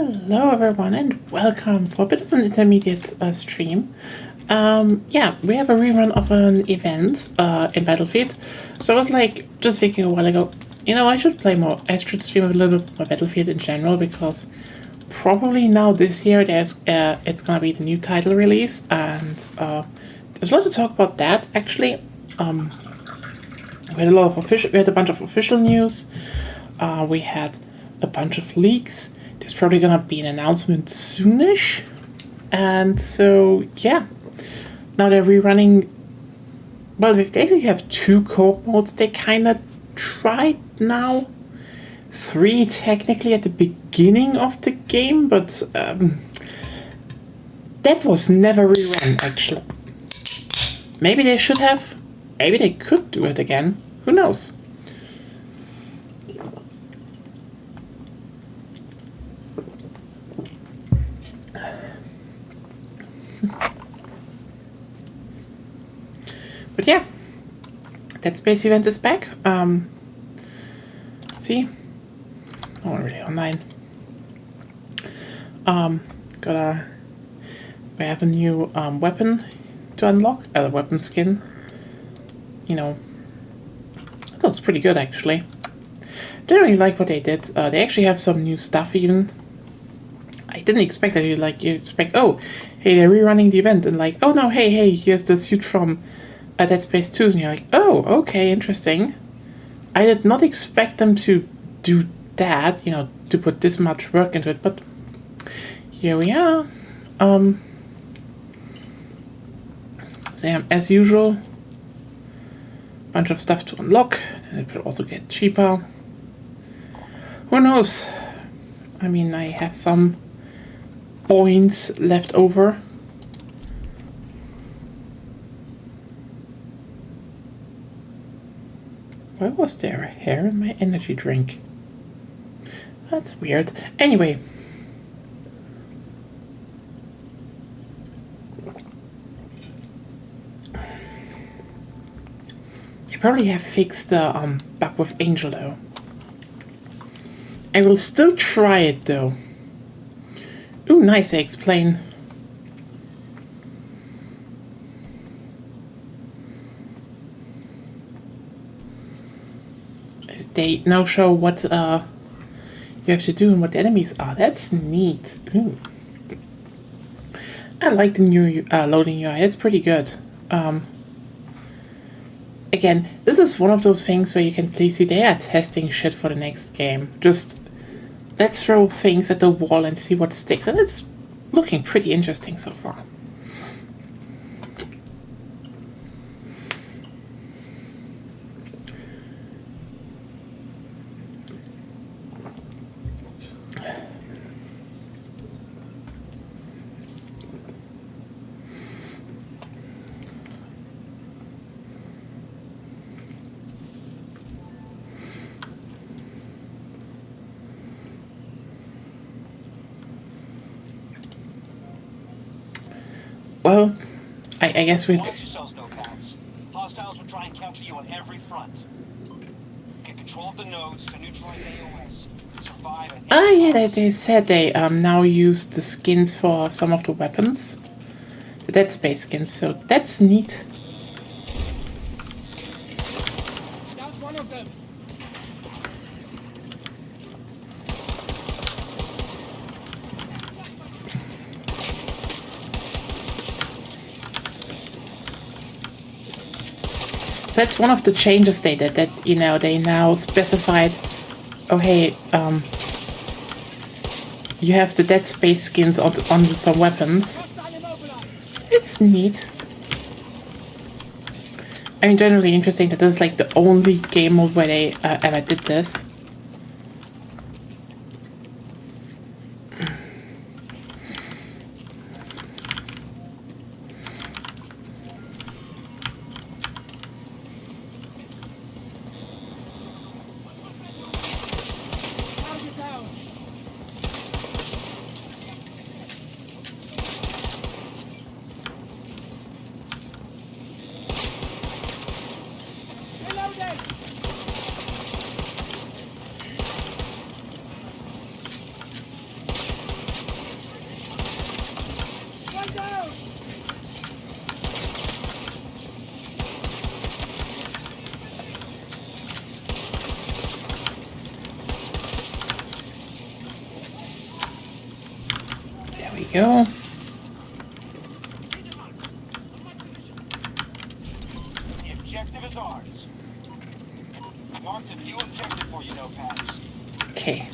Hello everyone and welcome for a bit of an intermediate stream. Yeah, we have a rerun of an event in Battlefield. So I was like, just thinking a while ago, you know, I should play more, I should stream a little bit more Battlefield in general, because probably now this year there's it's gonna be the new title release, and there's a lot to talk about that actually. We had a bunch of official news. We had a bunch of leaks. There's probably gonna be an announcement soonish, and so yeah. Now they're rerunning. Well, they basically have two co-op modes. They kind of tried now. 3 technically at the beginning of the game, but that was never rerun actually. Maybe they should have. Maybe they could do it again. Who knows? But yeah, that space event is back. See, not really online. We have a new weapon to unlock, a weapon skin. You know, it looks pretty good actually. Didn't really like what they did. They actually have some new stuff even. I didn't expect that. You expect, oh, hey, they're rerunning the event, and like, oh no, hey, here's the suit from Dead Space 2, and you're like, oh, okay, interesting. I did not expect them to do that, you know, to put this much work into it, but here we are. So yeah, as usual, bunch of stuff to unlock, and it will also get cheaper. Who knows? I mean, I have some points left over. Why was there a hair in my energy drink? That's weird. Anyway. They probably have fixed the bug with Angel though. I will still try it though. Ooh, nice, they explain. They now show what you have to do and what the enemies are. That's neat. Ooh. I like the new loading UI. It's pretty good. Again, this is one of those things where you can clearly see they are testing shit for the next game. Just let's throw things at the wall and see what sticks. And it's looking pretty interesting so far. Well, I guess we'd... Hostiles will try and counter you on every front. Get control of the nodes to neutralize AOS. Survive and... Ah, yeah, they said they now use the skins for some of the weapons. The Dead Space skins, so that's neat. That's one of them. So that's one of the changes they did, that, you know, they now specified, oh hey, you have the Dead Space skins on some weapons. It's neat. I mean, generally interesting that this is like the only game mode where they ever did this. go. The objective is ours. I marked a new objective for you, notepads. Okay.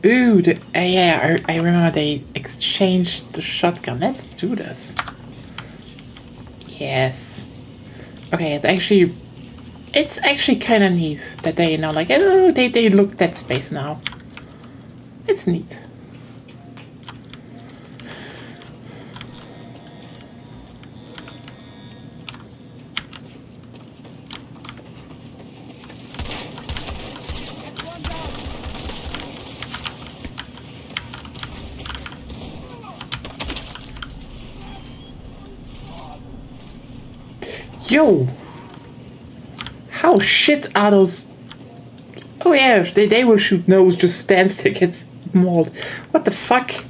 Ooh, yeah, I remember they exchanged the shotgun. Let's do this. Yes. Okay, it's actually kind of neat that they, you know, like, oh, they look Dead Space now. It's neat. Yo! How shit are those? Oh yeah, they will shoot nose, just stands there, gets mauled. What the fuck?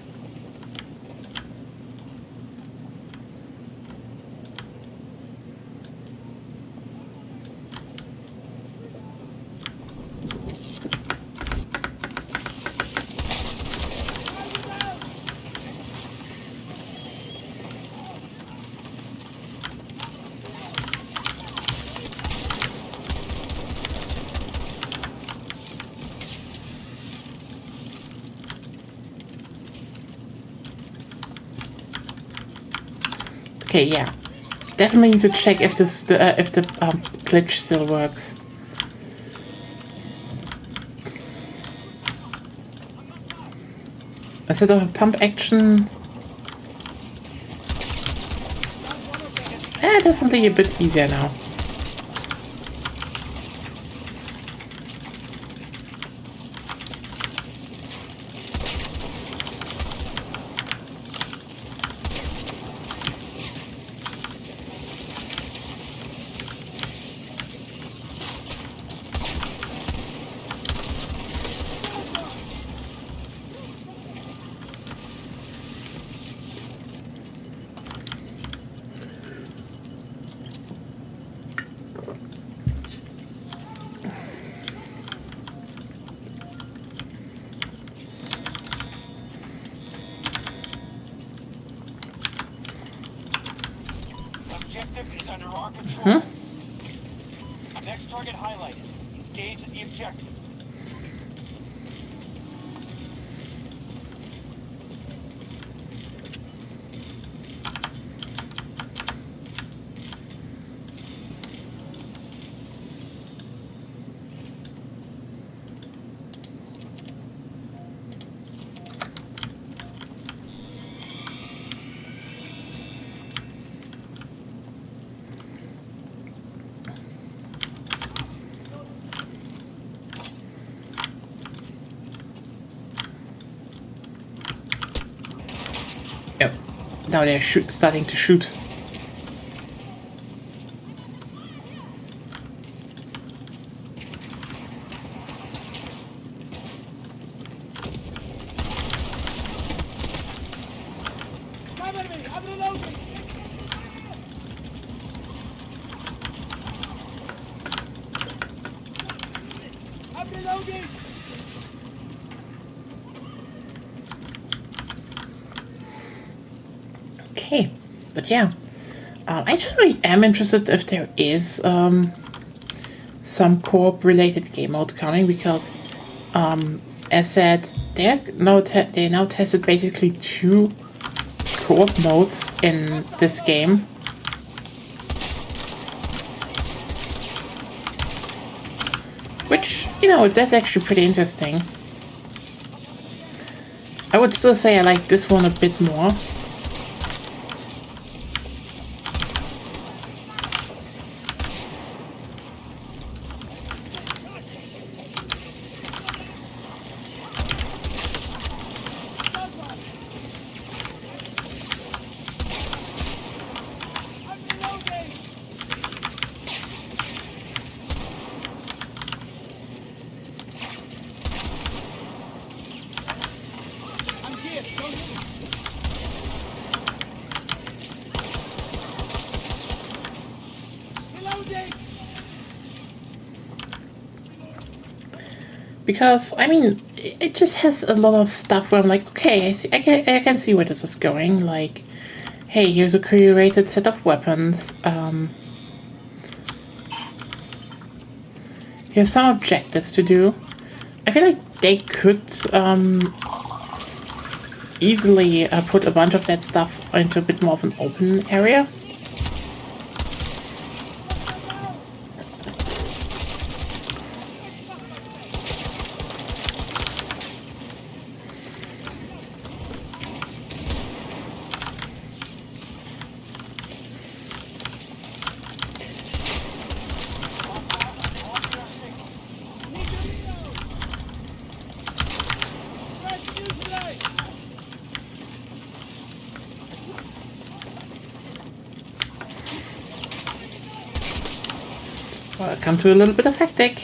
Okay, yeah. Definitely need to check if if the glitch still works. Instead of a pump action, definitely a bit easier now. Objective is under our control. Next target highlighted. Engage the objective. Oh, now they're starting to shoot. Okay, but yeah, I generally am interested if there is some co-op related game mode coming, because as said, they now tested basically 2 co-op modes in this game. Which, you know, that's actually pretty interesting. I would still say I like this one a bit more. Because, I mean, it just has a lot of stuff where I'm like, okay, I can see where this is going. Like, hey, here's a curated set of weapons. Here's some objectives to do. I feel like they could easily put a bunch of that stuff into a bit more of an open area. Welcome to a little bit of hectic.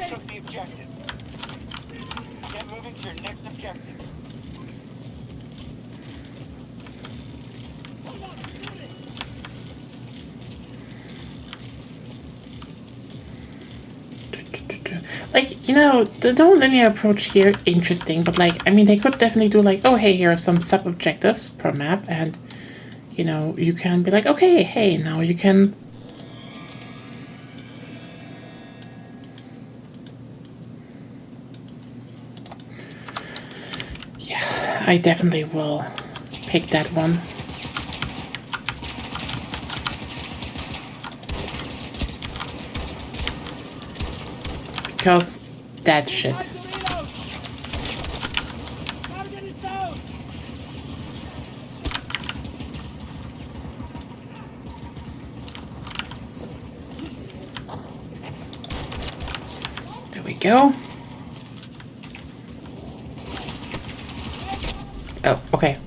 Took the objective. Get moving to your next objective. Like, you know, the non-linear approach here, interesting, but like, I mean, they could definitely do like, oh, hey, here are some sub-objectives per map, and, you know, you can be like, okay, hey, now you can... Yeah, I definitely will pick that one. Because that shit. There we go. Oh, okay.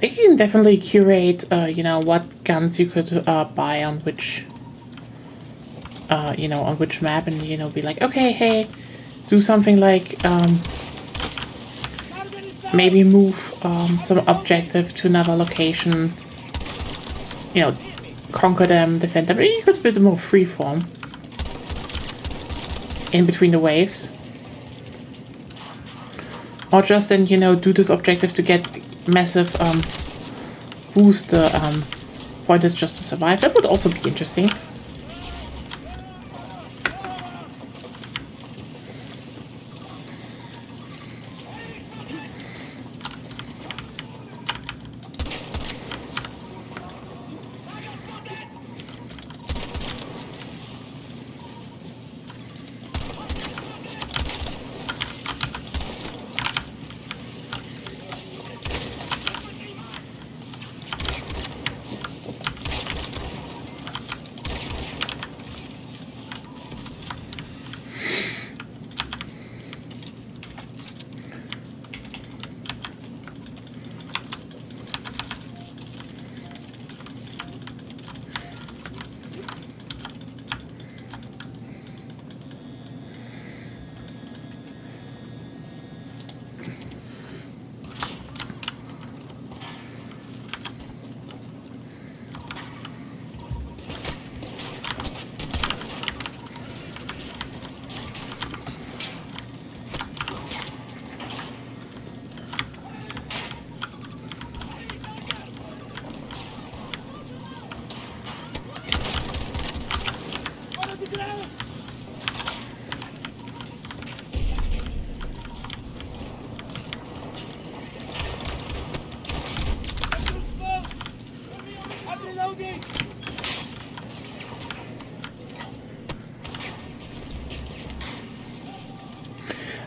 You can definitely curate, you know, what guns you could buy on which, you know, on which map, and, you know, be like, okay, hey, do something like, maybe move some objective to another location, you know, conquer them, defend them. You could a bit more freeform in between the waves. Or just then, you know, do this objective to get massive boost the pointers just to survive. That would also be interesting.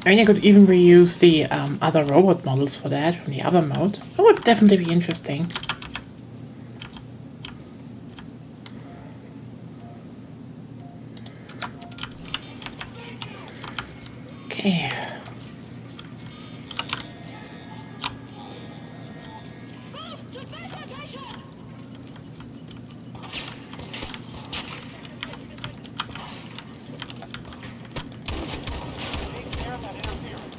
I mean, I could even reuse the other robot models for that from the other mode. That would definitely be interesting. Okay. Take care of that interference.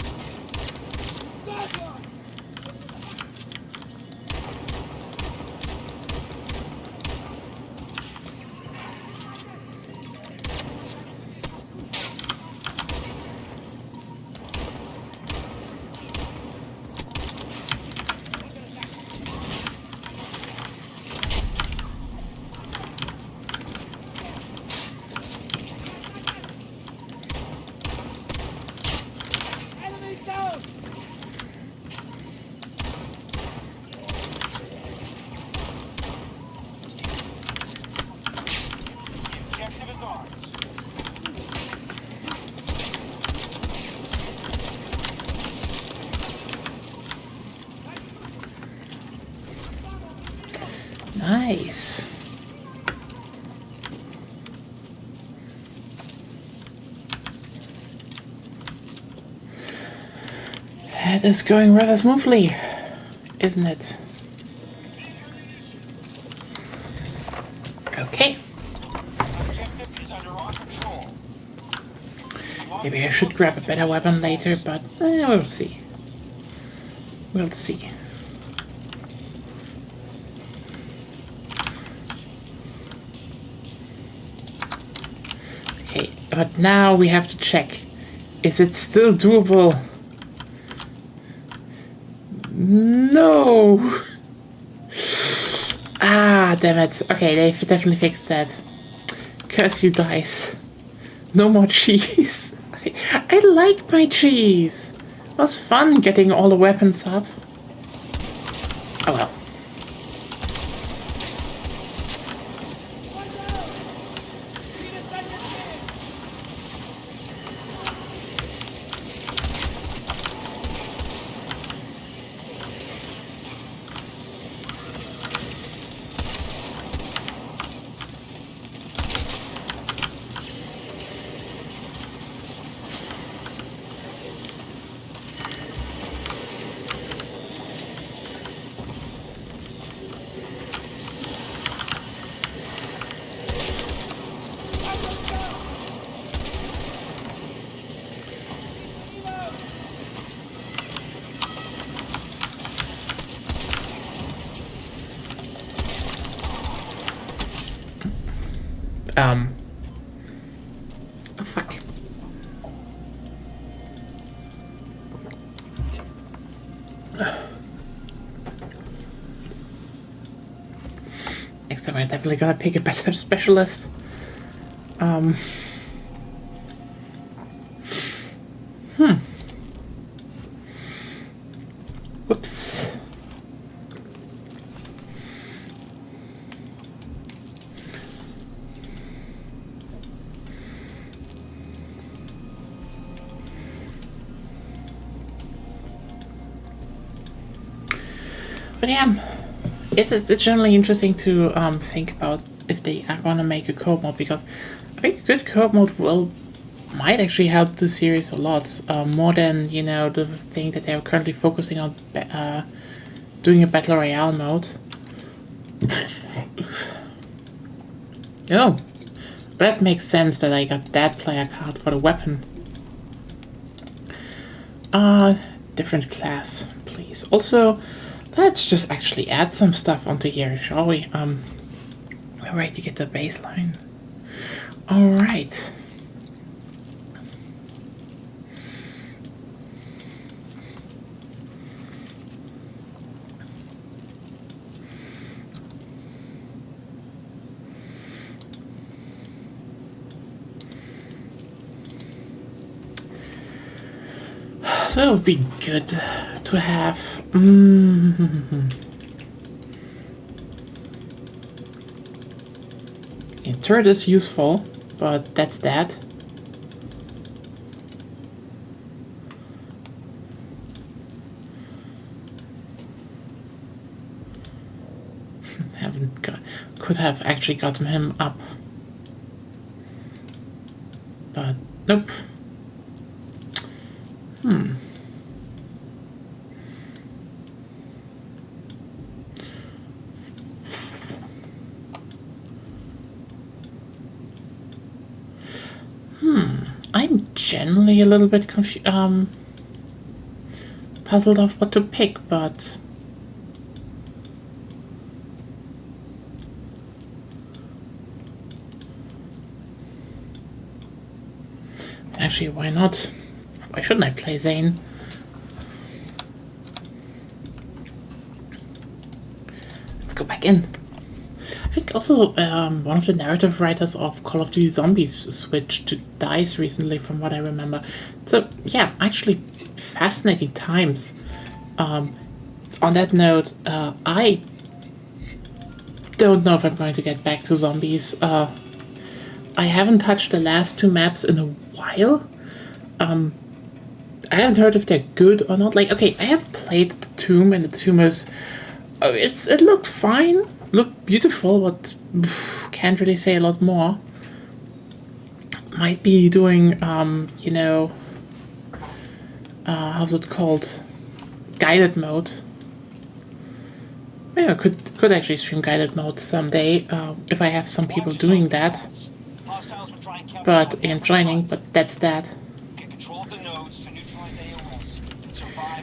The objective is ours. Nice. That is going rather smoothly, isn't it? Okay. Objective is under our control. Maybe I should grab a better weapon later, but we'll see. We'll see. Okay, but now we have to check. Is it still doable? No! Ah, damn it. Okay, they've definitely fixed that. Curse you, dice. No more cheese. I like my cheese. It was fun getting all the weapons up. Oh well. Oh fuck. Next time I'm definitely gonna pick a better specialist. Whoops. But yeah, it's generally interesting to think about if they are gonna make a co-op mode, because I think a good co-op mode might actually help the series a lot, more than, you know, the thing that they're currently focusing on, doing a battle royale mode. Oh, that makes sense that I got that player card for the weapon. Different class, please. Also, let's just actually add some stuff onto here, shall we? We're ready to get the baseline. Alright. So it would be good to have. A turret is useful, but that's that. Haven't got, could have actually gotten him up, but nope. I'm generally a little bit puzzled of what to pick, but actually, why not? Why shouldn't I play Zane? Let's go back in. I think also one of the narrative writers of Call of Duty Zombies switched to DICE recently, from what I remember. So yeah, actually fascinating times. On that note, I don't know if I'm going to get back to zombies. I haven't touched the last 2 maps in a while. I haven't heard if they're good or not. Like, okay, I have played the Tomb, and the Tomb is... it looked fine. Looked beautiful, but can't really say a lot more. Might be doing, you know... how's it called? Guided mode. Yeah, could actually stream guided mode someday, if I have some people doing that. But again, joining, but that's that.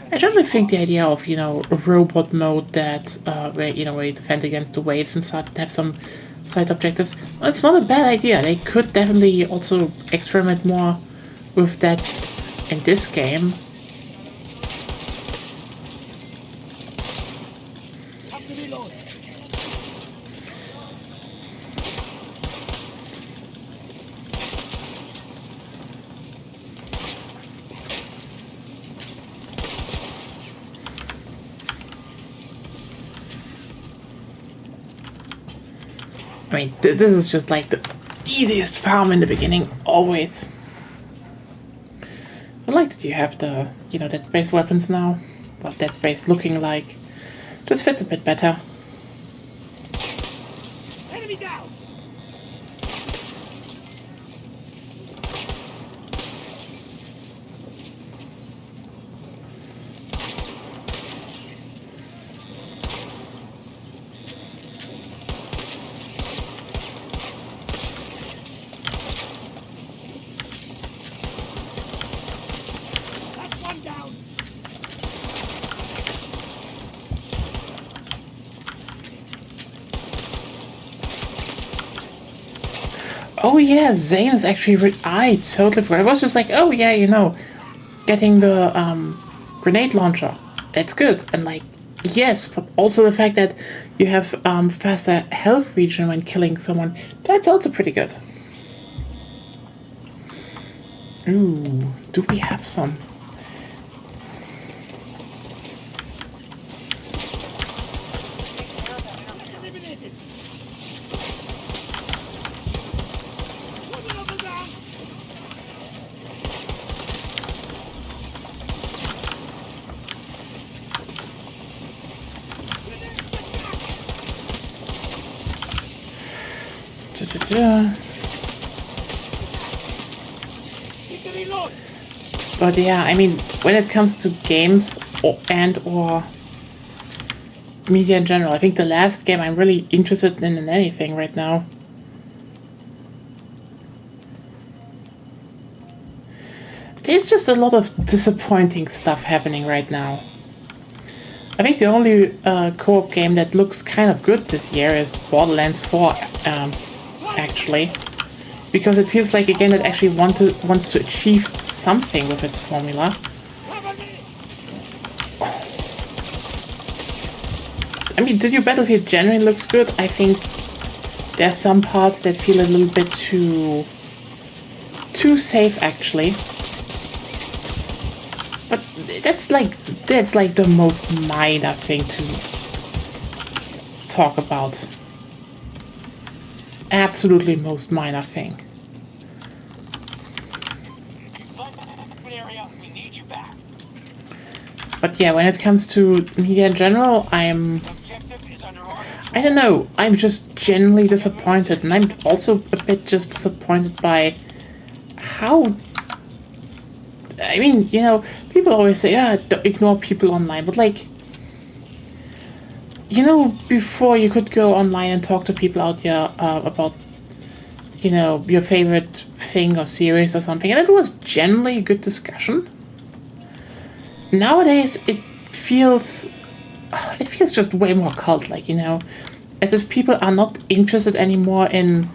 I generally think the idea of, you know, a robot mode that, where you defend against the waves and such, and have some side objectives, well, it's not a bad idea. They could definitely also experiment more with that in this game. I mean, this is just like the easiest farm in the beginning, always. I like that you have the, Dead Space weapons now. What Dead Space looking like. Just fits a bit better. Enemy down. Oh yeah, Zane is actually... I totally forgot. I was just like, oh yeah, getting the grenade launcher. It's good. And like, yes, but also the fact that you have faster health regen when killing someone. That's also pretty good. Ooh, do we have some? But yeah, I mean, when it comes to games or media in general, I think the last game I'm really interested in anything right now. There's just a lot of disappointing stuff happening right now. I think the only co-op game that looks kind of good this year is Borderlands 4, actually. Because it feels like a game that actually wants to achieve something with its formula. I mean, the new Battlefield generally looks good. I think there's some parts that feel a little bit too safe, actually. But that's like the most minor thing to talk about. Absolutely most minor thing. But yeah, when it comes to media in general, I don't know, I'm just genuinely disappointed, and I'm also a bit just disappointed by how... I mean, you know, people always say, don't ignore people online, but like... You know, before you could go online and talk to people out there about, you know, your favorite thing or series or something, and it was generally a good discussion. Nowadays, it feels just way more cult-like, you know, as if people are not interested anymore in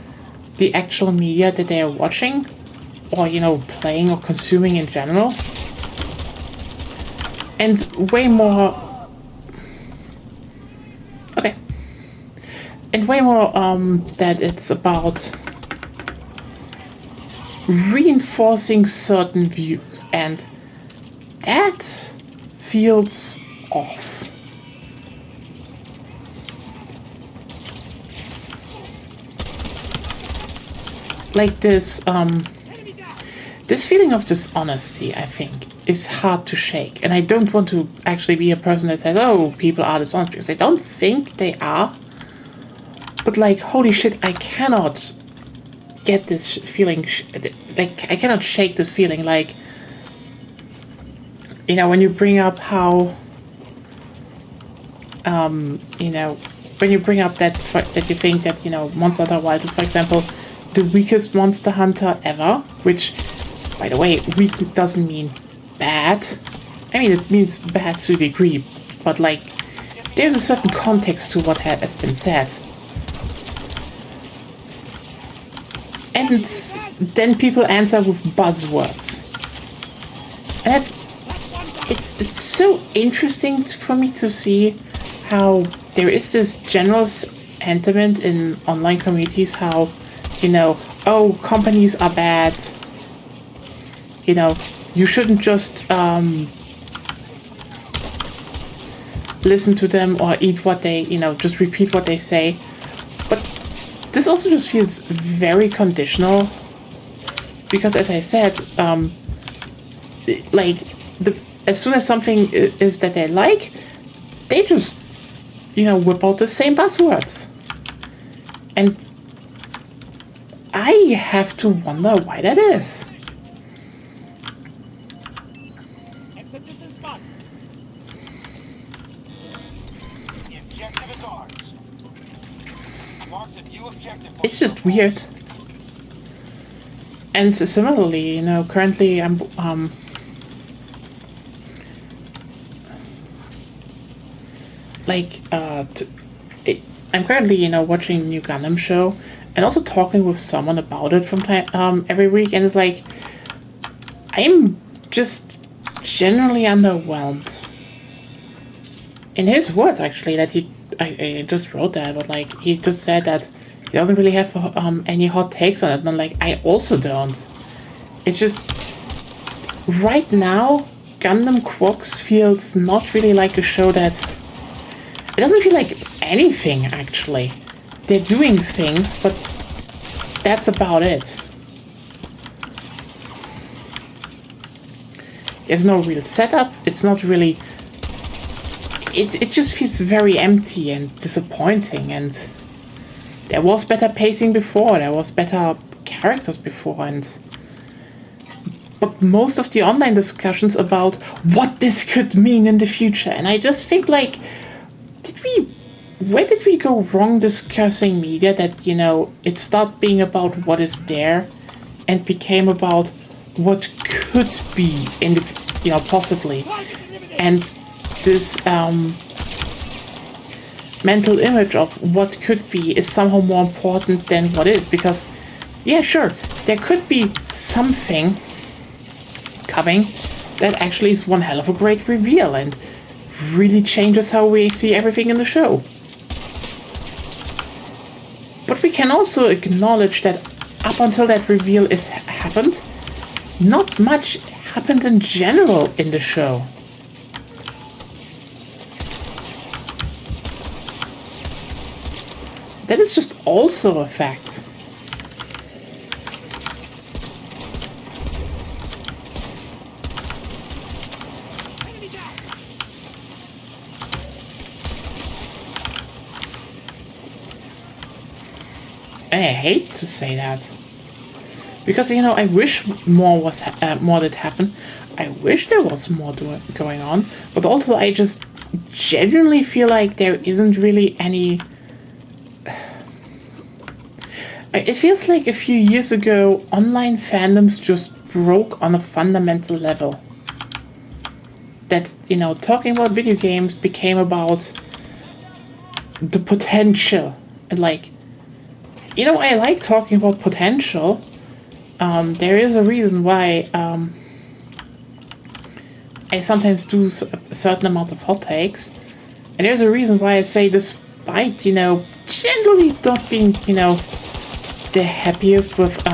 the actual media that they are watching, or, you know, playing or consuming in general, and way more... Okay. And way more that it's about reinforcing certain views, and that feels off. Like this feeling of dishonesty, I think, is hard to shake. And I don't want to actually be a person that says, oh, people are dishonest, because I don't think they are. But like, holy shit, I cannot get this feeling, like, I cannot shake this feeling, like, you know, when you bring up how, you know, when you bring up that you think that, you know, Monster Hunter Wilds is, for example, the weakest Monster Hunter ever, which, by the way, weak doesn't mean bad. I mean, it means bad to a degree, but like, there's a certain context to what has been said. And then people answer with buzzwords. And it's so interesting for me to see how there is this general sentiment in online communities, how, you know, oh, companies are bad. You know, you shouldn't just listen to them or eat what they, you know, just repeat what they say. But this also just feels very conditional, because, as I said, like, as soon as something is that they like, they just, you know, whip out the same buzzwords. And I have to wonder why that is. It's just weird. And so similarly, you know, currently I'm I'm currently, you know, watching a new Gundam show, and also talking with someone about it from time every week, and it's like, I'm just generally underwhelmed. In his words, actually, that I just wrote that, but like, he just said that he doesn't really have any hot takes on it, and I'm like, I also don't. It's just, right now, Gundam Quarks feels not really like a show that... It doesn't feel like anything, actually. They're doing things, but that's about it. There's no real setup. It's not really... It just feels very empty and disappointing, and there was better pacing before, there was better characters before, and... But most of the online discussions about what this could mean in the future, and I just think, like, where did we go wrong discussing media that, you know, it stopped being about what is there and became about what could be in the, you know, possibly. And this mental image of what could be is somehow more important than what is, because, yeah, sure, there could be something coming that actually is one hell of a great reveal and really changes how we see everything in the show. But we can also acknowledge that up until that reveal is happened, not much happened in general in the show. That is just also a fact. I hate to say that. Because, you know, I wish more did happen. I wish there was more going on. But also, I just genuinely feel like there isn't really any... It feels like a few years ago, online fandoms just broke on a fundamental level. That, you know, talking about video games became about the potential. And, like, you know, I like talking about potential. There is a reason why I sometimes do certain amounts of hot takes. And there's a reason why I say, despite, you know, generally not being, you know, the happiest with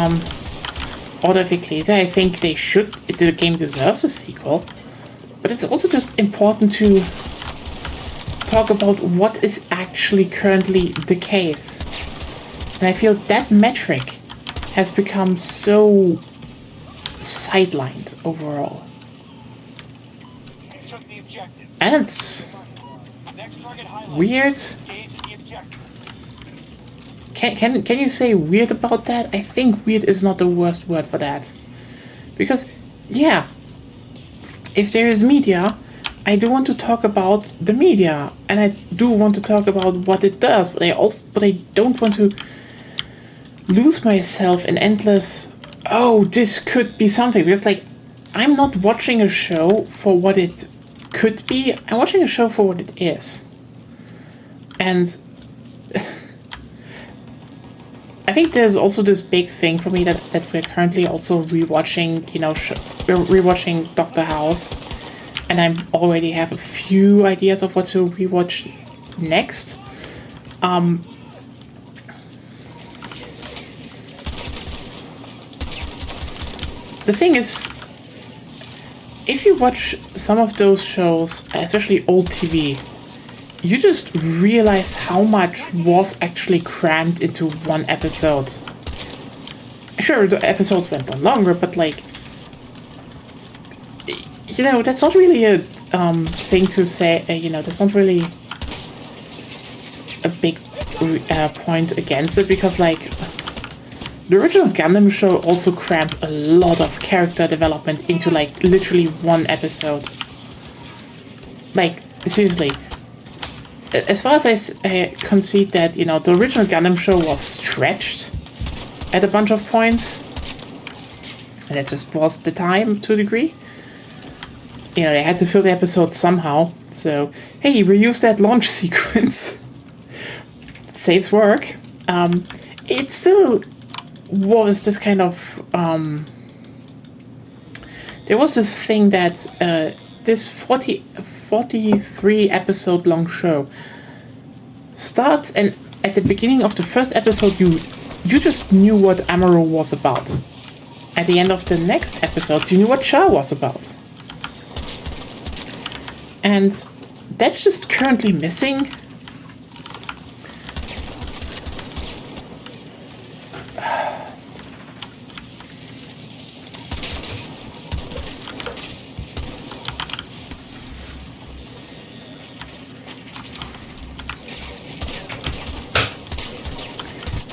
Order of Ecclesia, I think the game deserves a sequel. But it's also just important to talk about what is actually currently the case. And I feel that metric has become so sidelined overall. And it's weird. Can you say weird about that? I think weird is not the worst word for that. Because, yeah, if there is media, I do want to talk about the media, and I do want to talk about what it does, but I don't want to lose myself in endless, oh, this could be something. Because, like, I'm not watching a show for what it could be, I'm watching a show for what it is. And I think there's also this big thing for me that we're currently also rewatching, you know, we're rewatching Dr. House, and I already have a few ideas of what to rewatch next. The thing is, if you watch some of those shows, especially old TV, you just realize how much was actually crammed into one episode. Sure, the episodes went on longer, but, like, you know, that's not really a thing to say. You know, that's not really a big point against it, because, like, the original Gundam show also crammed a lot of character development into, like, literally one episode. Like, seriously. As far as I concede that, you know, the original Gundam show was stretched at a bunch of points. And that just was the time to a degree. You know, they had to fill the episode somehow. So, hey, reuse that launch sequence. It saves work. It still was this kind of... there was this thing that this 43 episode long show starts, and at the beginning of the first episode you just knew what Amuro was about. At the end of the next episode you knew what Char was about. And that's just currently missing.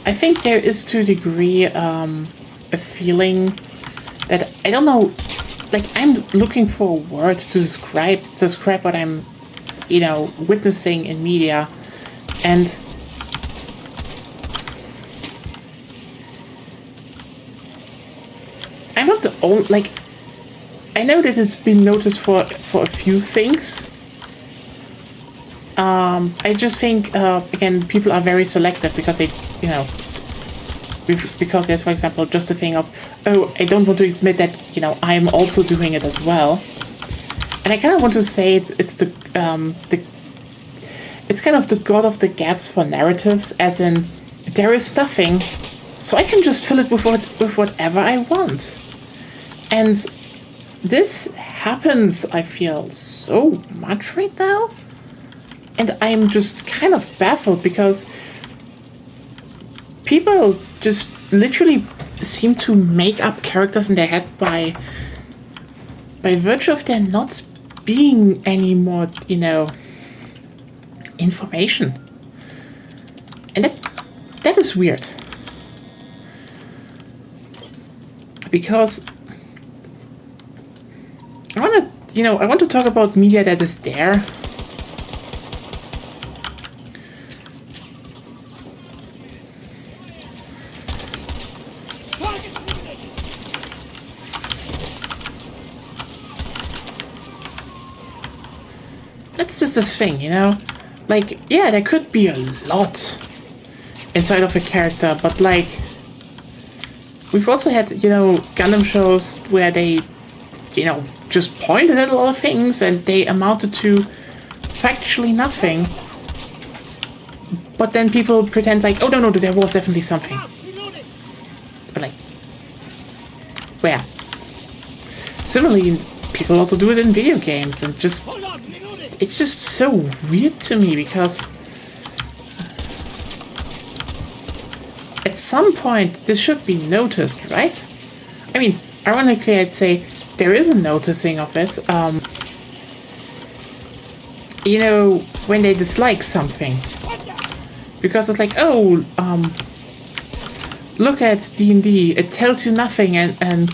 I think there is to a degree a feeling that, I don't know, like, I'm looking for words to describe what I'm, you know, witnessing in media, and I'm not the only, like, I know that it's been noticed for a few things. I just think, again, people are very selective because they, you know, because there's, for example, just a thing of, oh, I don't want to admit that, you know, I'm also doing it as well. And I kind of want to say it's it's kind of the god of the gaps for narratives, as in, there is stuffing, so I can just fill it with whatever I want. And this happens, I feel, so much right now. And I'm just kind of baffled because people just literally seem to make up characters in their head by virtue of there not being any more, you know, information. And that is weird. because I want to talk about media that is there. That's just this thing, you know? Like, yeah, there could be a lot inside of a character, but like, we've also had, Gundam shows where they, just pointed at a lot of things and they amounted to factually nothing. But then people pretend like, oh no, there was definitely something. But like, where? Similarly, people also do it in video games and just, it's just so weird to me because at some point this should be noticed, right? I mean, ironically, I'd say there is a noticing of it. When they dislike something. Because it's like, oh, look at D&D, it tells you nothing and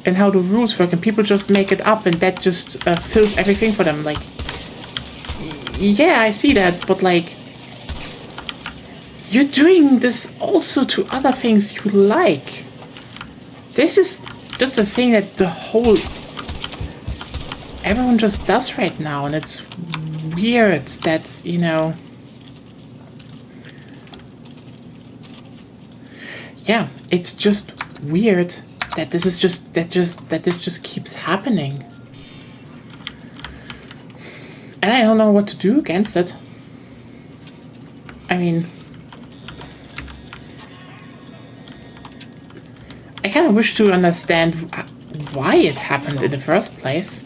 how the rules work, and people just make it up, and that just fills everything for them. Like, yeah, I see that, but like, you're doing this also to other things you like. This is just a thing that everyone just does right now, and it's weird that, yeah, it's just weird that this just keeps happening. And I don't know what to do against it. I mean, I kind of wish to understand why it happened in the first place.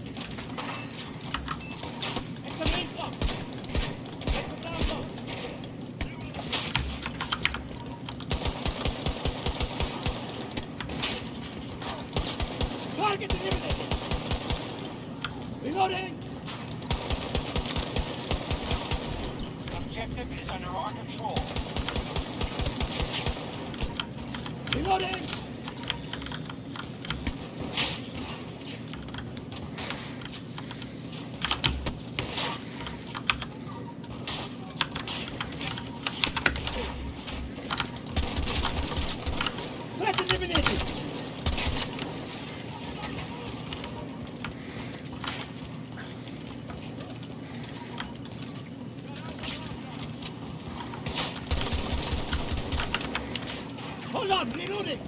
Reloading! Objective is under our control. Reloading! Threat eliminated! Hold on, reloading!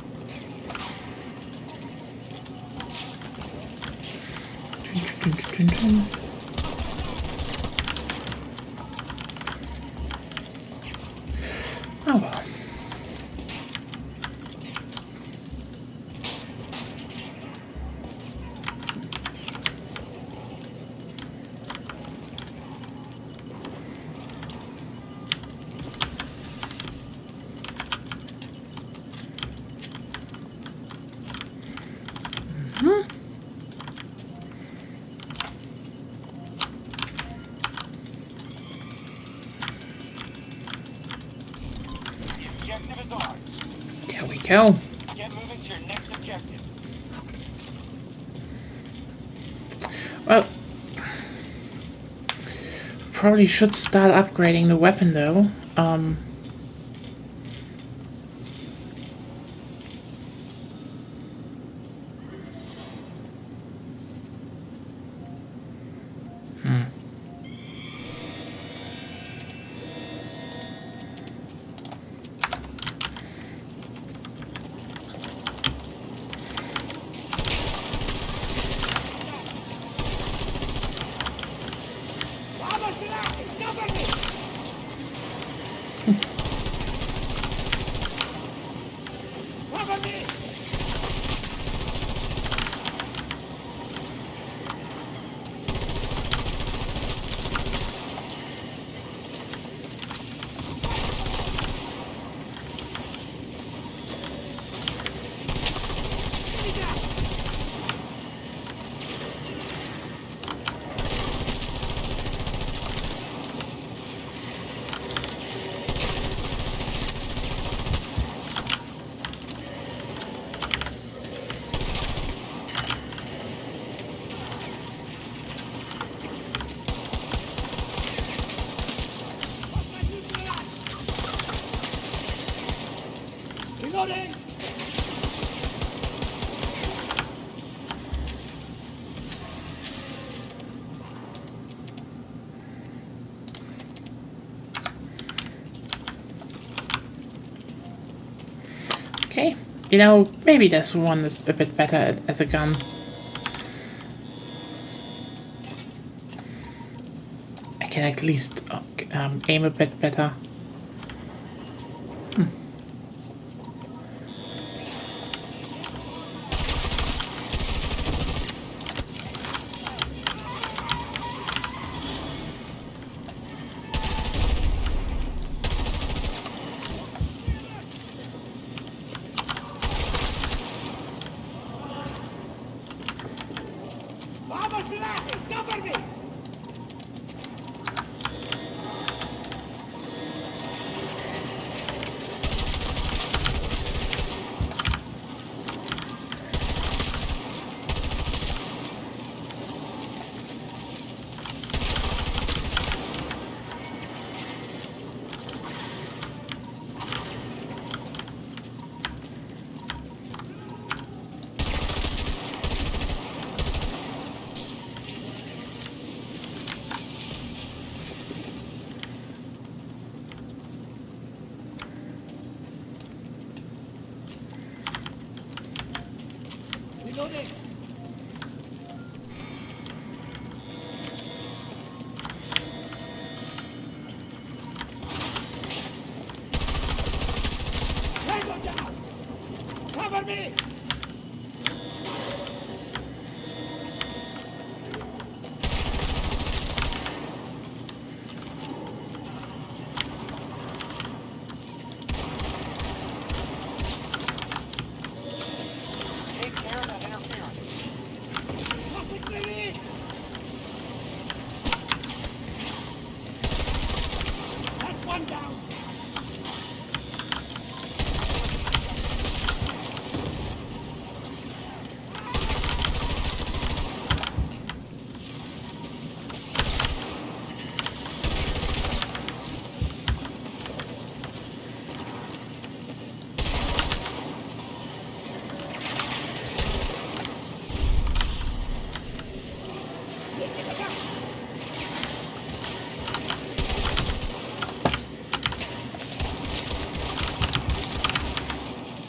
Oh well. Objective is ours. There we go. Get moving to your next objective. Well, probably should start upgrading the weapon though. Reloading! Okay, you know, maybe this one is a bit better as a gun. I can at least aim a bit better. Cover me! Reloading! Tango down! Cover me! Take care of that interference. Tossing grenade! That's one down!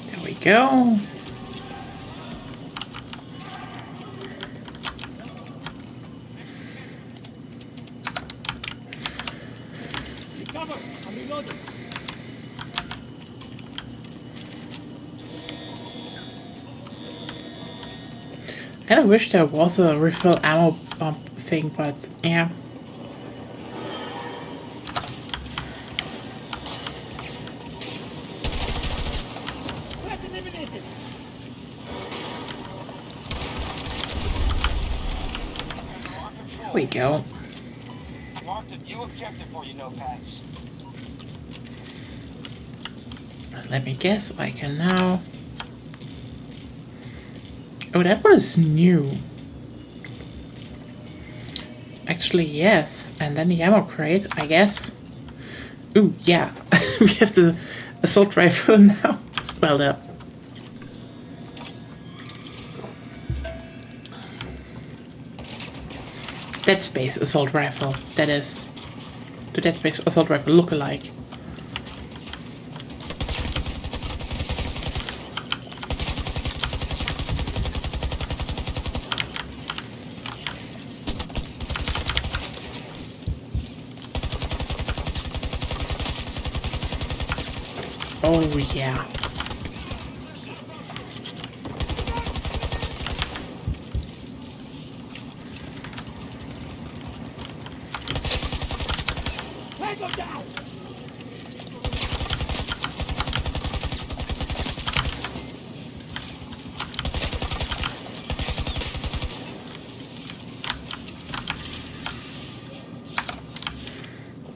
There we go. Recover! I'm reloading! I kind of wish there was a refill ammo thing, but yeah. Threat eliminated! There we go. I marked a new objective for you, notepads. Let me guess, I can now... Oh, that was new. Actually, yes. And then the ammo crate, I guess. Ooh, yeah. We have the assault rifle now. Well, the... Dead Space assault rifle. That is the Dead Space assault rifle look-alike. Oh yeah. Tango down!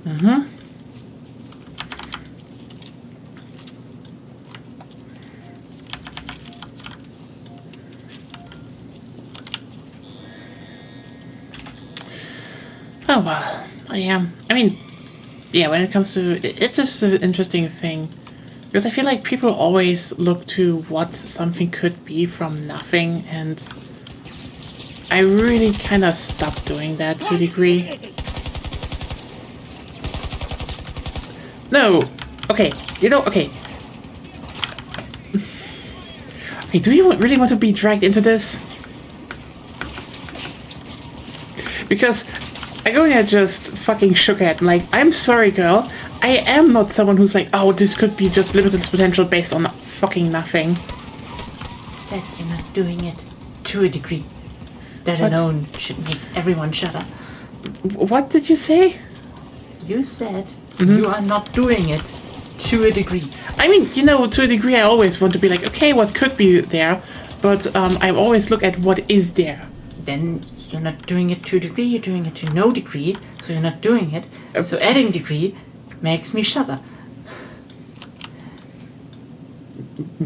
Mm-hmm. Oh well, I am. I mean, yeah. When it comes to, it's just an interesting thing Because I feel like people always look to what something could be from nothing, and I really kind of stopped doing that to a degree. No! Okay, you know, okay. Okay, do you really want to be dragged into this? Because I go and just fucking shook her head. Like, I'm sorry, girl. I am not someone who's like, oh, this could be just limited potential based on fucking nothing. Said you're not doing it to a degree. That What? alone should make everyone shut up. What did you say? You said you are not doing it to a degree. I mean, you know, to a degree, I always want to be like, okay, what could be there? But I always look at what is there. Then you're not doing it to a degree, you're doing it to no degree, so you're not doing it. So adding degree makes me shudder.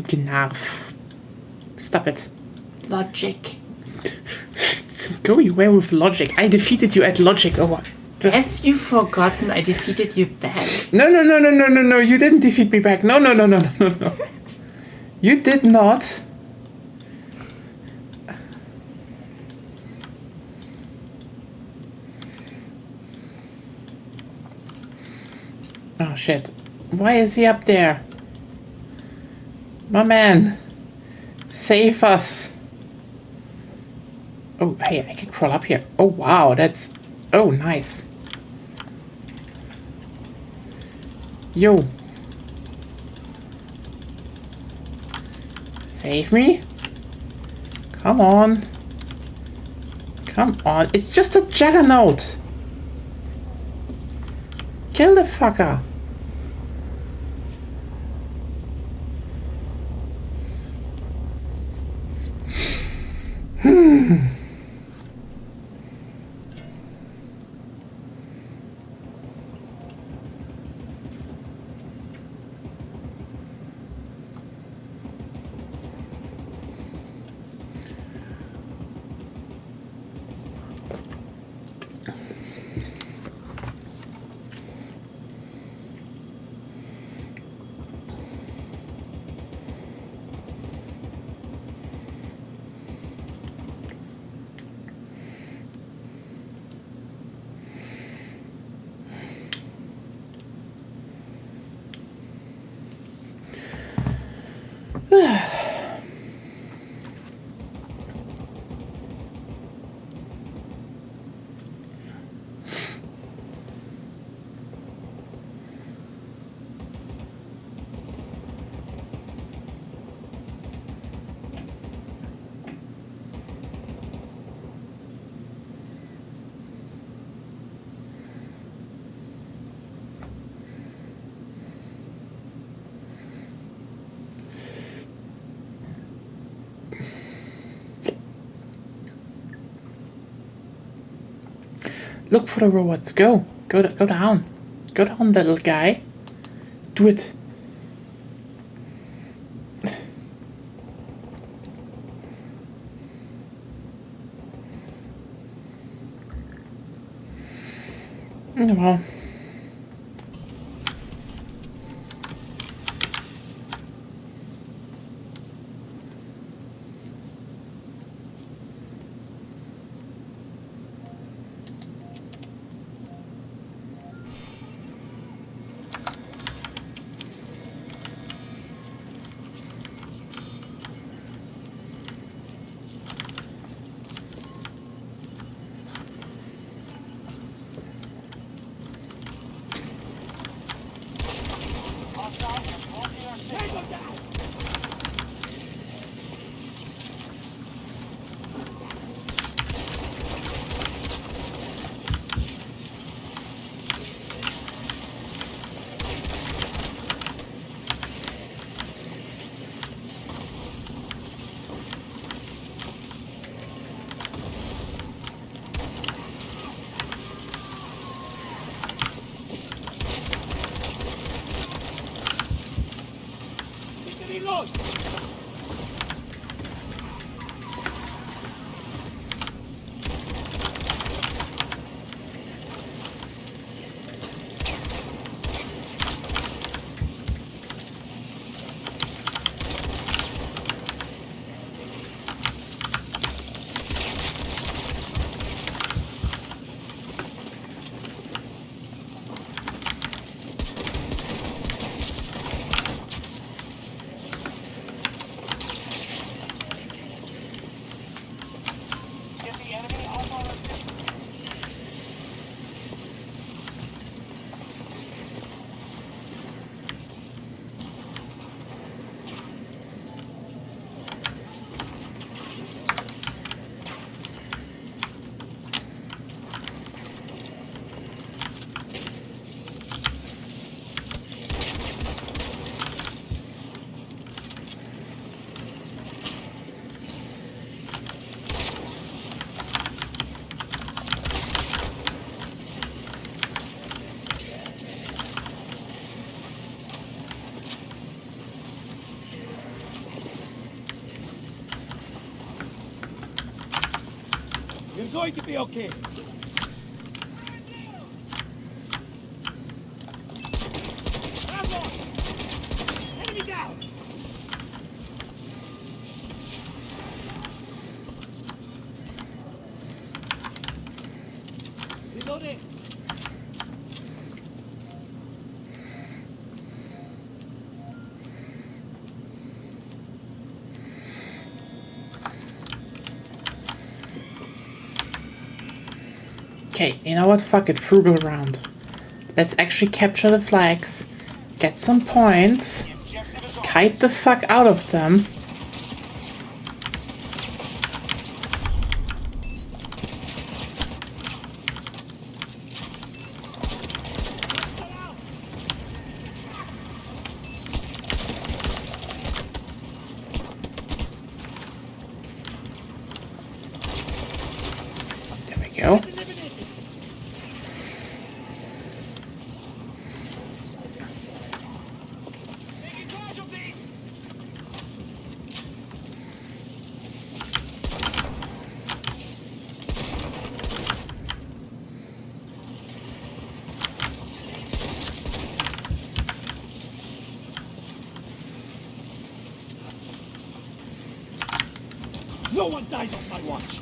Enough. Stop it. Logic. Go away with logic. I defeated you at logic, or what? Have you forgotten I defeated you back? No, you didn't defeat me back. No. You did not. Oh shit. Why is he up there? My man. Save us. Oh, hey, I can crawl up here. Oh, wow, that's... Oh, nice. Yo. Save me? Come on. Come on. It's just a juggernaut. Kill the fucker. Look for the robots. Go. Go down. Go down, little guy. Do it. Well. going to be okay. Enemy down. Reloading. Okay, you know what? Fuck it, frugal round. Let's actually capture the flags, get some points, The objective is on. kite the fuck out of them. There we go. Taking casualties. No one dies on my watch.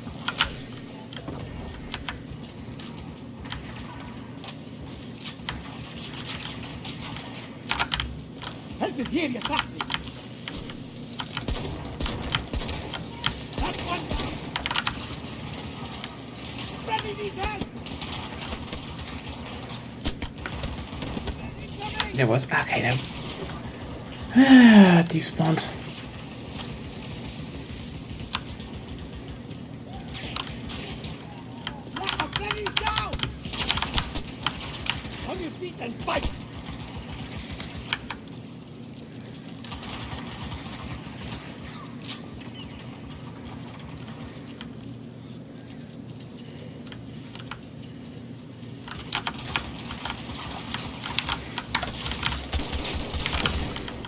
Help is here, you attack me. That one down. Friendly needs help. Incoming. There was okay then. Despawned. Now, friendly's down. On your feet and fight.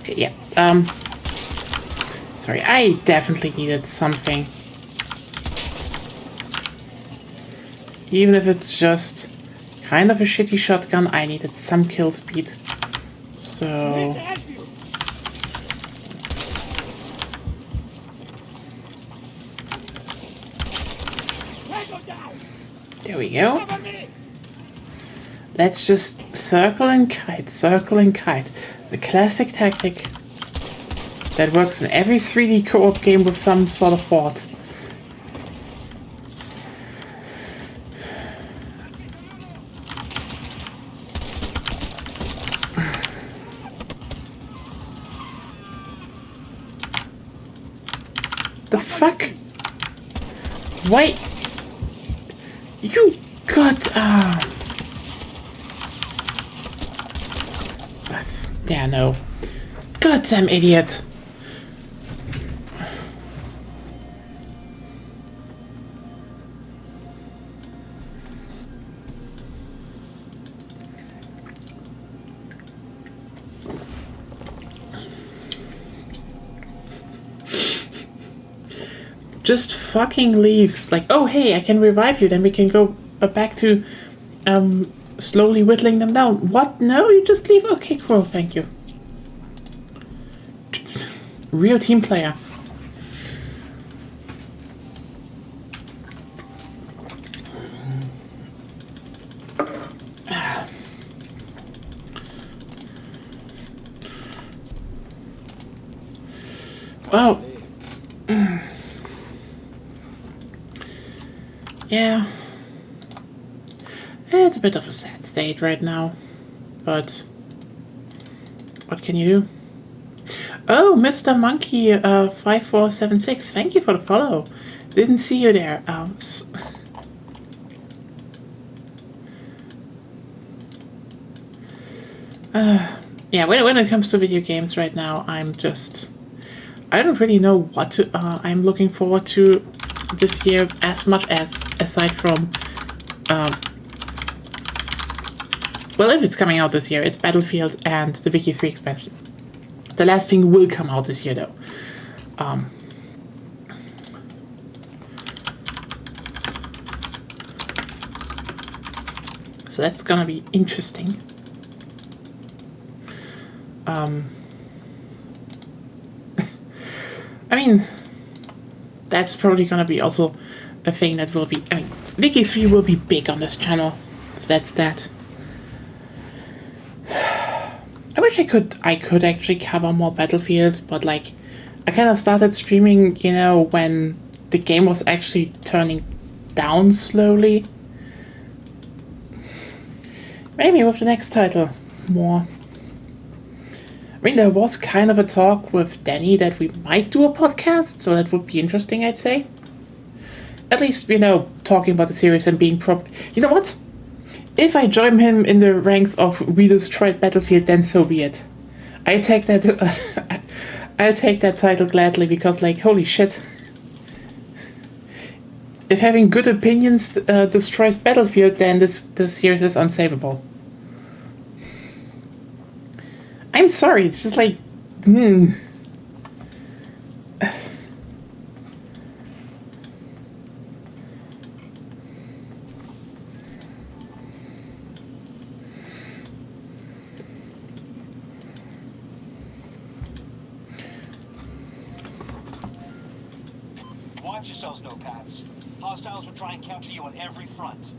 Okay, yeah. Sorry, I definitely needed something. Even if it's just kind of a shitty shotgun, I needed some kill speed. Need So to help you. Tango down. there we go. Cover me. Let's just circle and kite, circle and kite. The classic tactic that works in every 3D co-op game with some sort of fort. The fuck? Why? You got yeah, no. Goddamn idiot. Just fucking leaves. Like, oh hey, I can revive you, then we can go back to slowly whittling them down. What? No, you just leave? Okay, cool, thank you. Real team player. Well, yeah, it's a bit of a sad state right now, but what can you do? Oh, Mr. Monkey 5476, thank you for the follow. Didn't see you there. Yeah, when it comes to video games right now, I don't really know what to, I'm looking forward to this year as much as, aside from, well, if it's coming out this year, it's Battlefield and the Wiki 3 expansion. The last thing will come out this year, though. So that's gonna be interesting. I mean, that's probably gonna be also a thing that will be. I mean, Wiki 3 will be big on this channel, so that's that. I wish I could actually cover more Battlefield, but like, I kind of started streaming, you know, when the game was actually turning down slowly. Maybe with the next title, more. I mean, there was kind of a talk with Danny that we might do a podcast, so that would be interesting, I'd say. At least, you know, talking about the series and being You know what? If I join him in the ranks of We Destroyed Battlefield, then so be it. I take that. I'll take that title gladly because, like, holy shit. If having good opinions destroys Battlefield, then this series is unsavable. I'm sorry, it's just like... Watch yourselves, notepads. Hostiles will try and counter you on every front.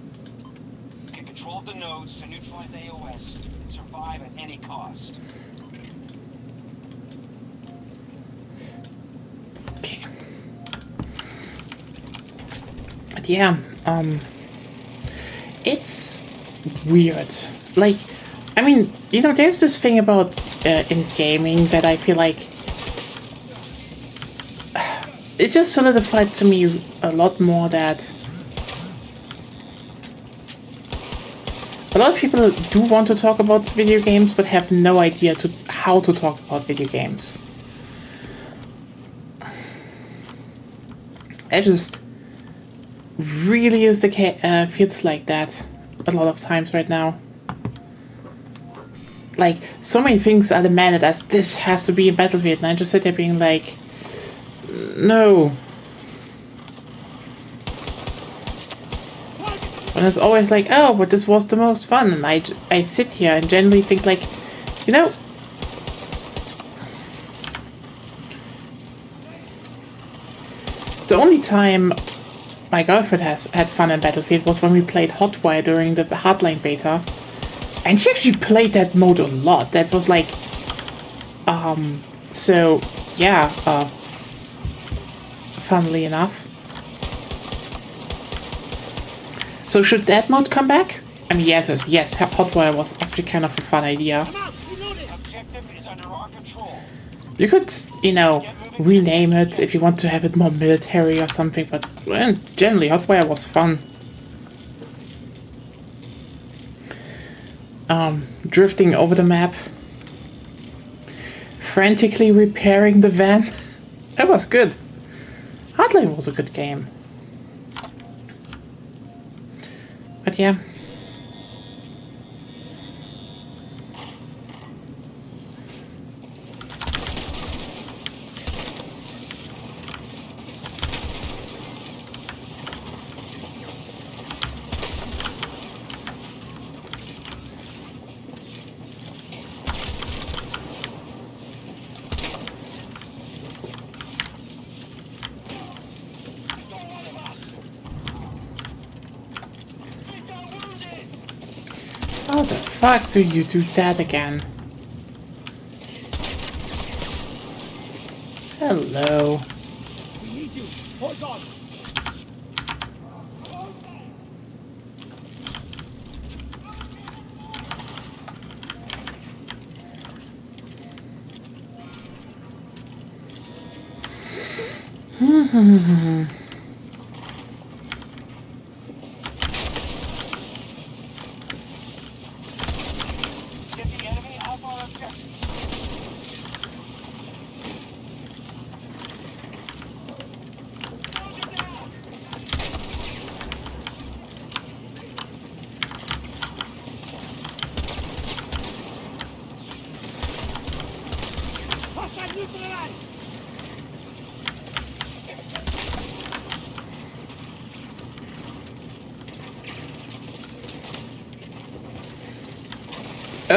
Get control of the nodes to neutralize AOS and survive at any cost. Okay. But yeah, it's weird. Like, I mean, you know, there's this thing about in gaming that I feel like it just solidified to me a lot more that a lot of people do want to talk about video games but have no idea how to talk about video games. It just really is the case, feels like that a lot of times right now. Like, so many things are demanded as this has to be in Battlefield, and I just sit there being like, no. And it's always like, oh, but this was the most fun, and I sit here and generally think like, you know, the only time my girlfriend has had fun in Battlefield was when we played Hotwire during the Hardline beta. And she actually played that mode a lot. That was like, so, yeah, funnily enough. So should that mode come back? I mean, the answer is yes, Hotwire was actually kind of a fun idea. Objective is under our control. You could, you know, rename it if you want to have it more military or something, but well, generally Hotwire was fun. Drifting over the map. Frantically repairing the van. That was good. Hardline was a good game. But yeah. How the fuck do you do that again? Hello. We need you. Hold on. Get the enemy off our objective. Hostile neutralized.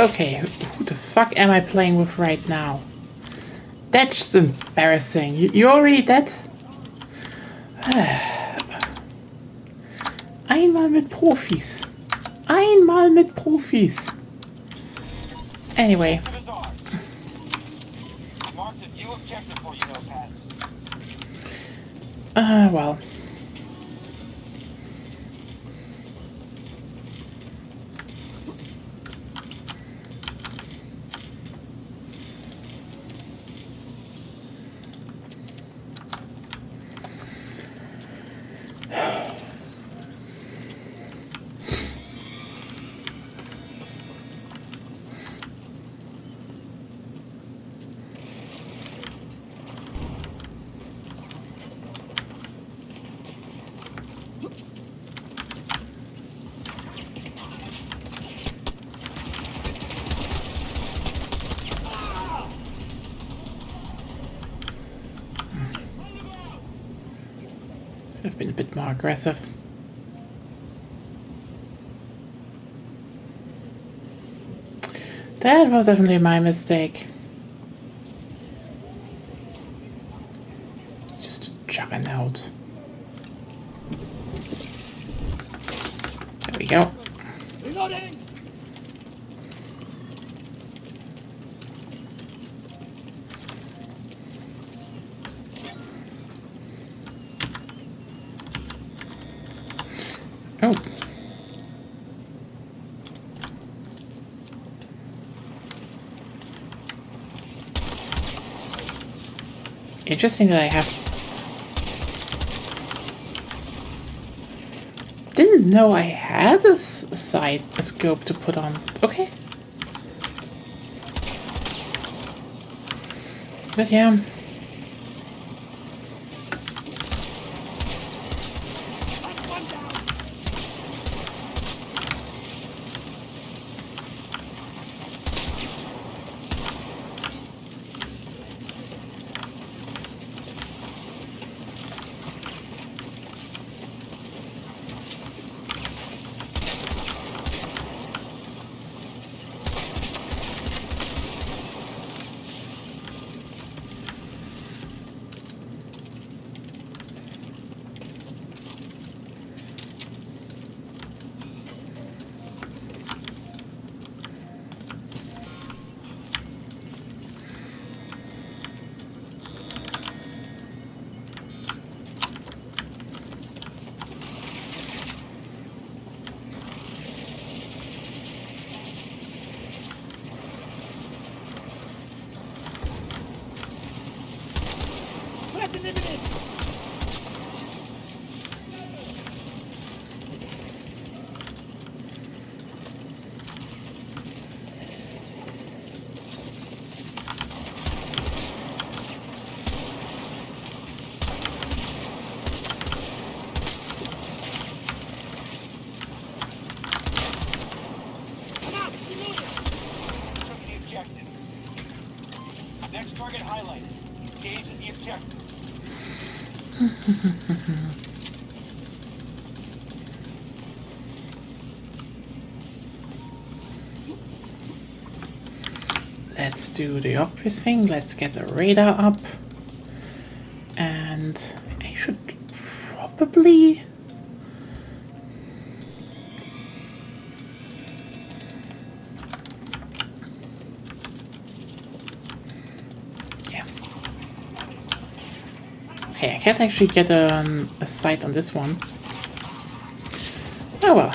Okay, who the fuck am I playing with right now? That's just embarrassing. You already dead? Einmal mit Profis. Einmal mit Profis. Anyway. To the door. Marked a new objective for you, Notepad. Well. I've been a bit more aggressive. That was definitely my mistake. Just a juggernaut. There we go. Reloading! Oh. Interesting that I have... Didn't know I had a scope to put on. Okay. But yeah. Threat eliminated! Come out! Reloading! Took the objective. Next target highlighted. Engage in the objective. Let's do the obvious thing. Let's get the radar up. And I should probably... Yeah. Okay, I can't actually get a sight on this one. Oh well.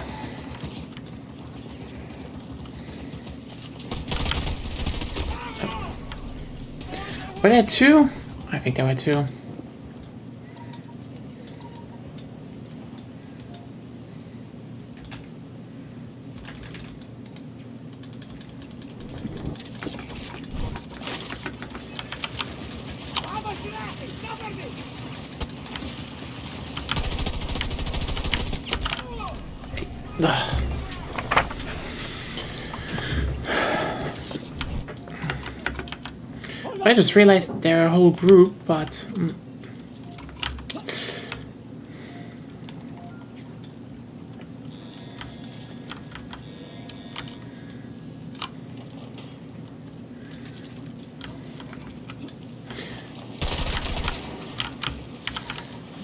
Were there two? I think there were two. Vamos, Iraqi! Cover me! Ugh. I just realized they're a whole group, but...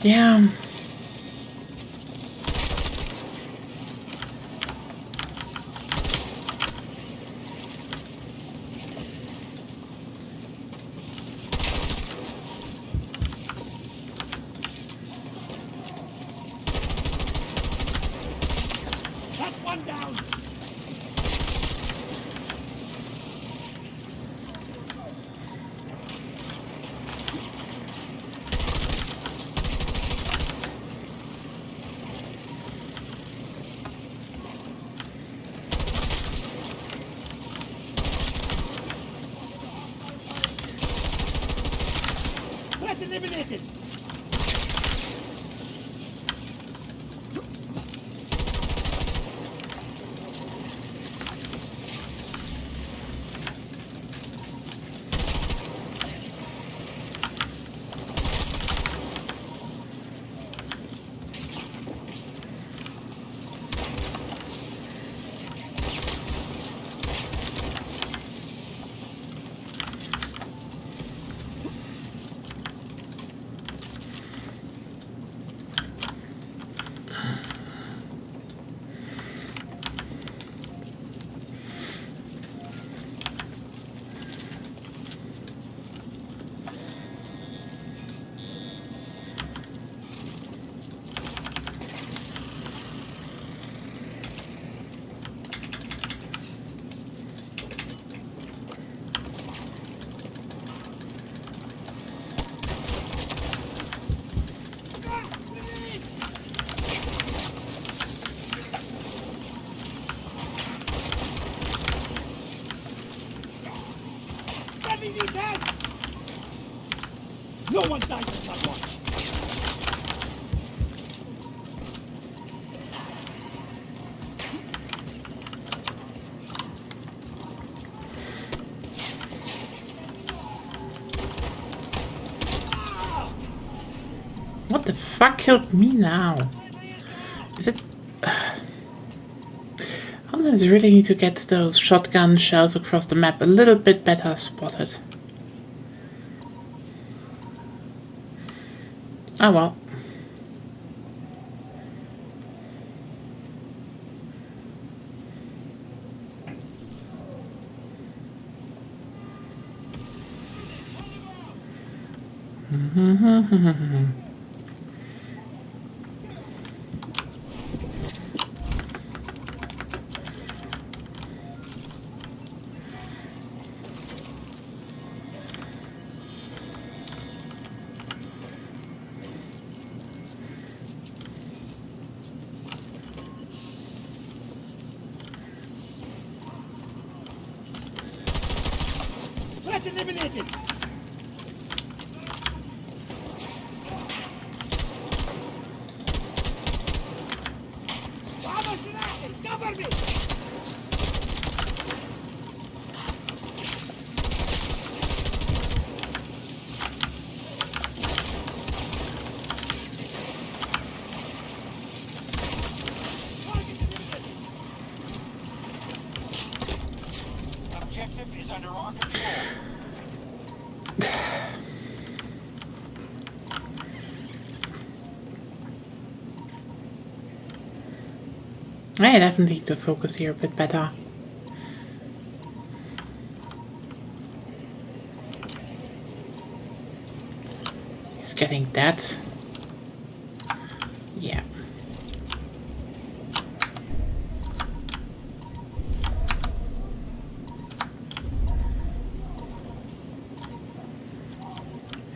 Yeah. That's one down. Threat eliminated. Sending these out. No one dies in my watch. What the fuck killed me now? Is it... Sometimes you really need to get those shotgun shells across the map a little bit better spotted. Oh well. Threat eliminated. Vamos, United, cover me. Objective is under our control. I definitely need to focus here a bit better. He's getting that. Yeah.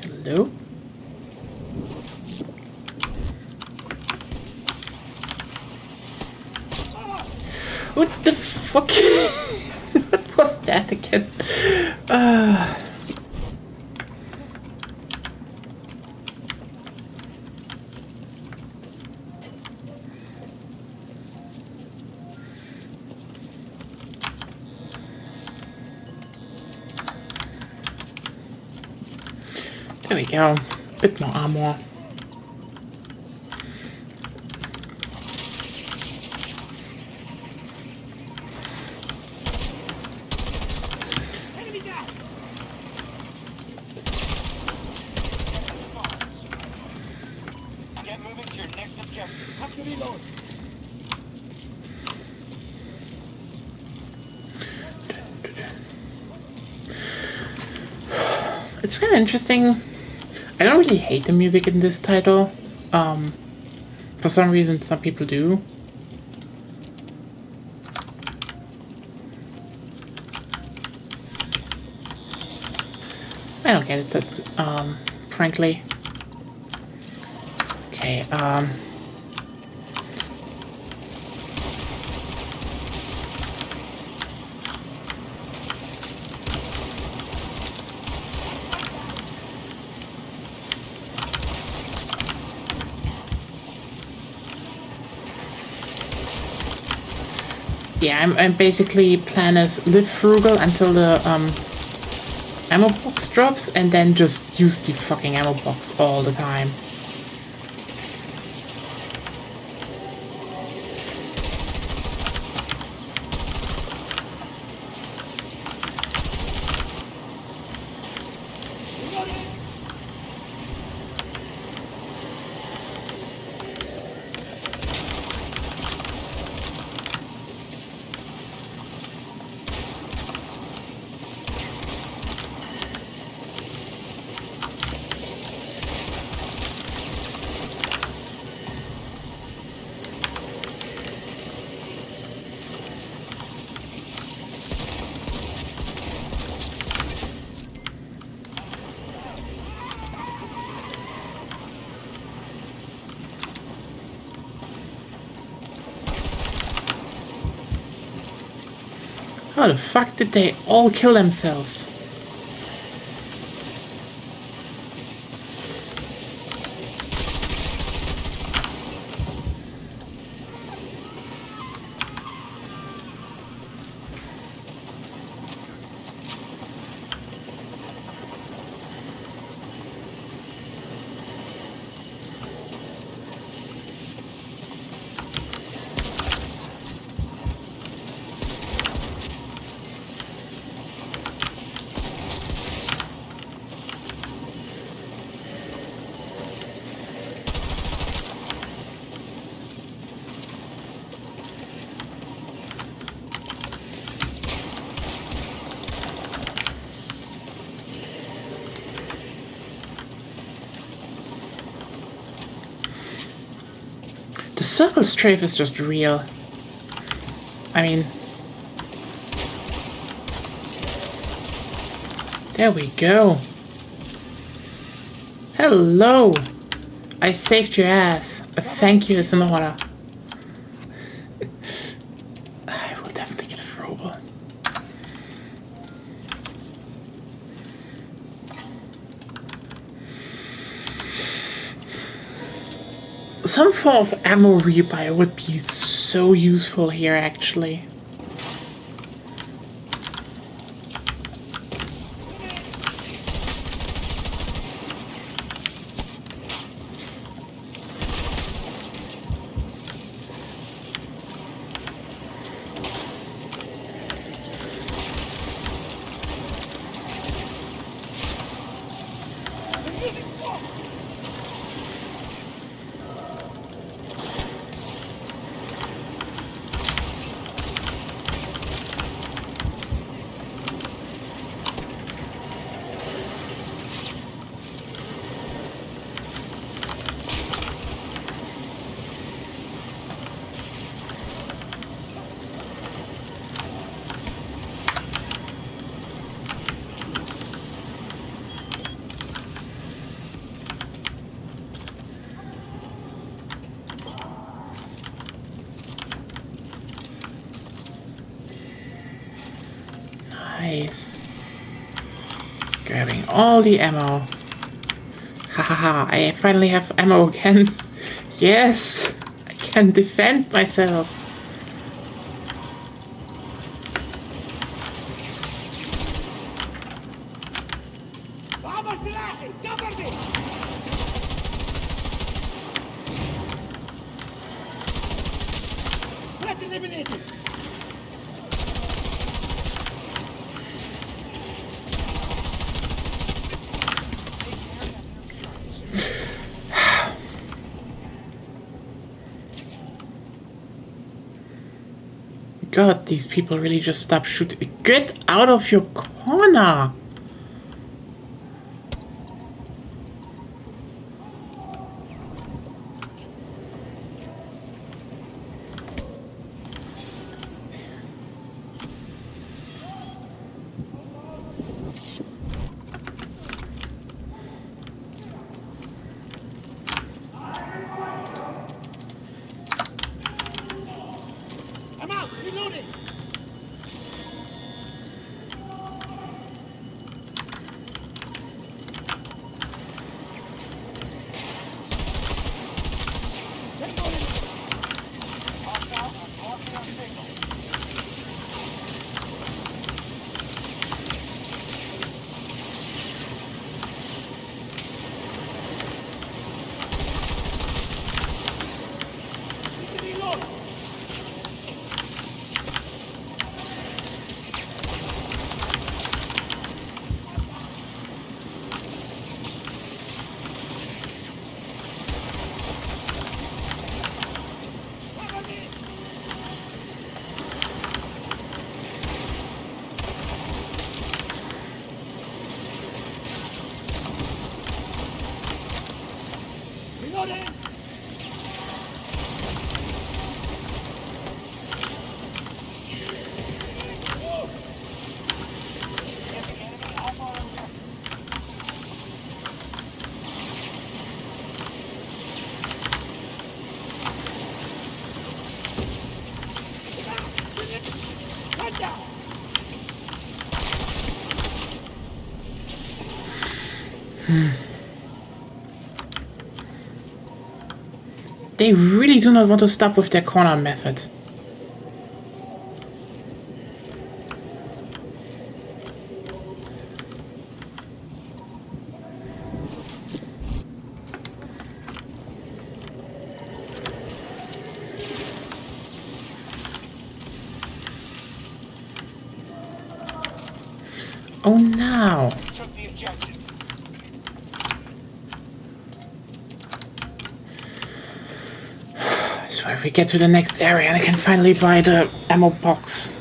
Hello? What the fuck? What was that again? There we go. Bit more armor. Enemy down. It's kind of interesting. I don't really hate the music in this title. For some reason, some people do. I don't get it, that's, frankly. Okay, yeah, I'm basically plan as live frugal until the, ammo box drops, and then just use the fucking ammo box all the time. How the fuck did they all kill themselves? The circle strafe is just real. I mean... There we go. Hello! I saved your ass. A thank you is in order. I will definitely get a throwable. Some form of ammo rebuy would be so useful here, actually. Nice. Grabbing all the ammo. Hahaha, I finally have ammo again. Yes! I can defend myself. بعبر سلاحي cover me. Threat eliminated. God, these people really just stop shooting. Get out of your corner! Reloading! Get the enemy off our objective. One down! They really do not want to stop with their corner method. Oh no! Took the objective. So if we get to the next area and I can finally buy the ammo box.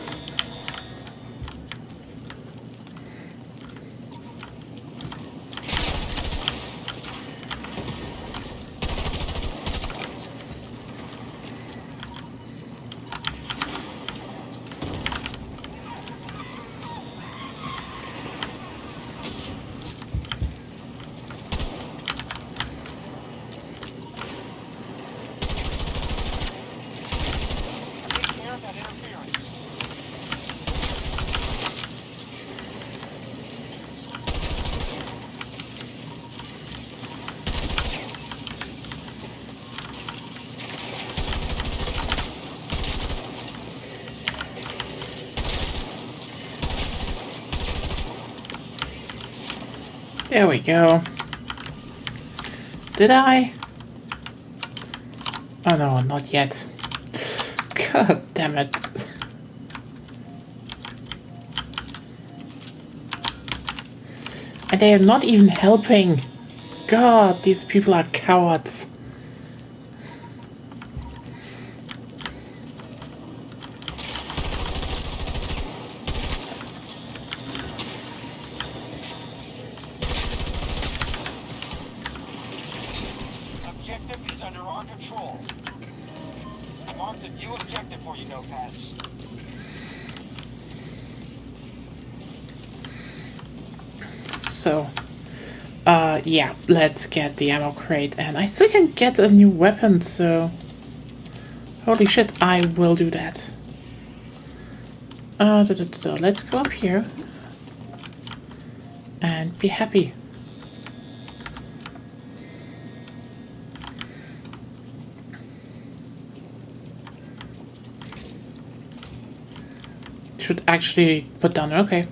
Take care of that interference. There we go. Did I? Oh no, not yet. God damn it. And they are not even helping. God, these people are cowards. Objective is under our control. I marked a new objective for you, notepads. So, yeah, let's get the ammo crate. And I still can get a new weapon, so... Holy shit, I will do that. Let's go up here. And be happy. Should actually put down, okay.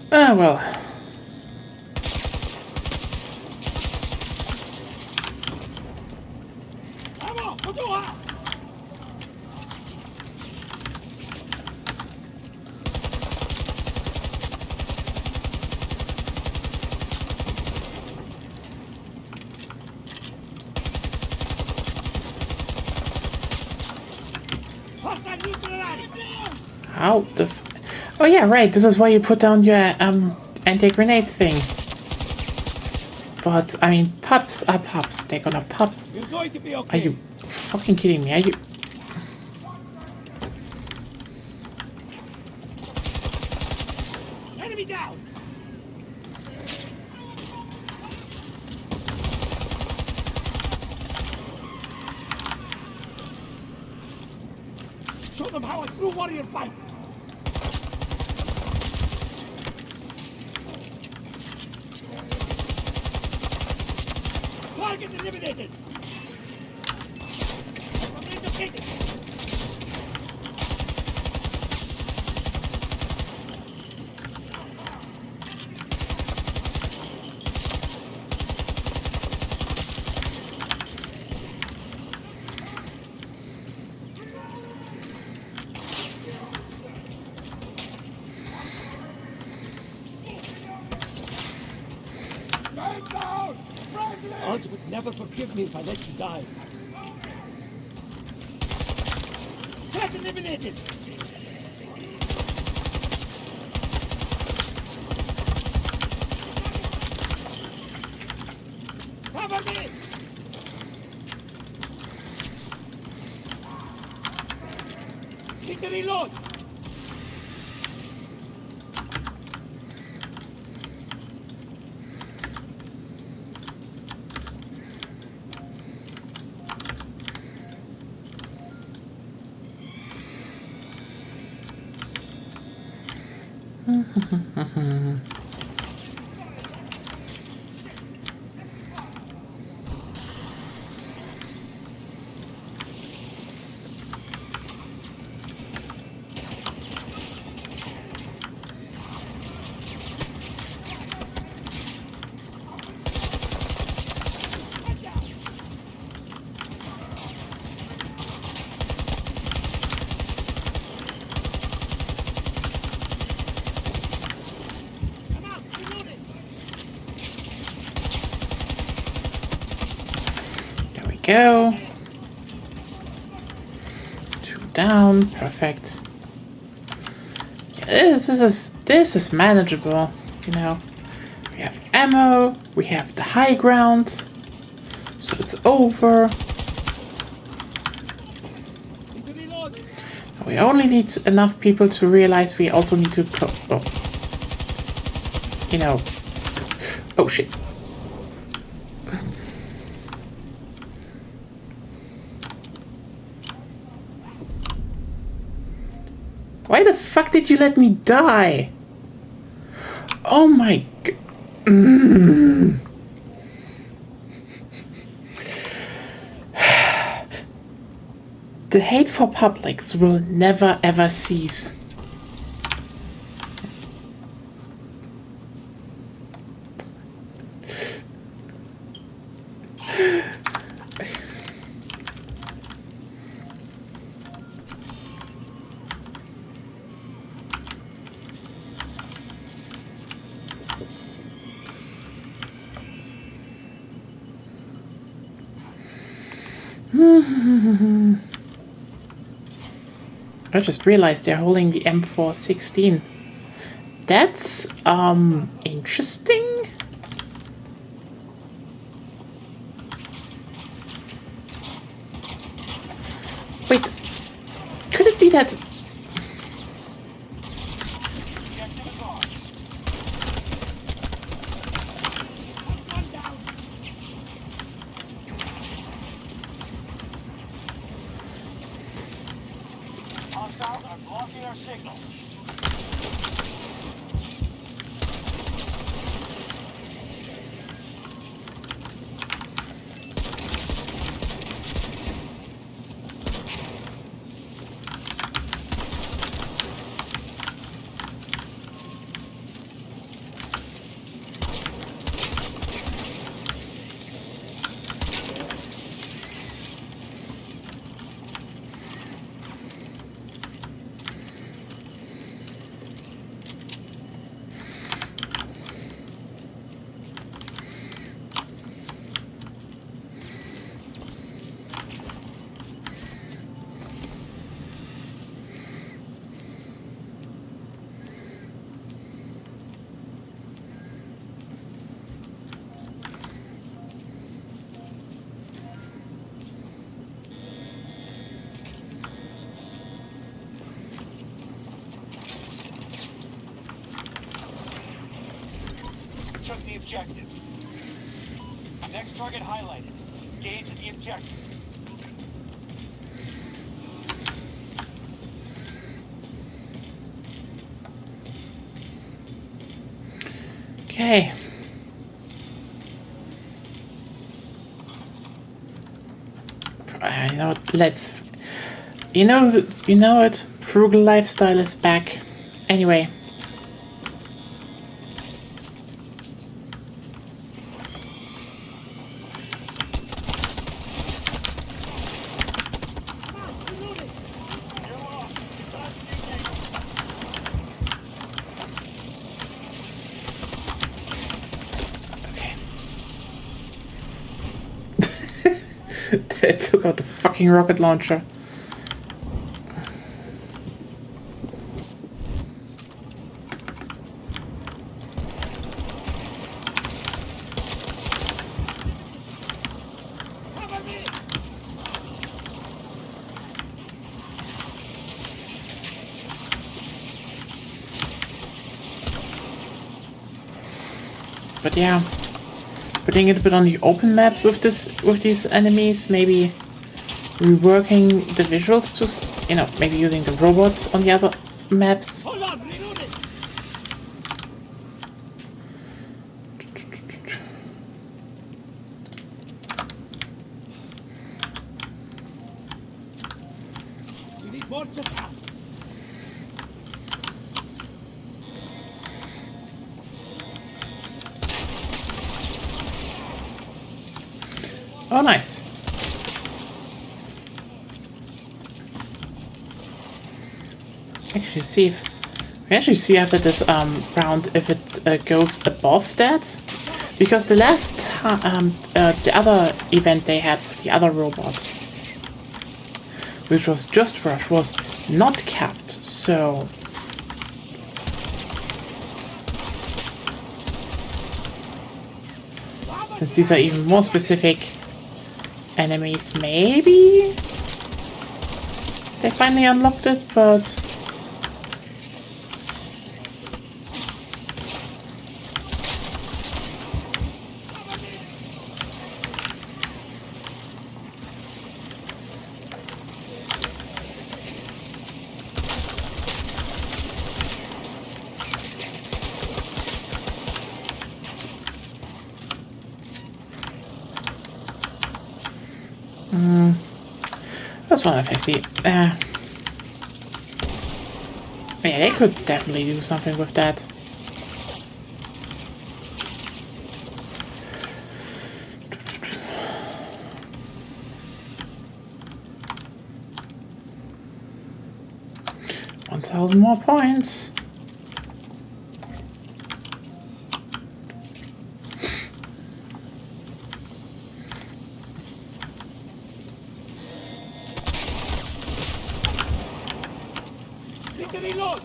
Well. Ammo! خذوها! Hostile neutralized! How the oh yeah, right, this is why you put down your anti-grenade thing. But, I mean, pups are pups. They're gonna pop. You're going to be Are okay. you fucking kidding me? Are you... Enemy down! Show them how a true warrior fights! Target eliminated! Relocated. Oz would never forgive me if I let you die. Threat eliminated! Cover me! to reload. There we go. 2 down. Perfect. Yeah, this is manageable. You know, we have ammo. We have the high ground. So it's over. We only need enough people to realize we also need to you know. Oh shit. Why the fuck did you let me die? Oh my god. The hate for publics will never ever cease. I just realized they're holding the M416. That's, interesting. Wait, could it be that... Hostiles are blocking our signal. Took the objective. Next target highlighted. Engage at the objective. Okay. You know what, let's... You know what? Frugal lifestyle is back. Anyway. It took out the fucking rocket launcher. But yeah, putting it a bit on the open maps with these enemies, maybe reworking the visuals to, you know, maybe using the robots on the other maps. Hold on, reloading. We need more, just ask. Oh, nice. We actually see after this round if it goes above that, because the last the other event they had with the other robots, which was Just Rush, was not capped. So since these are even more specific enemies, maybe they finally unlocked it, but that's 150. Yeah, they could definitely do something with that. $1,000 more points. Need to reload.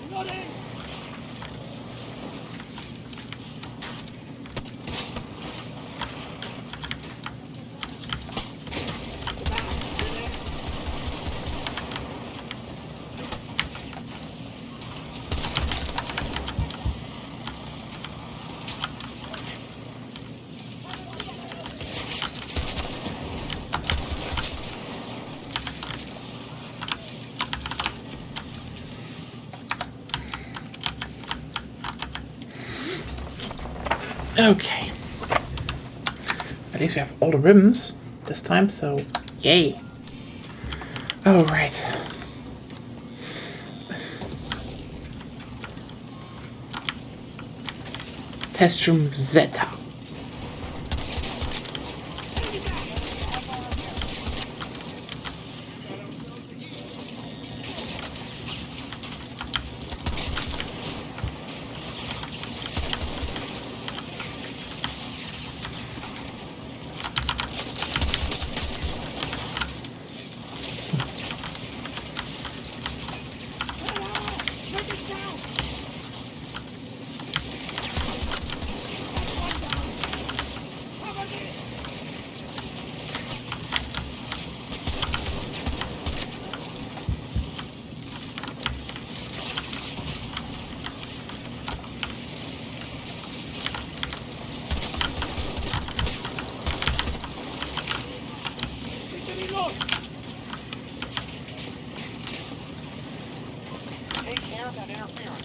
Reloading. Okay. At least we have all the ribbons this time, so yay. Alright. Test room Zeta. Take care of that interference.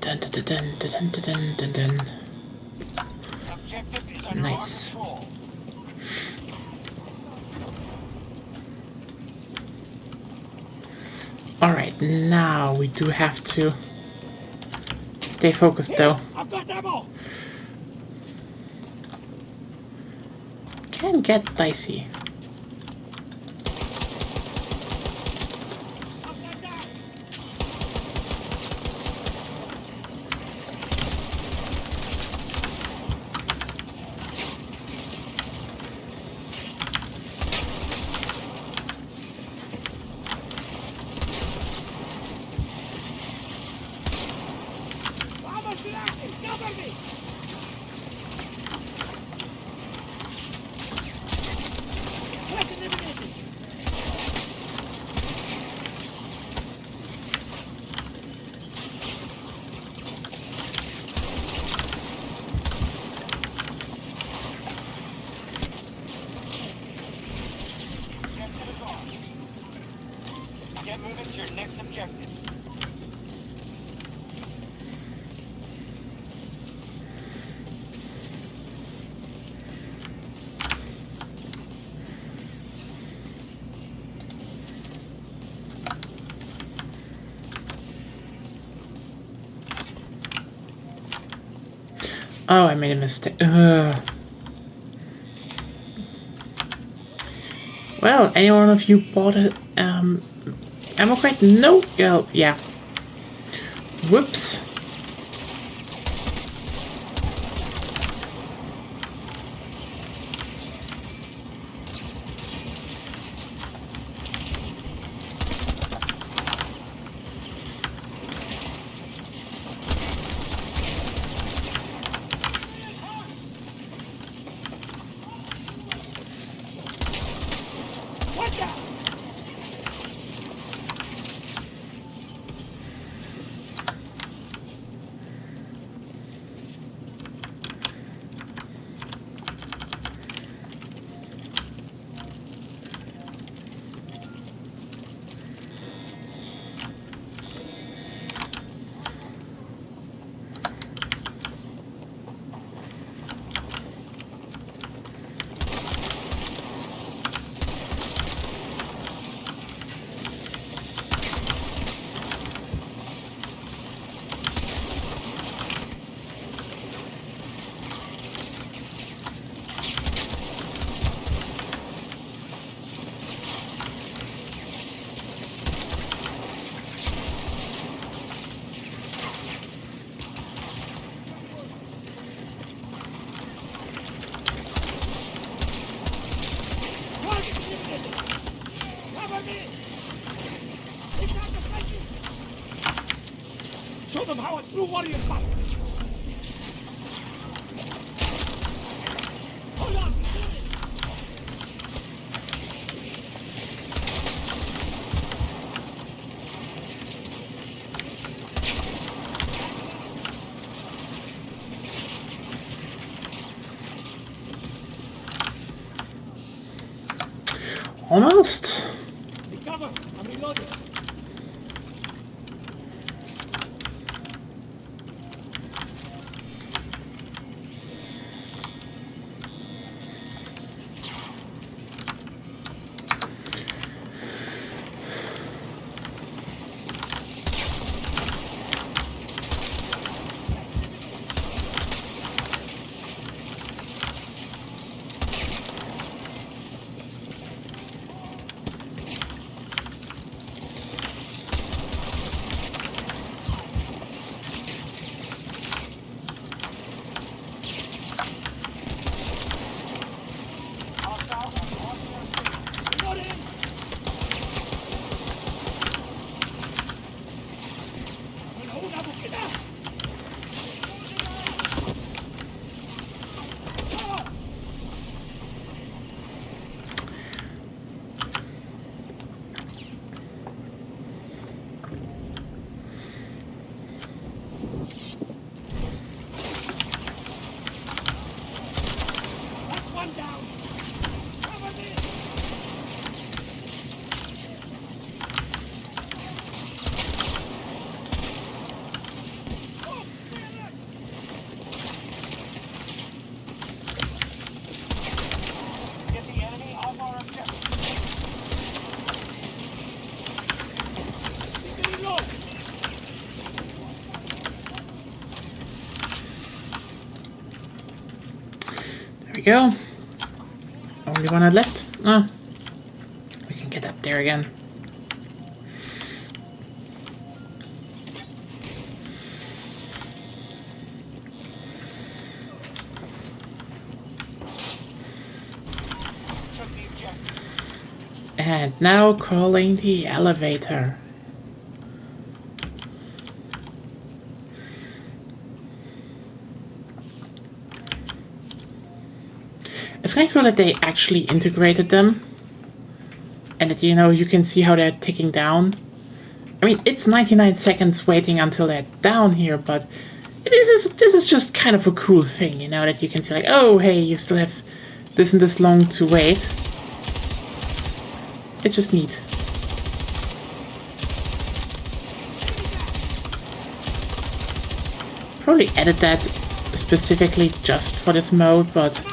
Dun, dun, dun, dun, dun, dun, dun, dun. Objective is under Nice. our control. Alright, now we do have to stay focused though. I've got ammo. Can get dicey. I've got that. me! Threat eliminated! Objective is on. Get moving to your next objective. Oh, I made a mistake. Ugh. Well, any one of you bought a ammo crate? No. Yeah. Whoops. Watch out! Target eliminated! Cover me! It's not the fighting! Show them how a true warrior fights! Hold on! Almost. Recover! I'm reloading! Reloading! Una búsqueda! That's one down! Cover me! Oh, man! Get the enemy off our objective. Reload! There we go. Only one left. Oh. We can get up there again. Took the objective. And now calling the elevator. It's kind of cool that they actually integrated them. And that, you know, you can see how they're ticking down. I mean, it's 99 seconds waiting until they're down here, but this is just kind of a cool thing, you know, that you can see like, oh, hey, you still have this and this long to wait. It's just neat. Probably added that specifically just for this mode, but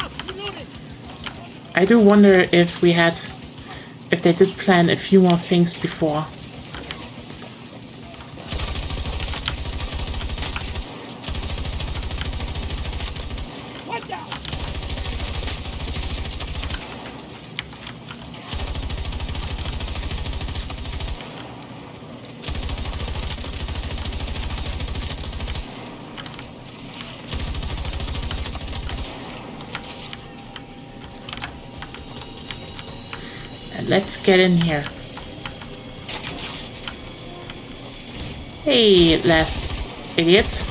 I do wonder if they did plan a few more things before. Watch out! And let's get in here. Hey, last idiot.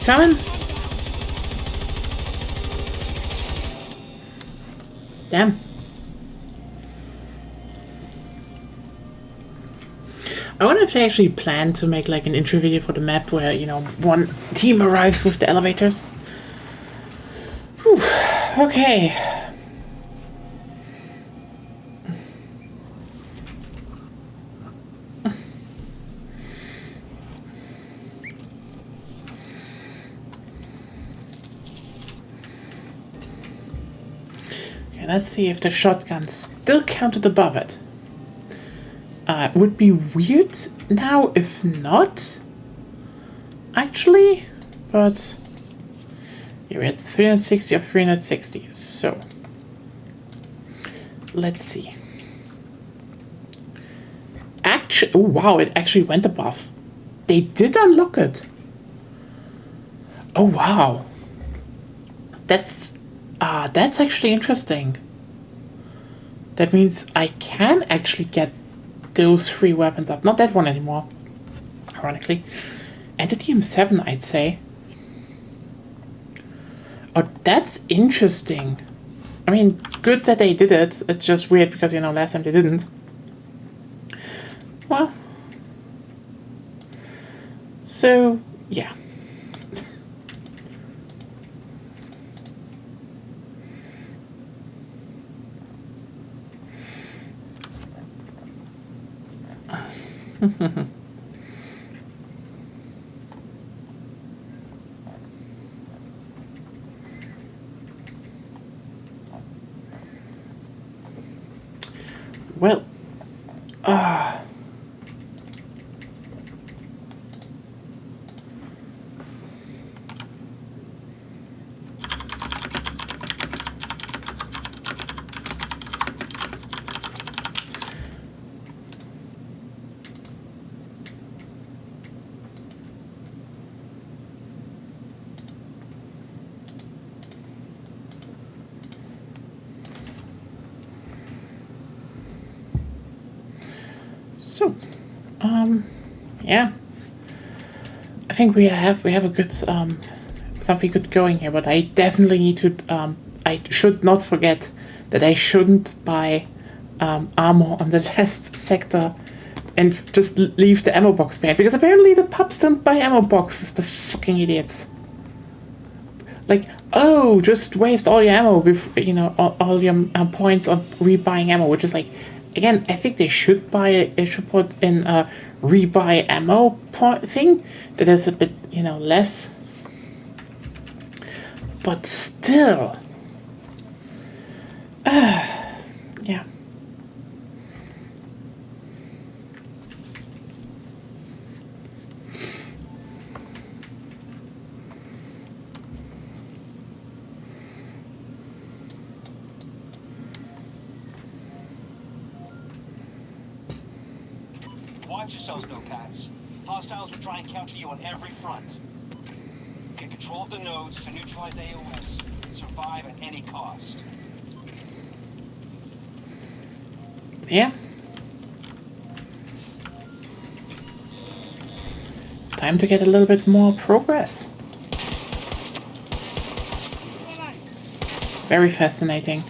Coming? Damn. I wonder if they actually plan to make like an intro video for the map where, you know, one team arrives with the elevators. Whew. Okay. Let's see if the shotgun still counted above it. Would be weird now if not, actually, but yeah, we had 360 of 360, so let's see. Actually, oh wow, it actually went above. They did unlock it. Oh wow. That's actually interesting. That means I can actually get those 3 weapons up. Not that one anymore, ironically. And the TM7, I'd say. Oh, that's interesting. I mean, good that they did it. It's just weird because, you know, last time they didn't. Well. So, yeah. Well, so, yeah. I think we have a good something good going here, but I definitely need to I should not forget that I shouldn't buy armor on the last sector and just leave the ammo box behind, because apparently the pups don't buy ammo boxes, the fucking idiots. Like, oh, just waste all your ammo with, you know, all your points on rebuying ammo, which is like, again, I think they should put in a rebuy ammo thing that is a bit, you know, less. But still, yeah. Watch yourselves, no-pats. Hostiles will try and counter you on every front. Get control of the nodes to neutralize AOS. Survive at any cost. Yeah. Time to get a little bit more progress. Very fascinating.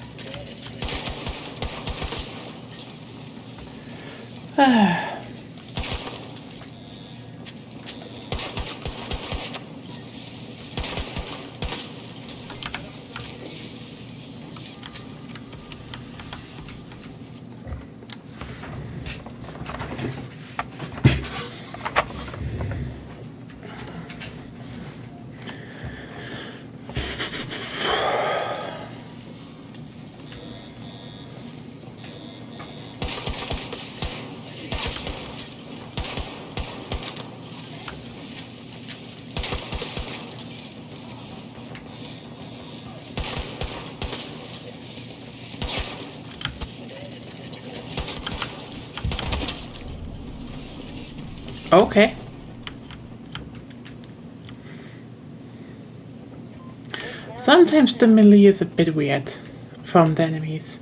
Okay. Sometimes the melee is a bit weird from the enemies.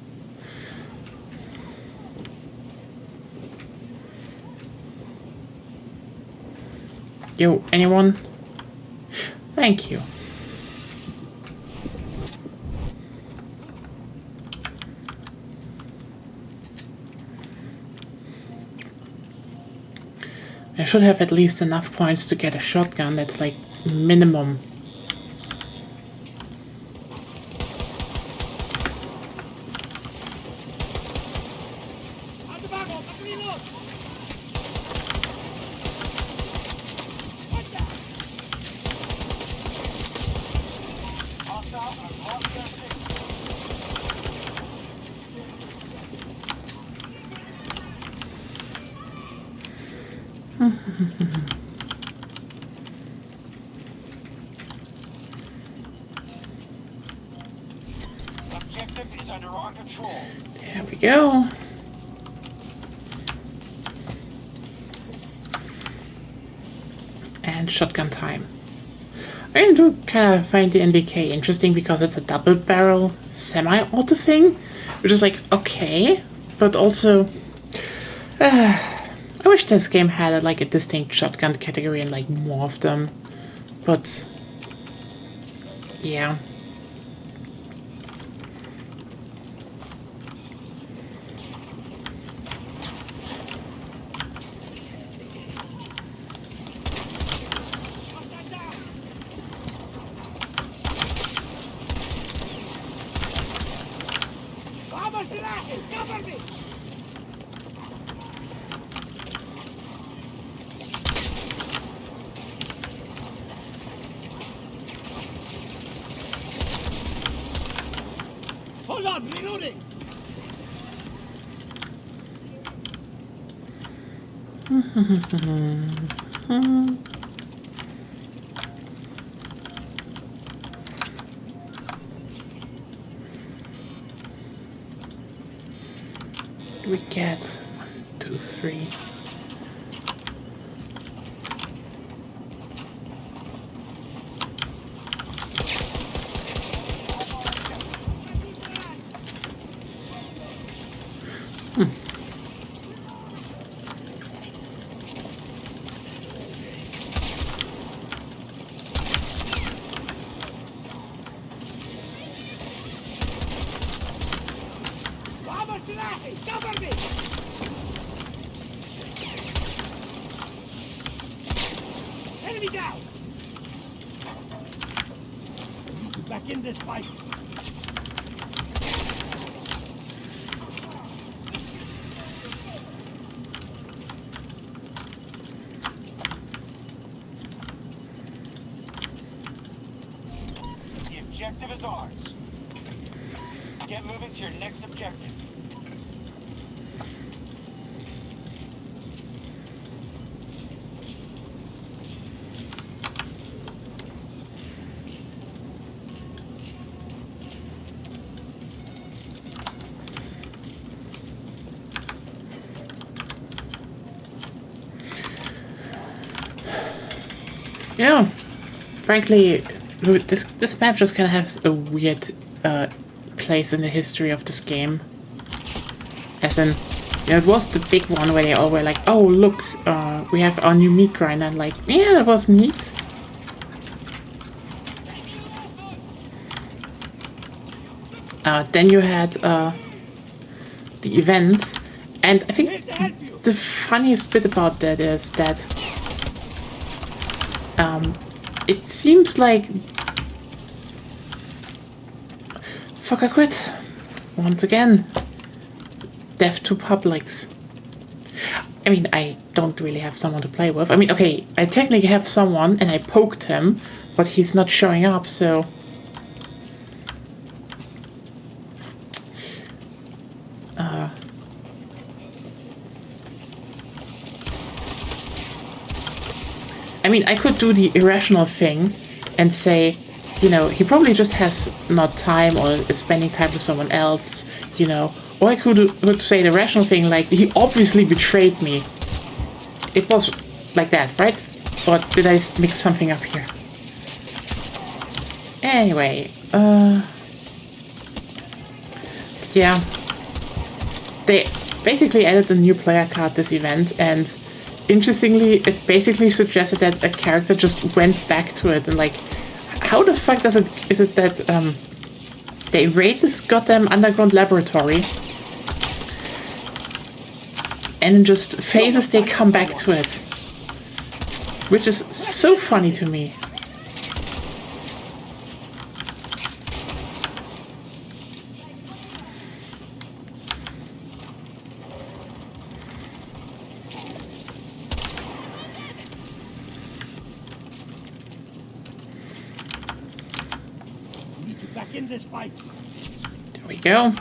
Yo, anyone? Thank you. I should have at least enough points to get a shotgun. That's like minimum. At the back, reload. What the? Hostile across the station. Objective is under our control. There we go. And shotgun time. I do kind of find the NVK interesting because it's a double barrel semi-auto thing, which is like, okay, but also I wish this game had like a distinct shotgun category and like more of them, but yeah. عبر سلاحي cover me. Hold on, reloading. We get 1, 2, 3. عبر سلاحي cover me. Enemy down. Back in this fight. The objective is ours. Get moving to your next objective. Yeah, frankly, this map just kind of has a weird place in the history of this game. As in, you know, it was the big one where they all were like, "Oh, look, we have our new meat grinder," and like, yeah, that was neat. Then you had the events, and I think Here to help you. the funniest bit about that is that it seems like... Fuck, I quit. Once again. Death to publics. I mean, I don't really have someone to play with. I mean, okay, I technically have someone, and I poked him, but he's not showing up, so... I mean, I could do the irrational thing and say, you know, he probably just has not time or is spending time with someone else, you know. Or I could say the rational thing, like, he obviously betrayed me. It was like that, right? Or did I mix something up here? Anyway, yeah. They basically added a new player card this event, and interestingly, it basically suggested that a character just went back to it, and like, how the fuck is it that they raid this goddamn underground laboratory, and in just phases they come back to it, which is so funny to me. Back in this fight. There we go.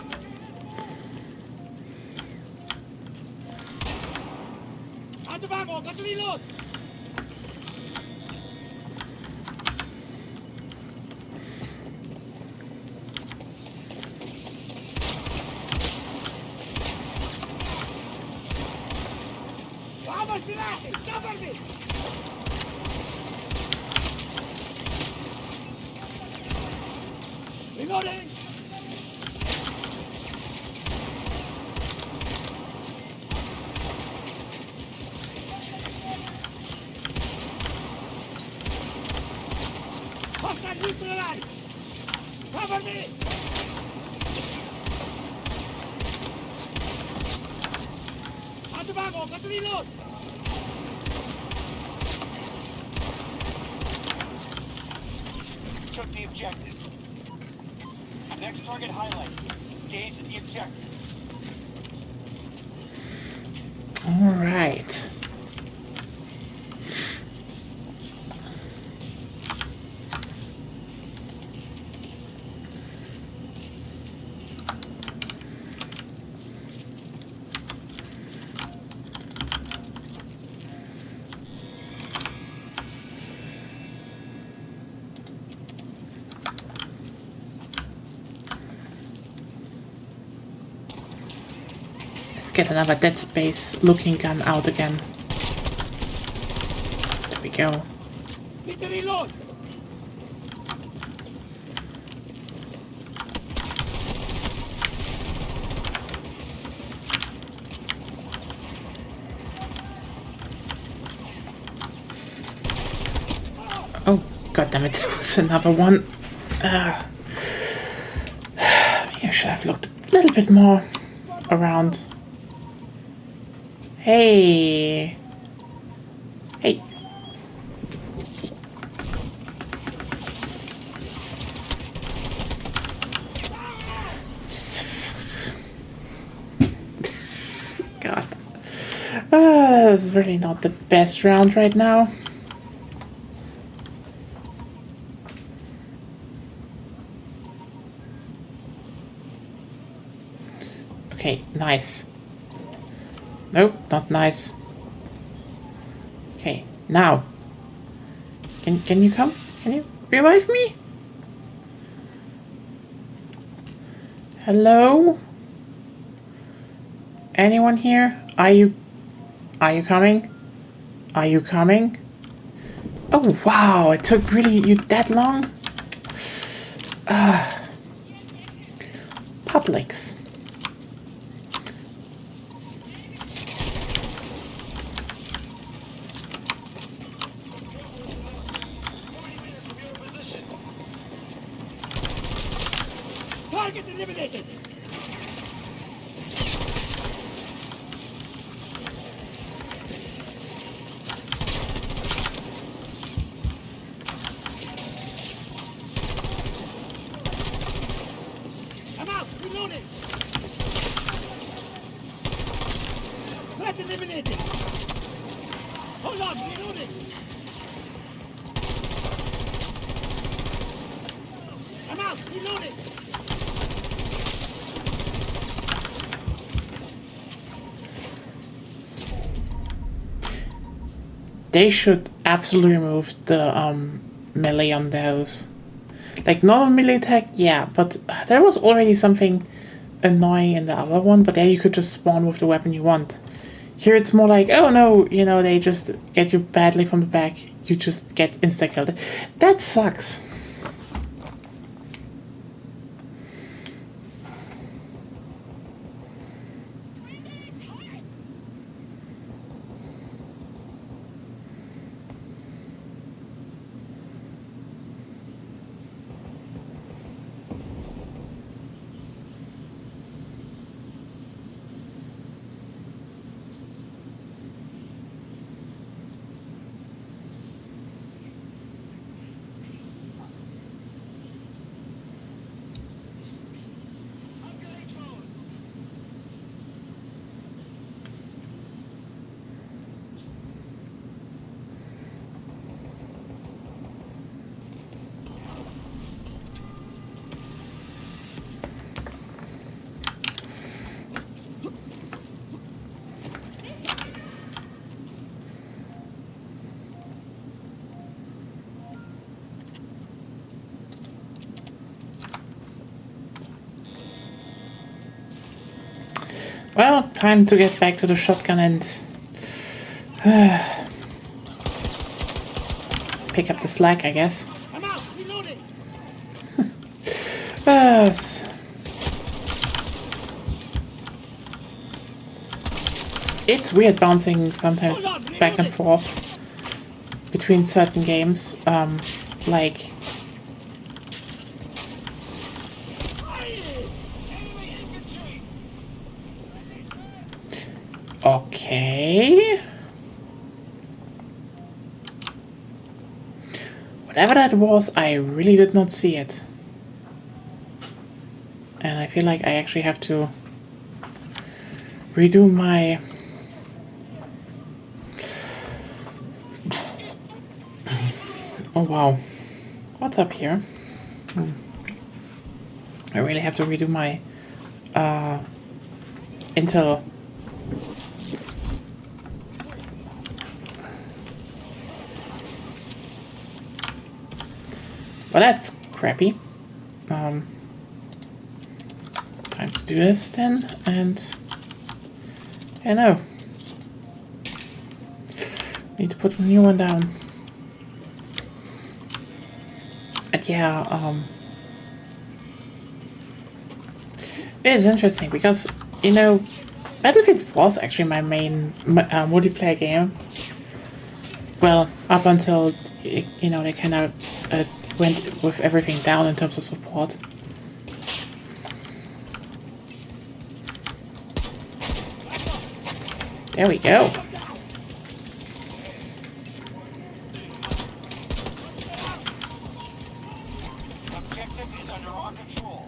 Out of ammo, got to reload. Vamos, Siraje, cover me. Reloading. Hostile neutralized. Cover me. Out of ammo, got to reload. Took the objective. Next target highlight. Engage the objective. All right. Get another Dead Space looking gun out again. There we go. Need to reload. Oh, god damn it, there was another one. Maybe I should have looked a little bit more around. Hey. Hey. God. This is really not the best round right now. Okay, nice. Nope, not nice. Okay, now. Can you come? Can you revive me? Hello? Anyone here? Are you coming? Are you coming? Oh wow, it took really you that long? Publix. Target eliminated. I'm out. Reloading. Threat eliminated. Hold on. Reloading. I'm out. Reloading. They should absolutely remove the melee on those. Like normal melee attack, yeah, but there was already something annoying in the other one, but there you could just spawn with the weapon you want. Here it's more like, oh no, you know, they just get you badly from the back, you just get insta-killed. That sucks. Well, time to get back to the shotgun and pick up the slack, I guess. I'm out. Reloading. Yes. It's weird bouncing sometimes back and forth between certain games. Like, okay. Whatever that was, I really did not see it. And I feel like I actually have to redo my... Oh wow. What's up here? I really have to redo my Intel. Well, that's crappy. Time to do this then, and I know. Need to put a new one down. And yeah, it is interesting because, you know, Battlefield was actually my main multiplayer game. Well, up until, you know, they kind of went with everything down in terms of support. There we go. Objective is under our control.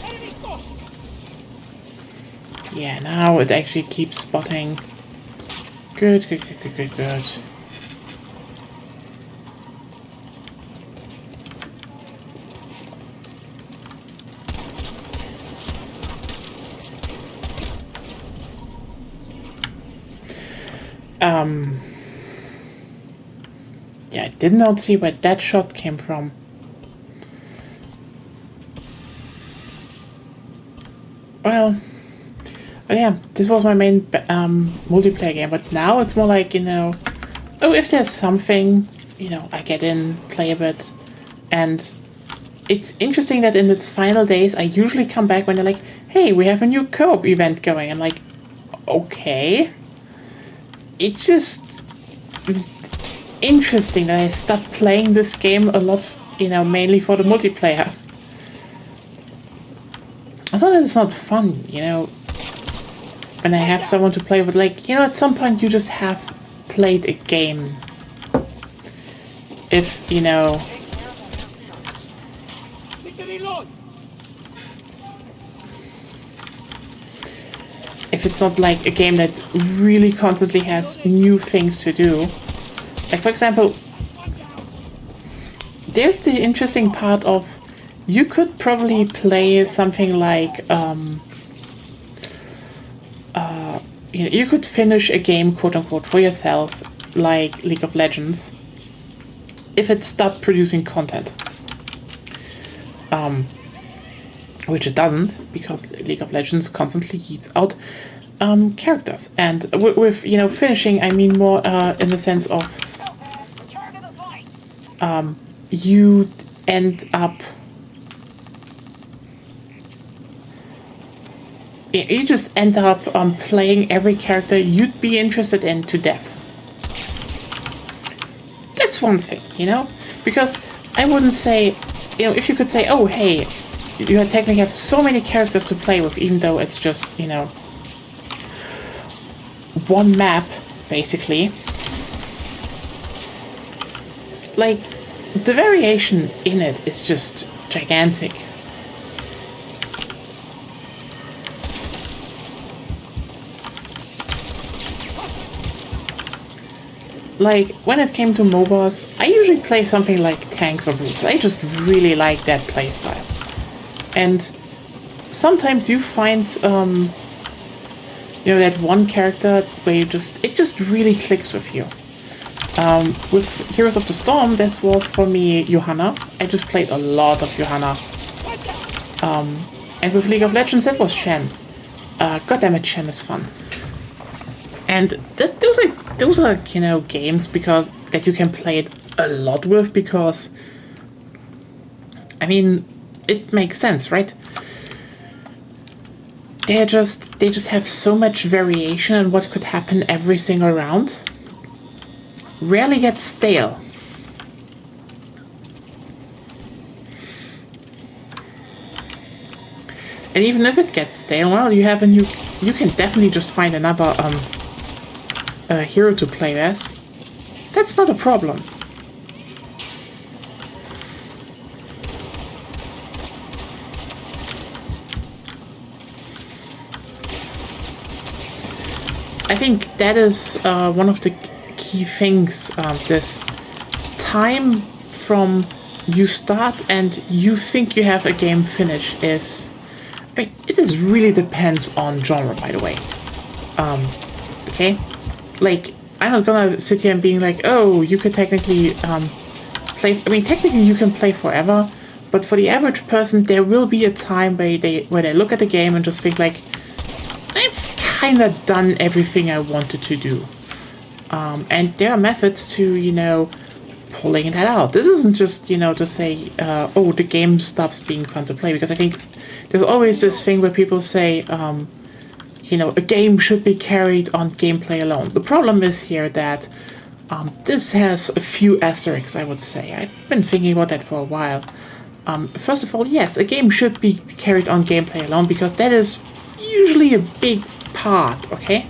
Enemy spot. Yeah, now it actually keeps spotting. Good, good, good, good, good, good. Yeah, I did not see where that shot came from. Well, oh yeah, this was my main multiplayer game, but now it's more like, you know, oh, if there's something, you know, I get in, play a bit, and it's interesting that in its final days, I usually come back when they're like, hey, we have a new co-op event going. I'm like, okay. It just interesting that I stopped playing this game a lot, mainly for the multiplayer. I thought that it's not fun, when I have someone to play with. Like, at some point you just have played a game. If, Need to reload. if it's not like a game that really constantly has new things to do. Like, for example, there's the interesting part of you could probably play something like you could finish a game, quote unquote, for yourself, like League of Legends, if it stopped producing content. Which it doesn't, because League of Legends constantly eats out characters. And with finishing, I mean more in the sense of you end up. You just end up playing every character you'd be interested in to death. That's one thing, because I wouldn't say, if you could say, oh hey, you technically have so many characters to play with, even though it's just, one map, basically. Like, the variation in it is just gigantic. Like, when it came to MOBAs, I usually play something like tanks or boosters. I just really like that playstyle. And sometimes you find, that one character where it just really clicks with you. With Heroes of the Storm, this was for me Johanna. I just played a lot of Johanna. And with League of Legends, that was Shen. Goddammit, Shen is fun. And those are games because that you can play it a lot with, because I mean it makes sense, right? They just have so much variation in what could happen every single round. Rarely gets stale. And even if it gets stale, well, you can definitely just find another hero to play as. That's not a problem. I think that is one of the key things. This time from you start and you think you have a game finished is... it is really depends on genre, by the way. Okay? Like, I'm not gonna sit here and being like, oh, you could technically play... I mean, technically you can play forever, but for the average person, there will be a time where they look at the game and just think like, I've kind of done everything I wanted to do. And there are methods to, pulling that out. This isn't just, to say, oh, the game stops being fun to play, because I think there's always this thing where people say, a game should be carried on gameplay alone. The problem is here that this has a few asterisks, I would say. I've been thinking about that for a while. First of all, yes, a game should be carried on gameplay alone, because that is usually a big part, okay?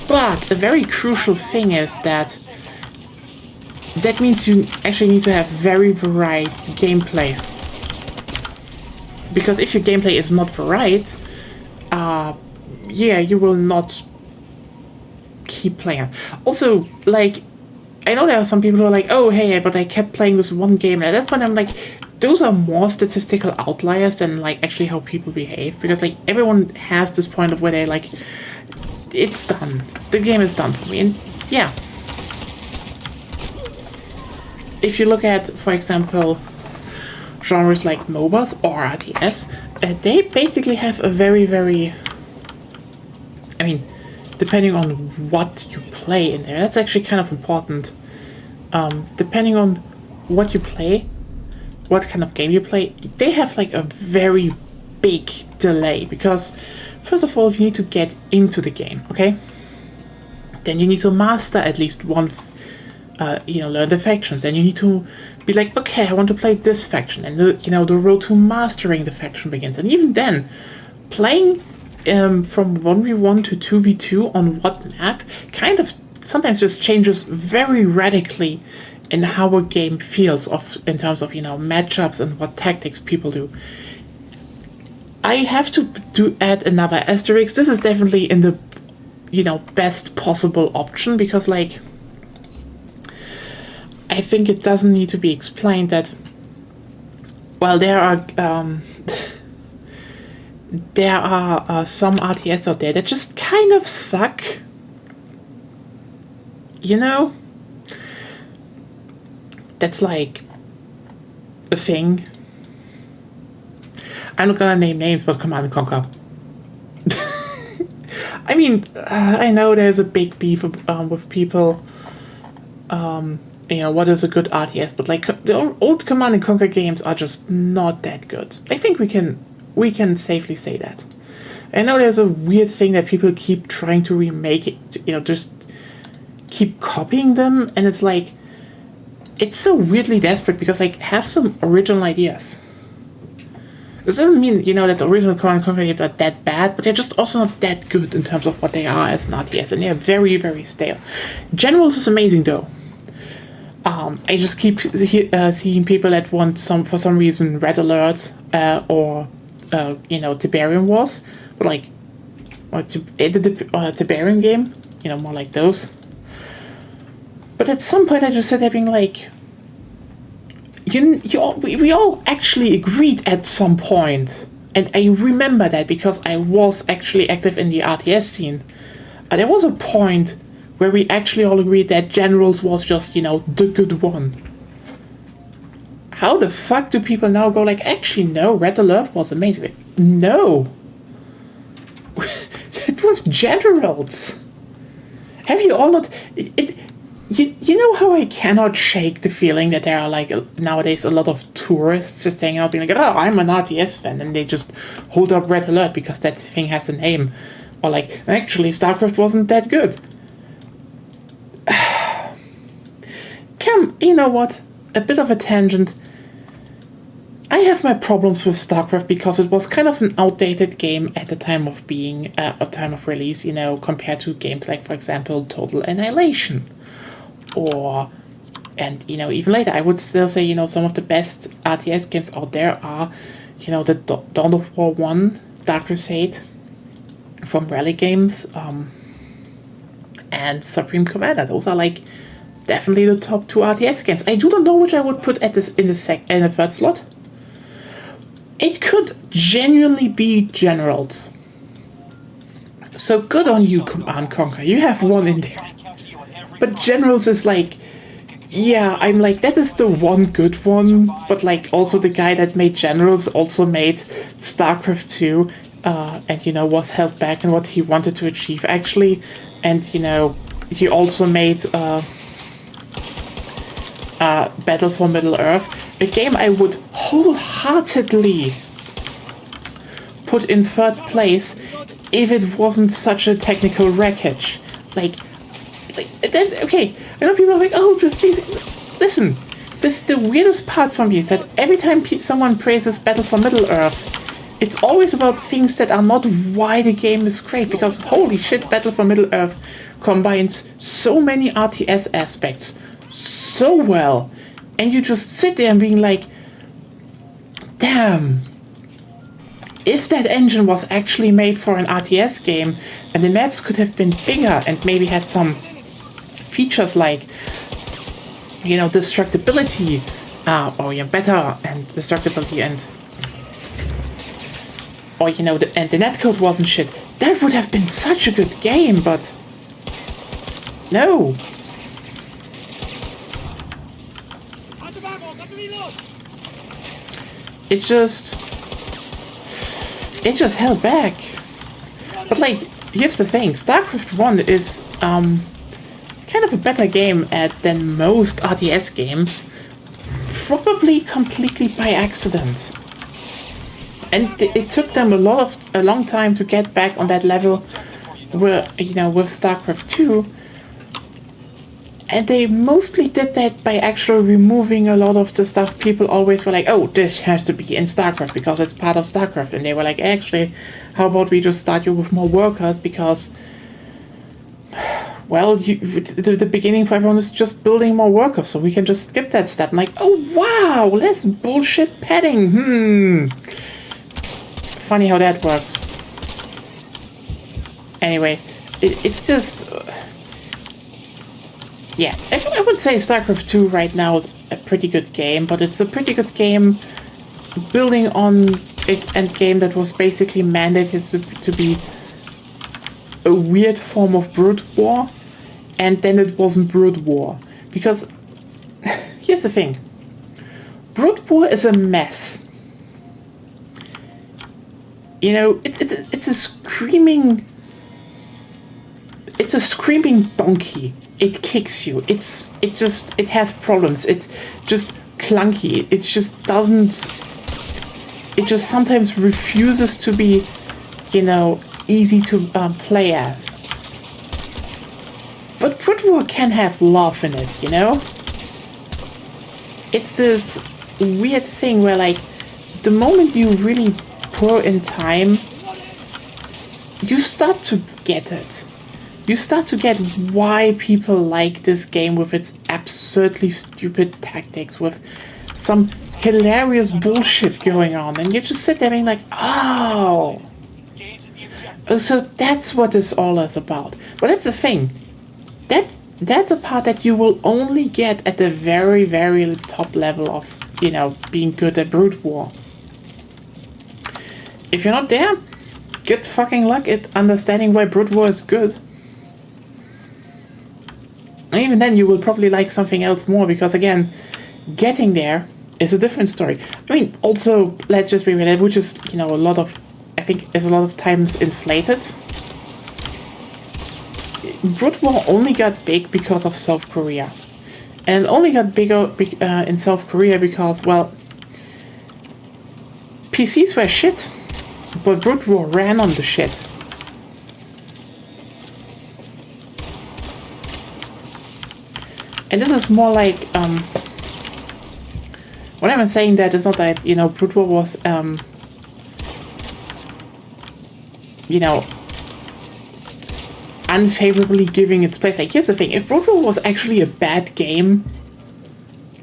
But a very crucial thing is that means you actually need to have very varied gameplay. Because if your gameplay is not varied, yeah, you will not keep playing. Also, like, I know there are some people who are like, oh, hey, but I kept playing this one game. And at that point, I'm like, those are more statistical outliers than, like, actually how people behave. Because, like, everyone has this point of where they're like, it's done. The game is done for me. And, yeah. If you look at, for example, genres like MOBAs or RTS, they basically have a very, very... I mean, depending on what you play in there, that's actually kind of important. Depending on what you play, what kind of game you play, they have like a very big delay, because first of all, you need to get into the game, okay? then you need to master at least one, learn the factions. Then you need to be like, okay, I want to play this faction, and the road to mastering the faction begins. And even then, playing from 1v1 to 2v2 on what map kind of sometimes just changes very radically in how a game feels in terms of matchups and what tactics people do. I have to add another asterisk. This is definitely in the best possible option, because like I think it doesn't need to be explained that while there are some RTS out there that just kind of suck, that's like a thing. I'm not gonna name names, but Command & Conquer. I mean, I know there's a big beef with people, what is a good RTS, but like the old Command & Conquer games are just not that good. I think we can safely say that. I know there's a weird thing that people keep trying to remake it, just keep copying them, and it's like, it's so weirdly desperate, because like, have some original ideas. This doesn't mean, that the original Command & Conquer games are that bad, but they're just also not that good in terms of what they are as an RTS, and they're very, very stale. Generals is amazing, though. I just keep seeing people that want for some reason, Red Alert, or, Tiberium Wars, but like, or the Tiberium game, more like those. But at some point I just sit there being like, we all actually agreed at some point, and I remember that because I was actually active in the RTS scene. There was a point where we actually all agreed that Generals was just, the good one. How the fuck do people now go like, actually no, Red Alert was amazing? Like, no. It was Generals. Have you all not... You know how I cannot shake the feeling that there are like nowadays a lot of tourists just hanging out being like, oh, I'm an RTS fan, and they just hold up Red Alert because that thing has a name. Or like, actually StarCraft wasn't that good. You know what? A bit of a tangent. I have my problems with StarCraft because it was kind of an outdated game at the time of being, time of release, compared to games like, for example, Total Annihilation. Even later, I would still say, some of the best RTS games out there are, the Dawn of War 1, Dark Crusade from Rally Games, and Supreme Commander. Those are like definitely the top 2 RTS games. I do not know which I would put at in the third slot. It could genuinely be Generals. So good on you, Command & Conquer. You have one in there. But Generals is like, yeah, I'm like, that is the one good one, but like also the guy that made Generals also made StarCraft 2, and was held back in what he wanted to achieve actually, and he also made Battle for Middle-earth, a game I would wholeheartedly put in third place if it wasn't such a technical wreckage. Then, okay, I know people are like, oh, just listen, the weirdest part for me is that every time someone praises Battle for Middle-earth, it's always about things that are not why the game is great, because holy shit, Battle for Middle-earth combines so many RTS aspects so well, and you just sit there and being like, damn, if that engine was actually made for an RTS game, and the maps could have been bigger and maybe had some features like, destructibility, or better and destructibility, and and the netcode wasn't shit, that would have been such a good game, but no. It's just held back. But like, here's the thing, StarCraft 1 is kind of a better game than most RTS games, probably completely by accident. And it took them a long time to get back on that level where, with StarCraft 2, And they mostly did that by actually removing a lot of the stuff people always were like, oh, this has to be in StarCraft because it's part of StarCraft. And they were like, actually, how about we just start you with more workers because, well, the beginning for everyone is just building more workers, so we can just skip that step. I'm like, oh, wow, less bullshit padding. Funny how that works. Anyway, it's just... yeah, I would say StarCraft 2 right now is a pretty good game, but it's a pretty good game building on a game that was basically mandated to be a weird form of Brood War, and then it wasn't Brood War. Because, here's the thing. Brood War is a mess. You know, it's a screaming... it's a screaming donkey. It kicks you. It has problems. It's just clunky. It just doesn't... it just sometimes refuses to be, you know, easy to play as. But Brood War can have love in it, you know? It's this weird thing where, like, the moment you really pour in time, you start to get it. You start to get why people like this game with its absurdly stupid tactics, with some hilarious bullshit going on, and you just sit there being like, oh, so that's what this all is about. But that's the thing. That's a part that you will only get at the very, very top level of, you know, being good at Brood War. If you're not there, good fucking luck at understanding why Brood War is good. And even then, you will probably like something else more, because again, getting there is a different story. I mean, also, let's just be real, which is, you know, I think is a lot of times inflated. Brood War only got big because of South Korea. And it only got bigger in South Korea because, well, PCs were shit, but Brood War ran on the shit. And this is more like, when I'm saying that, it's not that, you know, Brood War was, you know, unfavorably giving its place. Like, here's the thing, if Brood War was actually a bad game,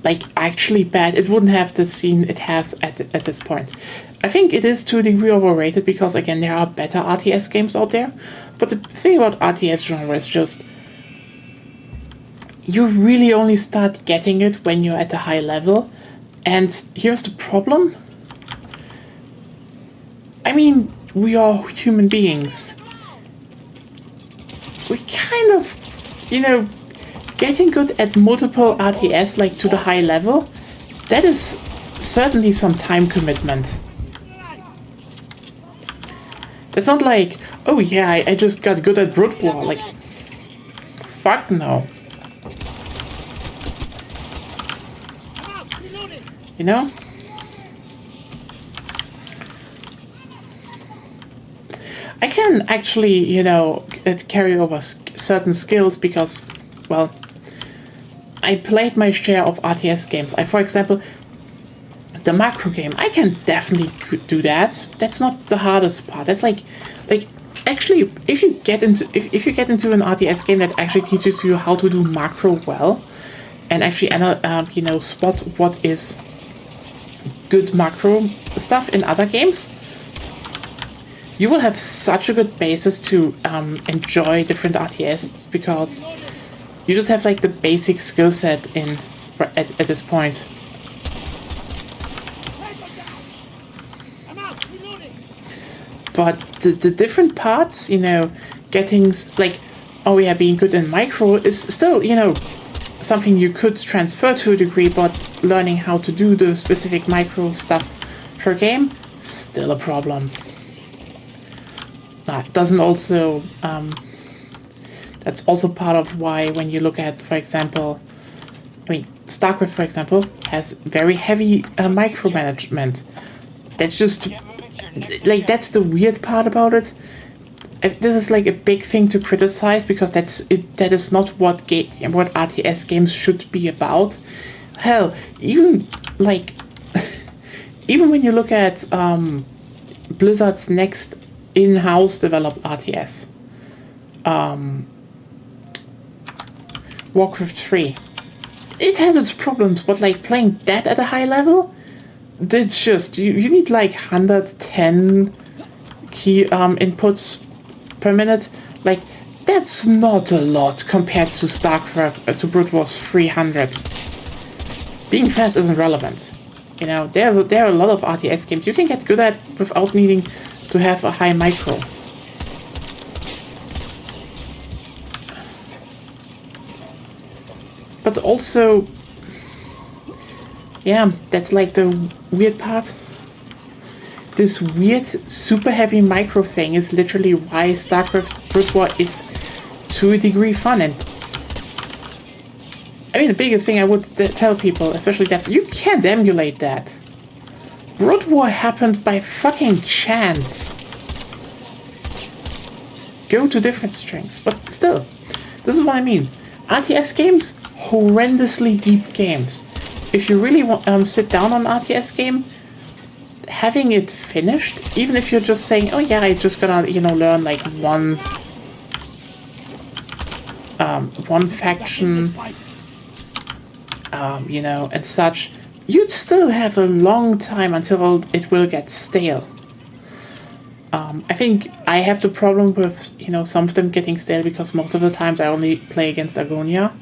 like, actually bad, it wouldn't have the scene it has at this point. I think it is to a degree overrated, because, again, there are better RTS games out there, but the thing about RTS genre is just, you really only start getting it when you're at a high level. And here's the problem. I mean, we are human beings. We kind of, you know, getting good at multiple RTS, like to the high level, that is certainly some time commitment. It's not like, oh yeah, I just got good at Brood War. Like, fuck no. You know? I can actually, you know, carry over certain skills because, well, I played my share of RTS games. For example, the macro game, I can definitely do that. That's not the hardest part. That's like actually, if you get into an RTS game that actually teaches you how to do macro well, and actually, you know, spot what is good macro stuff in other games, you will have such a good basis to enjoy different RTS, because you just have like the basic skill set at this point. But the different parts, you know, getting like, oh yeah, being good in micro is still, you know, something you could transfer to a degree, but learning how to do the specific micro stuff per game, still a problem. That doesn't also, that's also part of why when you look at, for example, I mean, StarCraft, for example, has very heavy micromanagement. That's just, like, that's the weird part about it. this is like a big thing to criticize because that is not what RTS games should be about. Hell, even like even when you look at Blizzard's next in-house developed RTS, Warcraft 3, it has its problems, but like playing that at a high level, it's just you need like 110 key inputs per minute. Like, that's not a lot compared to StarCraft, to Brood Wars 300. Being fast isn't relevant. You know, there are a lot of RTS games you can get good at without needing to have a high micro. But also, yeah, that's like the weird part. This weird, super heavy micro thing is literally why StarCraft Brood War is to a degree fun. And I mean, the biggest thing I would tell people, especially devs, you can't emulate that. Brood War happened by fucking chance. Go to different strings, but still, this is what I mean. RTS games, horrendously deep games. If you really want, sit down on an RTS game, having it finished, even if you're just saying, oh yeah, I'm just gonna, you know, learn like one faction, you know, and such, you'd still have a long time until it will get stale. I think I have the problem with, you know, some of them getting stale because most of the times I only play against Agonia,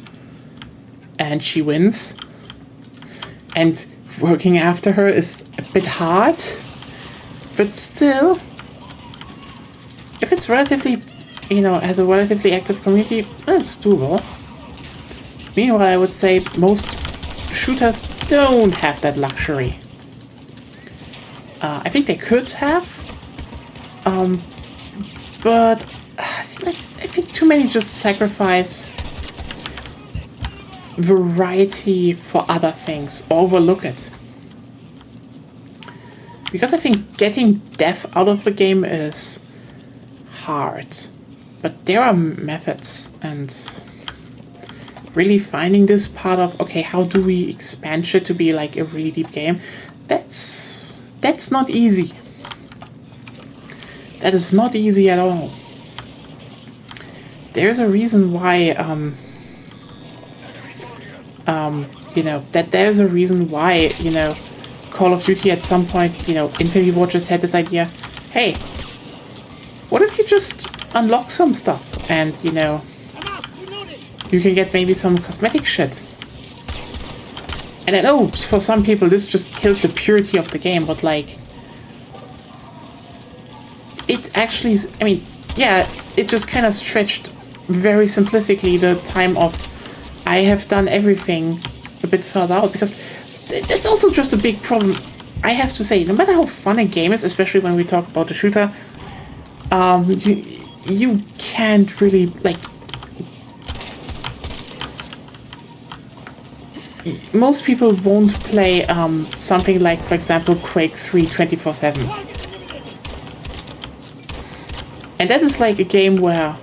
and she wins. And working after her is a bit hard, but still, if it's relatively, you know, has a relatively active community, it's doable. Meanwhile, I would say most shooters don't have that luxury. I think they could have, but I think too many just sacrifice variety for other things, overlook it. Because I think getting death out of the game is hard, but there are methods, and really finding this part of, okay, how do we expand shit to be like a really deep game, that's not easy. That is not easy at all. There's a reason why you know, that there's a reason why, you know, Call of Duty at some point, you know, Infinity Ward just had this idea, hey, what if you just unlock some stuff and, you know, you can get maybe some cosmetic shit. And I know for some people this just killed the purity of the game, but like, it actually, I mean, yeah, it just kind of stretched very simplistically the time of I have done everything a bit further out, because that's also just a big problem. I have to say, no matter how fun a game is, especially when we talk about the shooter, you can't really, like, most people won't play something like, for example, Quake 3 24/7. And that is like a game where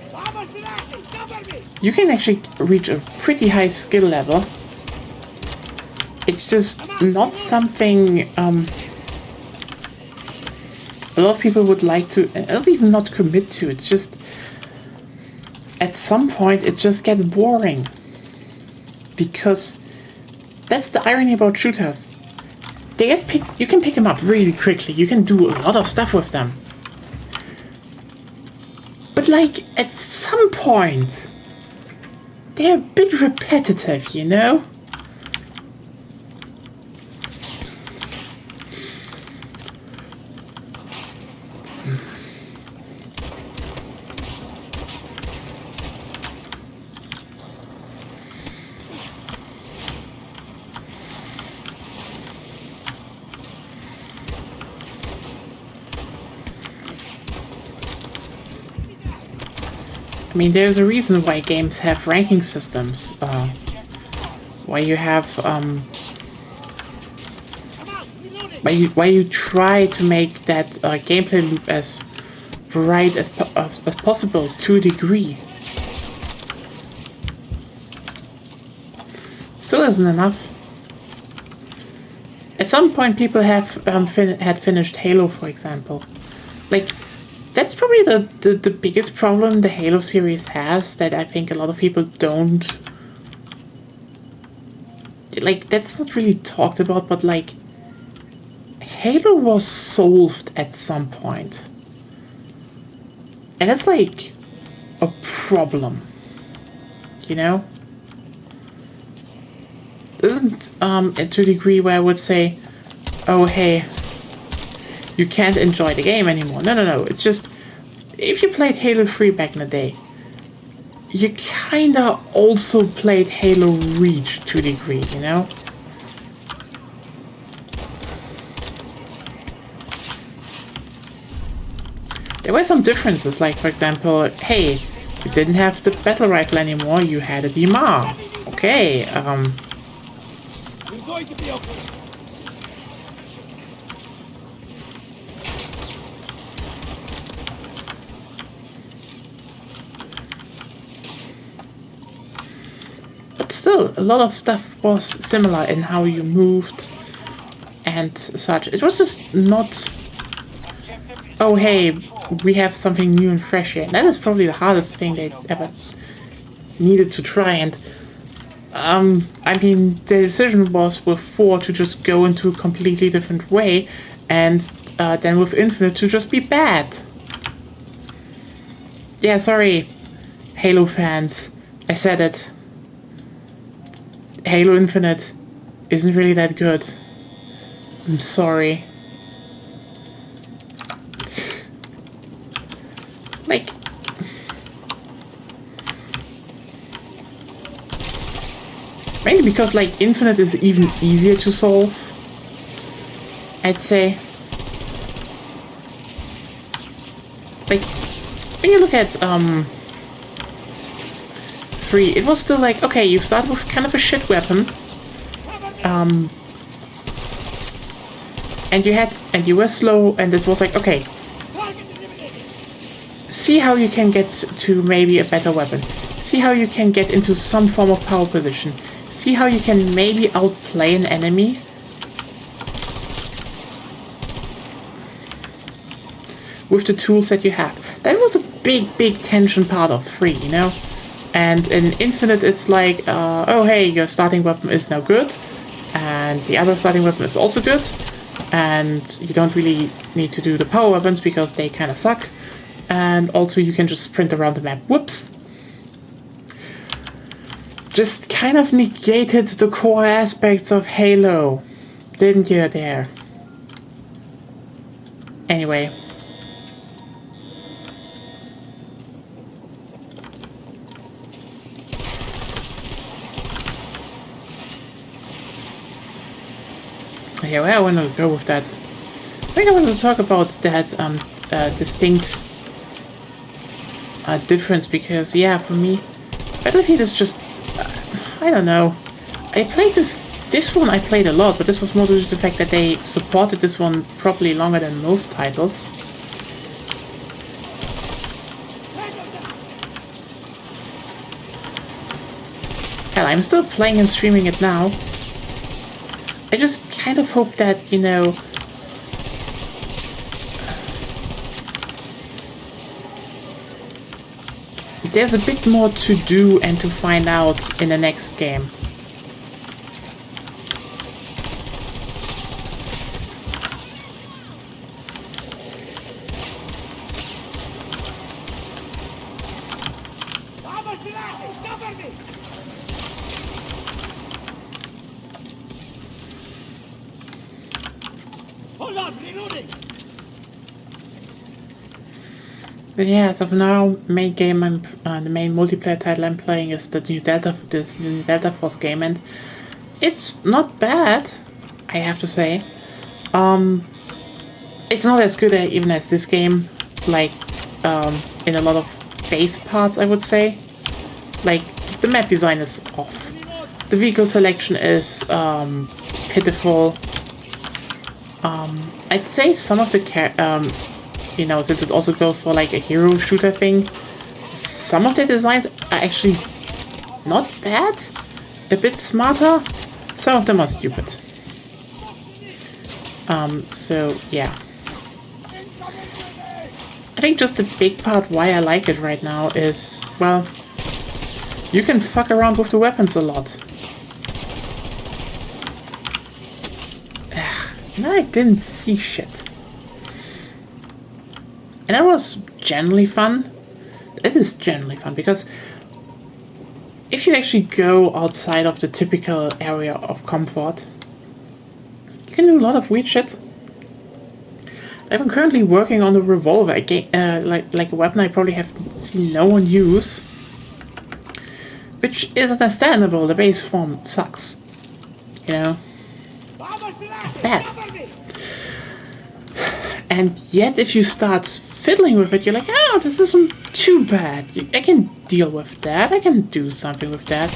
you can actually reach a pretty high skill level. It's just not something a lot of people would like to, even not commit to. It's just, at some point, it just gets boring. Because that's the irony about shooters. They get picked, you can pick them up really quickly. You can do a lot of stuff with them. But like, at some point, they're a bit repetitive, you know? I mean, there's a reason why games have ranking systems, why you have, why you try to make that gameplay loop as bright as possible to a degree. Still isn't enough. At some point, people have had finished Halo, for example. Like, that's probably the biggest problem the Halo series has, that I think a lot of people don't... Like, that's not really talked about, but like, Halo was solved at some point. And that's like a problem, you know? This isn't to a degree where I would say, oh hey, you can't enjoy the game anymore. No. It's just, if you played Halo 3 back in the day, you kinda also played Halo Reach to a degree, you know? There were some differences, like for example, hey, you didn't have the battle rifle anymore, you had a DMR. Okay, You're going to be okay. but still, a lot of stuff was similar in how you moved and such. It was just not, oh hey, we have something new and fresh here. And that is probably the hardest thing they ever needed to try. And I mean, the decision was with 4 to just go into a completely different way, and then with Infinite to just be bad. Yeah, sorry, Halo fans, I said it. Halo Infinite isn't really that good. I'm sorry. Like, mainly because like Infinite is even easier to solve, I'd say. Like, when you look at 3, it was still like, okay, you start with kind of a shit weapon, and you were slow, and it was like, okay, see how you can get to maybe a better weapon. See how you can get into some form of power position. See how you can maybe outplay an enemy. With the tools that you have. That was a big tension part of 3, you know? And in Infinite it's like, oh hey, your starting weapon is now good. And the other starting weapon is also good. And you don't really need to do the power weapons because they kind of suck. And also you can just sprint around the map. Whoops! Just kind of negated the core aspects of Halo, didn't you there? Anyway. Yeah, where I want to go with that? I think I want to talk about that distinct difference, because yeah, for me, Battlefield is just, I don't know. I played this one I played a lot, but this was more due to the fact that they supported this one probably longer than most titles. Hell, I'm still playing and streaming it now. I just kind of hope that, you know, there's a bit more to do and to find out in the next game. Hold on, reloading. But yeah, as of now, main game the main multiplayer title I'm playing is the new Delta Force game, and it's not bad, I have to say. It's not as good even as this game, like in a lot of base parts, I would say. Like, the map design is off. The vehicle selection is pitiful. I'd say some of the you know, since it also goes for like a hero shooter thing, some of the designs are actually not bad, a bit smarter. Some of them are stupid. So yeah. I think just the big part why I like it right now is, well, you can fuck around with the weapons a lot. No, I didn't see shit. And that was generally fun. It is generally fun because if you actually go outside of the typical area of comfort, you can do a lot of weird shit. I'm currently working on a revolver, again, like a weapon I probably have seen no one use. Which is understandable, the base form sucks. You know? It's bad. And yet if you start fiddling with it, you're like, oh, this isn't too bad. I can deal with that, I can do something with that.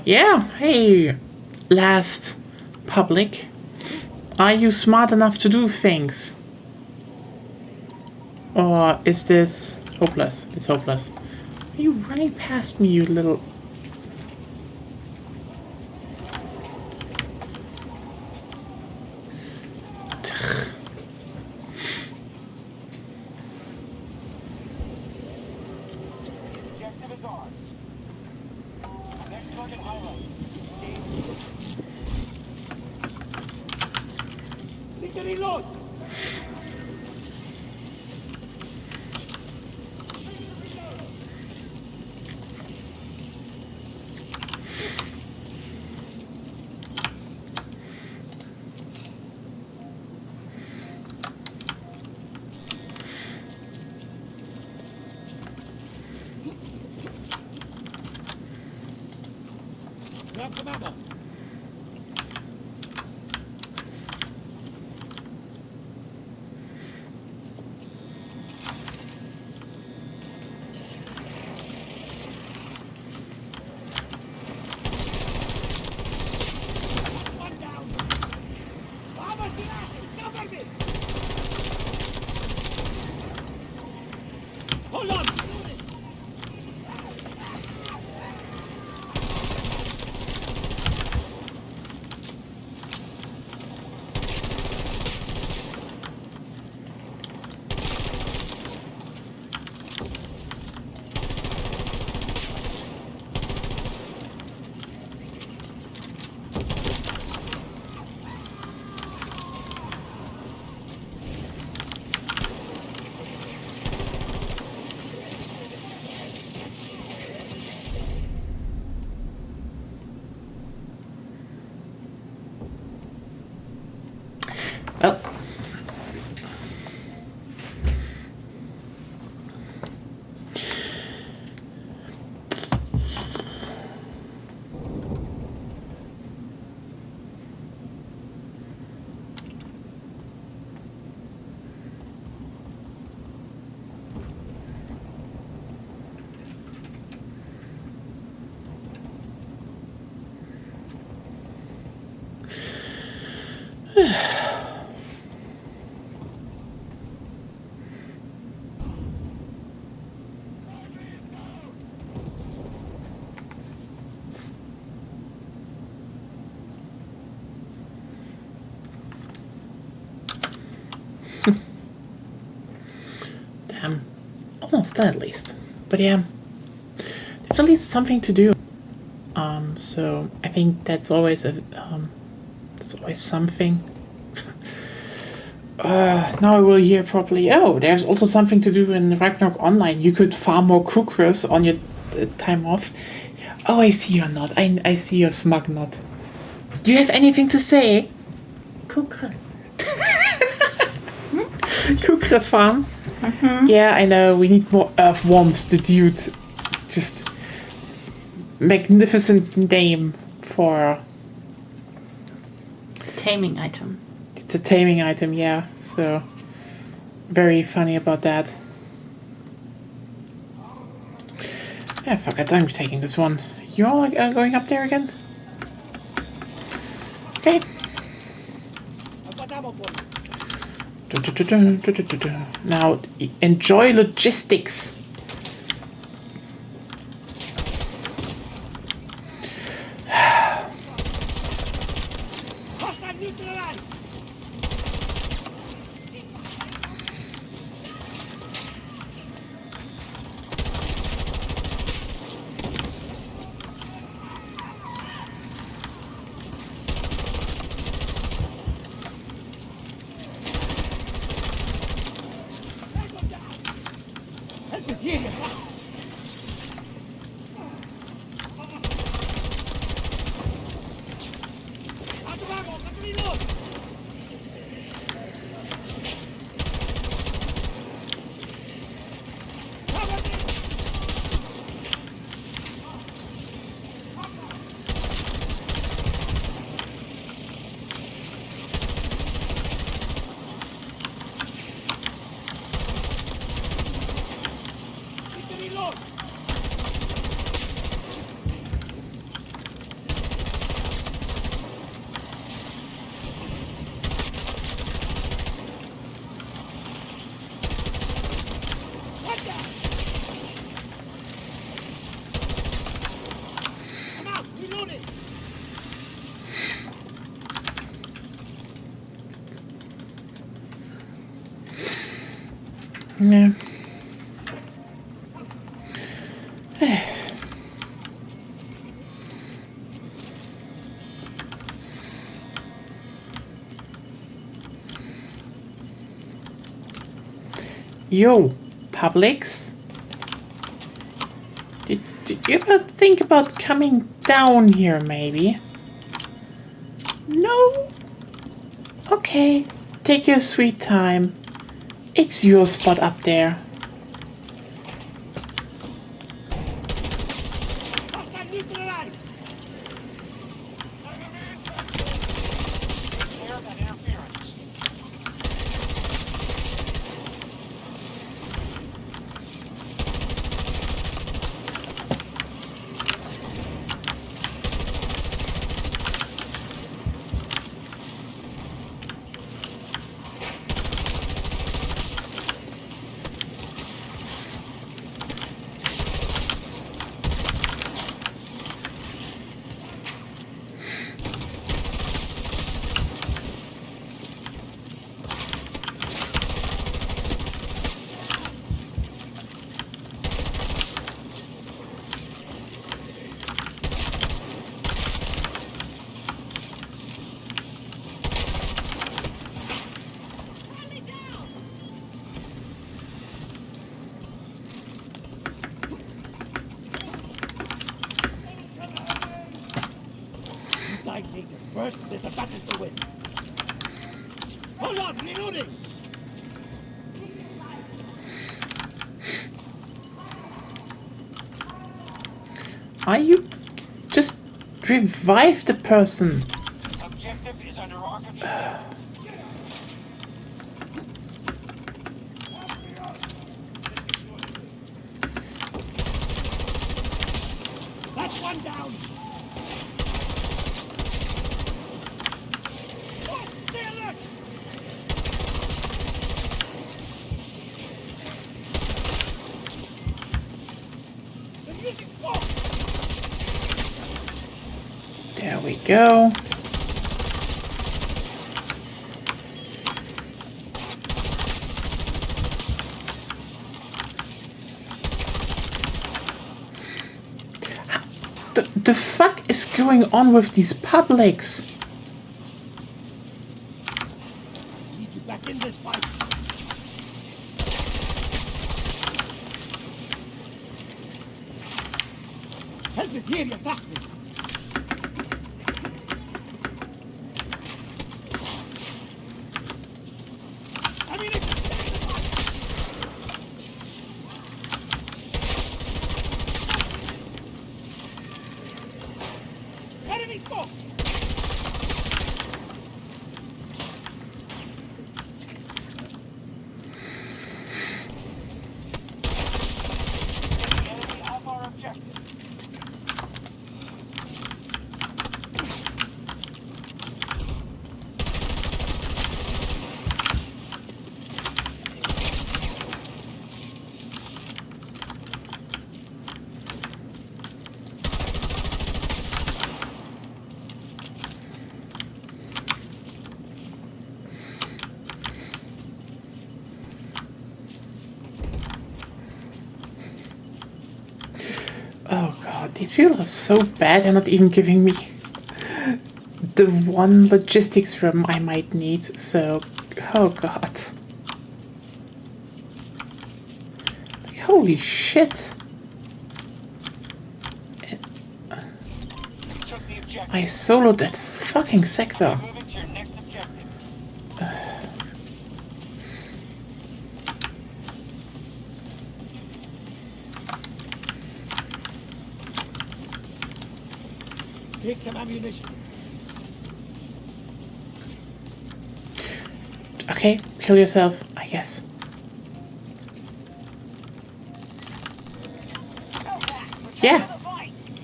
Yeah, hey, last public. Are you smart enough to do things? Or is this hopeless? It's hopeless. Are you running past me, you little... Objective is ours. Next target highlight. Need to reload. Grab some ammo. One down. Vamos, Sinati, cover me. Hold on. Oh. Almost done at least. But yeah, there's at least something to do. So I think that's always something. Now I will hear properly. Oh, there's also something to do in Ragnarok Online. You could farm more Kukras on your time off. Oh, I see your nod. I see your smug nod. Do you have anything to say? Kukra. Kukra farm. Yeah, I know. We need more earthworms. The dude, just magnificent name for. Taming item. It's a taming item, yeah. So very funny about that. Yeah, fuck it. I'm taking this one. You all are going up there again? Okay. I've got ammo for you. Now, enjoy logistics. Hostile neutralized. Help is here, yes, sir. Out of ammo, let's reload. Cover me. Need to reload. Watch out. Come out, reloading. Yeah. Yo, Publix. Did you ever think about coming down here, maybe? No? Okay, take your sweet time. It's your spot up there. Hostile neutralized. Clear and interference. You die native first, there's a battle to win. Hold on, reloading. Are you just revive the person? Objective is under our control. That's one down. Oh, stay alert. They're using smoke. There we go. The fuck is going on with these Publics? Need you back in this fight. Help is here, يا صاحبي. Ammunition. Oh god, these people are so bad. They're not even giving me the one logistics room I might need. So, oh god. Like, holy shit. Took the objective. I soloed that fucking sector. Moving to your next objective. Take some ammunition. Okay, kill yourself, I guess. Yeah.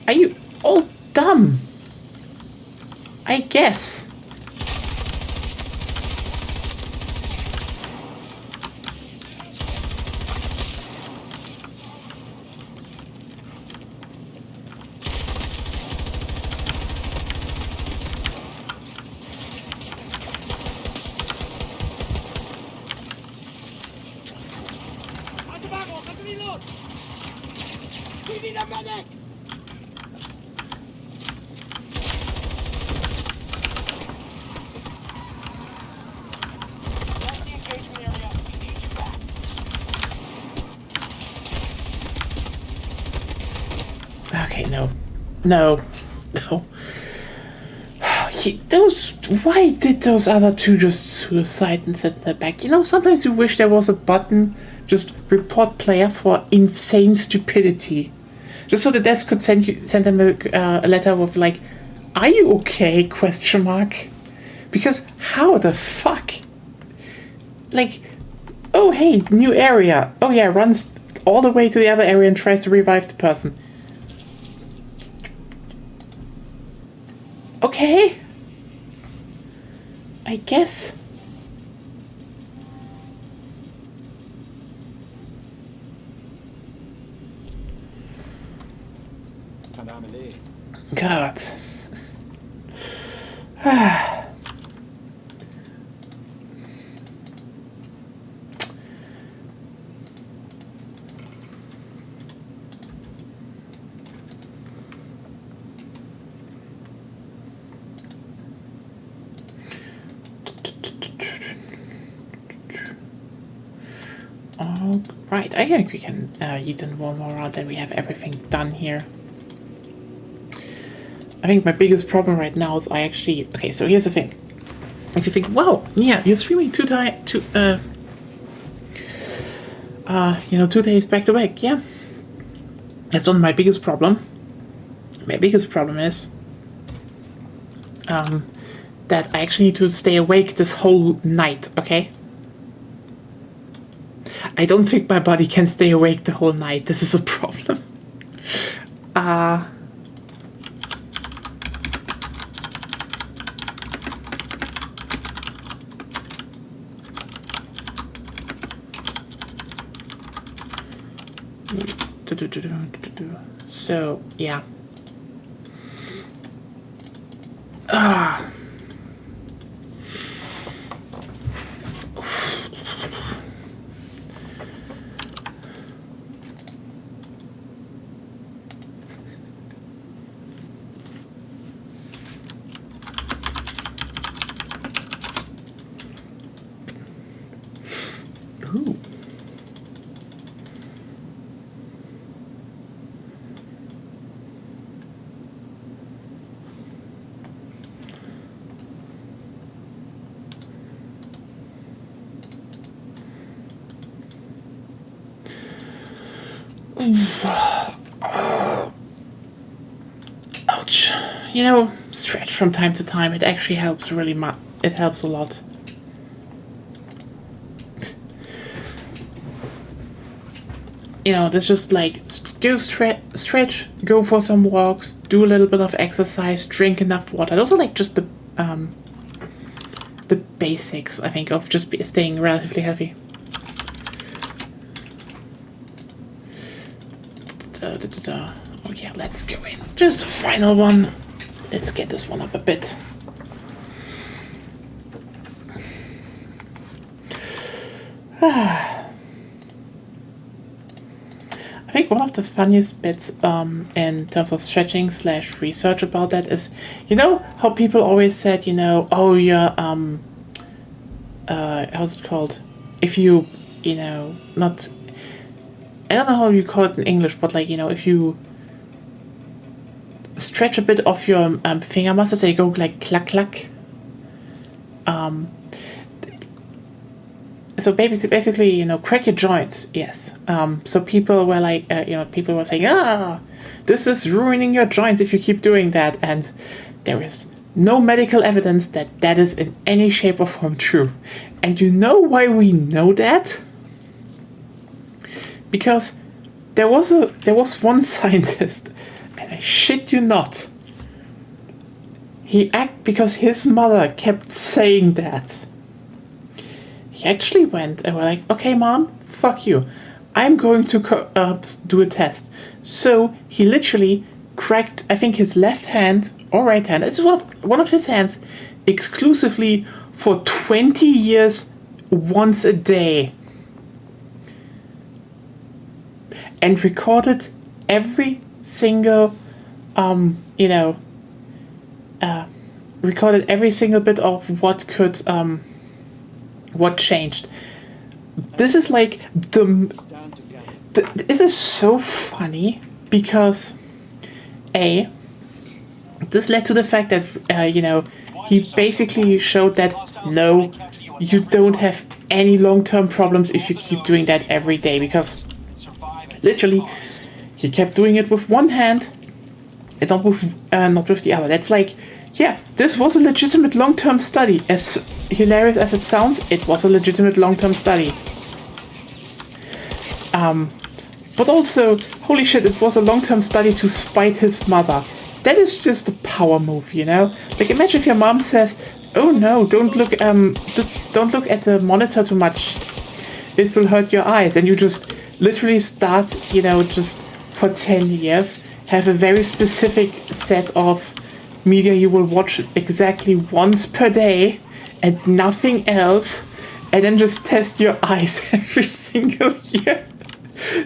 Are you all dumb? I guess. Out the back, cut the reload. We need a medic. That's the engagement area. We need you back. Okay, no. No. No. Those. Why did those other two just suicide and sit in the back? You know, sometimes you wish there was a button, just report player for insane stupidity. Just so the desk could send them a letter with like, "Are you okay?" question mark. Because how the fuck? Like, oh hey, new area. Oh yeah, runs all the way to the other area and tries to revive the person. Okay. I guess. God. All right, I think we can eat in one more round and we have everything done here. I think my biggest problem right now is I actually... Okay, so here's the thing. If you think, wow, yeah, you're streaming 2 days back to back, yeah. That's not my biggest problem. My biggest problem is that I actually need to stay awake this whole night, okay? I don't think my body can stay awake the whole night. This is a problem. So, yeah. Ooh. Ouch. You know, stretch from time to time. It actually helps really much. It helps a lot. You know, there's just like, go stretch, go for some walks, do a little bit of exercise, drink enough water. Those are like just the basics, I think, of just staying relatively healthy. Oh yeah, let's go in. Just a final one. Let's get this one up a bit. I think one of the funniest bits in terms of stretching / research about that is, you know how people always said, you know, oh, you're how's it called? If you, you know, not, I don't know how you call it in English, but like, you know, if you stretch a bit of your finger muscles, they go like clack clack. So basically, you know, crack your joints, yes. So people were like, you know, people were saying, this is ruining your joints if you keep doing that. And there is no medical evidence that that is in any shape or form true. And you know why we know that? Because there was one scientist, and I shit you not, because his mother kept saying that. He actually went and were like, okay, Mom, fuck you. I'm going to do a test. So he literally cracked, I think, his left hand or right hand. It's one of his hands exclusively for 20 years once a day. And recorded every single, recorded every single bit of what could, what changed. This is like this is so funny because this led to the fact that he basically showed that no, you don't have any long-term problems if you keep doing that every day, because literally he kept doing it with one hand and not with the other. That's like, yeah, this was a legitimate long-term study. As hilarious as it sounds, it was a legitimate long-term study. But also, holy shit, it was a long-term study to spite his mother. That is just a power move, you know? Like, imagine if your mom says, oh no, don't look at the monitor too much. It will hurt your eyes. And you just literally start, just for 10 years, have a very specific set of media you will watch exactly once per day and nothing else, and then just test your eyes every single year.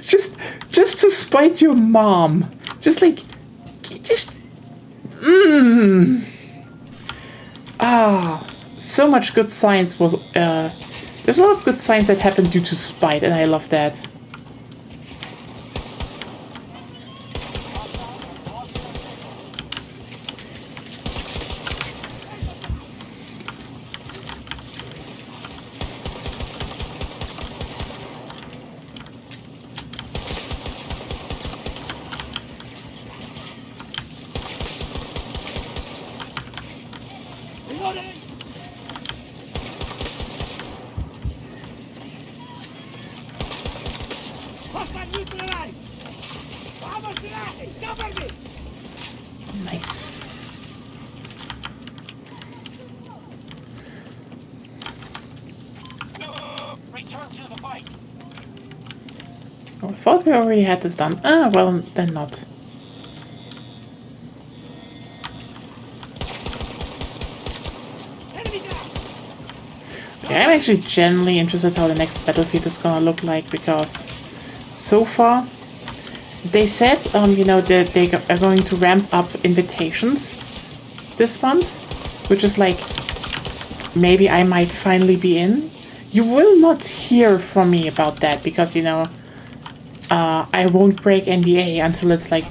Just to spite your mom. So much good science was, there's a lot of good science that happened due to spite, and I love that. Reloading! Hostile neutralized! Vamos, Siraje! Cover me! Nice. Return to the fight. Oh, I thought we already had this done. Ah, well, then not. Enemy down! Okay, I'm actually genuinely interested how the next Battlefield is gonna look like, because so far they said, that they are going to ramp up invitations this month, which is like, maybe I might finally be in. You will not hear from me about that because, I won't break NDA until it's like,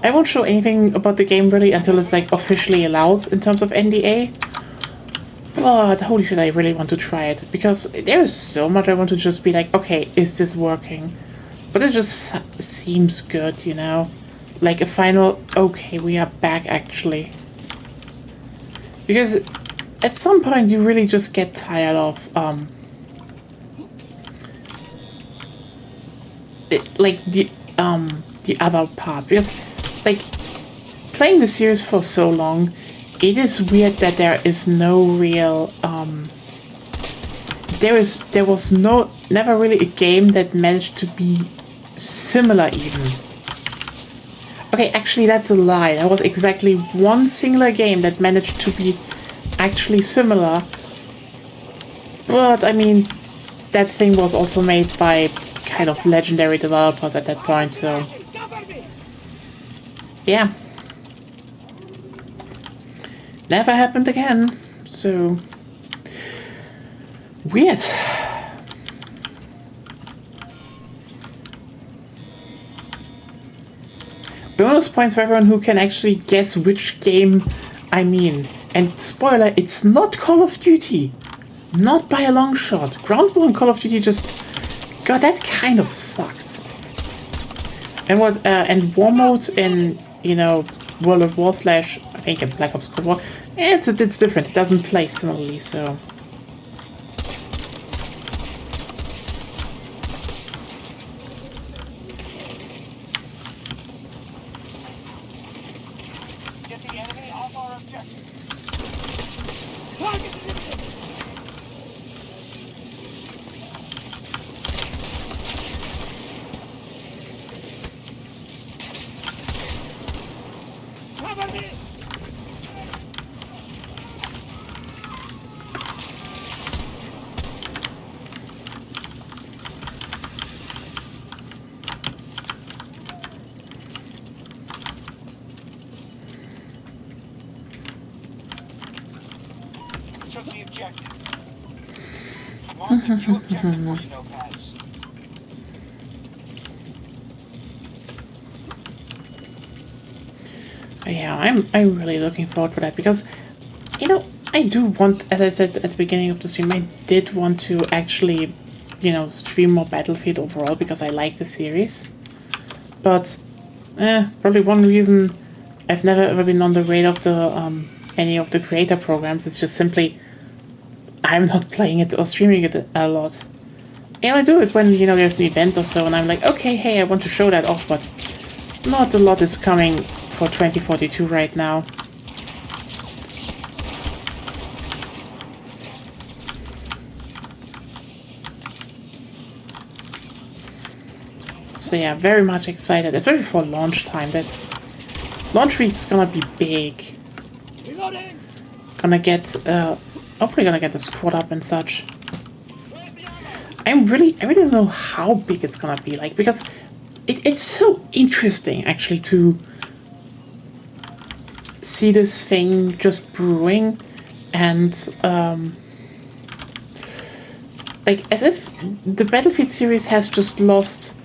I won't show anything about the game really until it's like officially allowed in terms of NDA. But holy shit, I really want to try it, because there is so much I want to just be like, okay, is this working? But it just seems good, like a final, okay, we are back actually. Because at some point you really just get tired of the other parts, because like playing the series for so long, it is weird that there is no real there was never really a game that managed to be similar even. Okay, actually that's a lie. There was exactly one singular game that managed to be actually similar. But I mean, that thing was also made by kind of legendary developers at that point, so Cover me! yeah. Never happened again, so weird. Bonus points for everyone who can actually guess which game I mean. And spoiler, it's not Call of Duty. Not by a long shot. Ground War and Call of Duty just... God, that kind of sucked. And what, and War Mode in, you know, World of War / I think in Black Ops Cold War, it's different. It doesn't play similarly, so... Get the enemy off our objective. Target eliminated! Cover me! Took the objective. Mark the new objective for you, notepads. Yeah, I'm really looking forward to that because, you know, I do want, as I said at the beginning of the stream, I did want to actually, you know, stream more Battlefield overall because I like the series. But, probably one reason I've never ever been on the radar of the any of the creator programs is just simply I'm not playing it or streaming it a lot. And I do it when, you know, there's an event or so, and I'm like, okay, hey, I want to show that off, but not a lot is coming for 2042 right now. So yeah, very much excited, especially for launch time. That's launch week's gonna be big. Reloading! Gonna get hopefully gonna get the squad up and such. I really don't know how big it's gonna be, like, because it's so interesting actually to see this thing just brewing and like as if the Battlefield series has just lost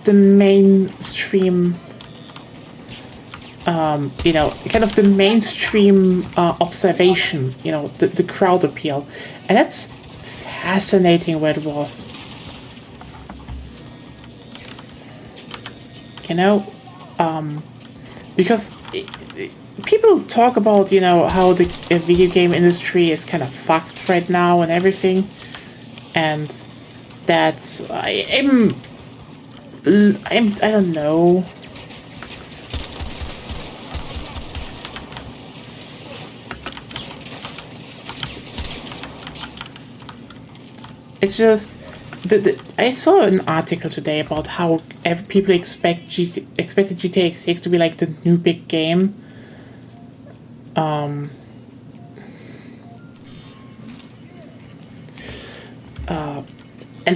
the mainstream you know, kind of the mainstream observation, you know, the crowd appeal, and that's fascinating where it was. You know, because people talk about, you know, how the video game industry is kind of fucked right now and everything, and that I don't know. It's just I saw an article today about how people expected GTA 6 to be like the new big game. And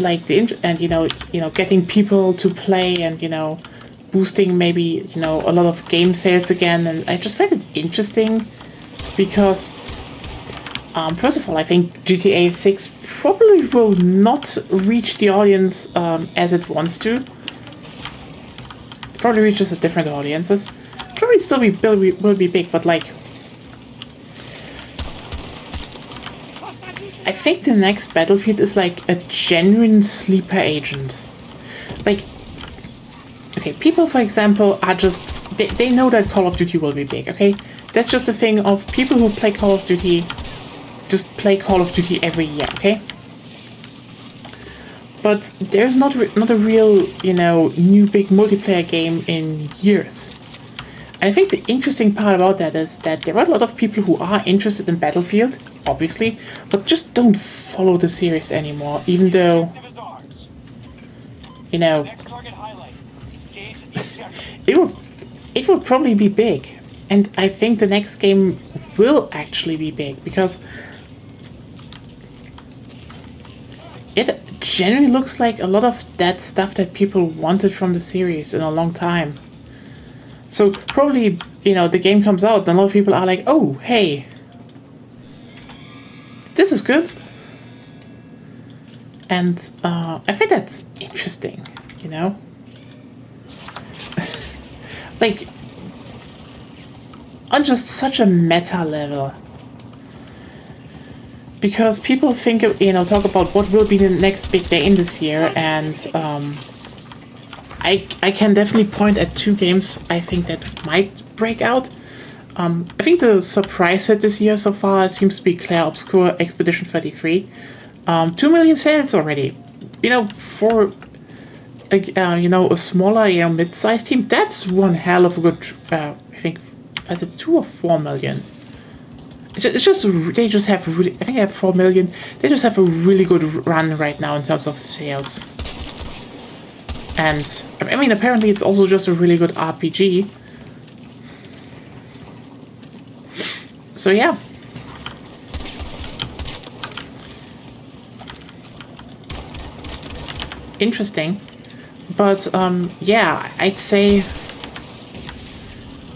like and you know getting people to play and, you know, boosting maybe, you know, a lot of game sales again, and I just find it interesting because first of all, I think GTA 6 probably will not reach the audience as it wants to. It probably reaches a different audiences. Probably still will be big, but like I think the next Battlefield is like a genuine sleeper agent. Like, okay, people, for example, are just they know that Call of Duty will be big. Okay, that's just a thing of people who play Call of Duty. Just play Call of Duty every year, okay? But there's not a real, you know, new big multiplayer game in years. And I think the interesting part about that is that there are a lot of people who are interested in Battlefield, obviously, but just don't follow the series anymore, even though, you know, it will probably be big. And I think the next game will actually be big because it genuinely looks like a lot of that stuff that people wanted from the series in a long time. So probably, you know, the game comes out and a lot of people are like, oh, hey, this is good. And I think that's interesting, you know? Like, on just such a meta level. Because people think, you know, talk about what will be the next big game this year, and I can definitely point at 2 games I think that might break out. I think the surprise hit this year so far seems to be Clair Obscur Expedition 33. 2 million sales already. You know, for you know, a smaller, you know, mid-sized team, that's one hell of a good. I think, is it 2 or 4 million? It's just they just have really. I think they have 4 million. They just have a really good run right now in terms of sales. And I mean, apparently, it's also just a really good RPG. So yeah. Interesting. But yeah, I'd say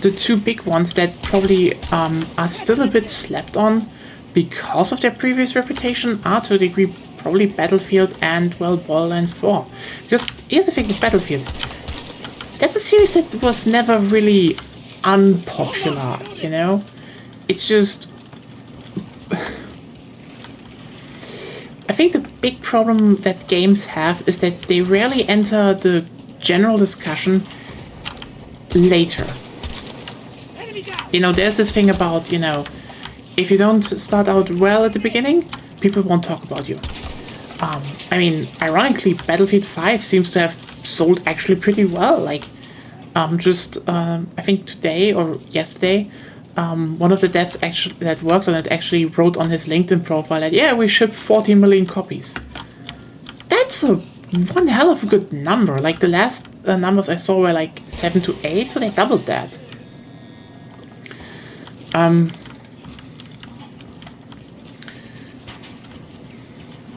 the 2 big ones that probably are still a bit slept on because of their previous reputation are, to a degree, probably Battlefield and, well, Borderlands 4. Because here's the thing with Battlefield. That's a series that was never really unpopular, you know? It's just... I think the big problem that games have is that they rarely enter the general discussion later. You know, there's this thing about, you know, if you don't start out well at the beginning, people won't talk about you. I mean, ironically, Battlefield 5 seems to have sold actually pretty well. Like, I think today or yesterday, one of the devs actually that worked on it actually wrote on his LinkedIn profile that, yeah, we shipped 40 million copies. That's one hell of a good number. Like, the last numbers I saw were like 7 to 8, so they doubled that.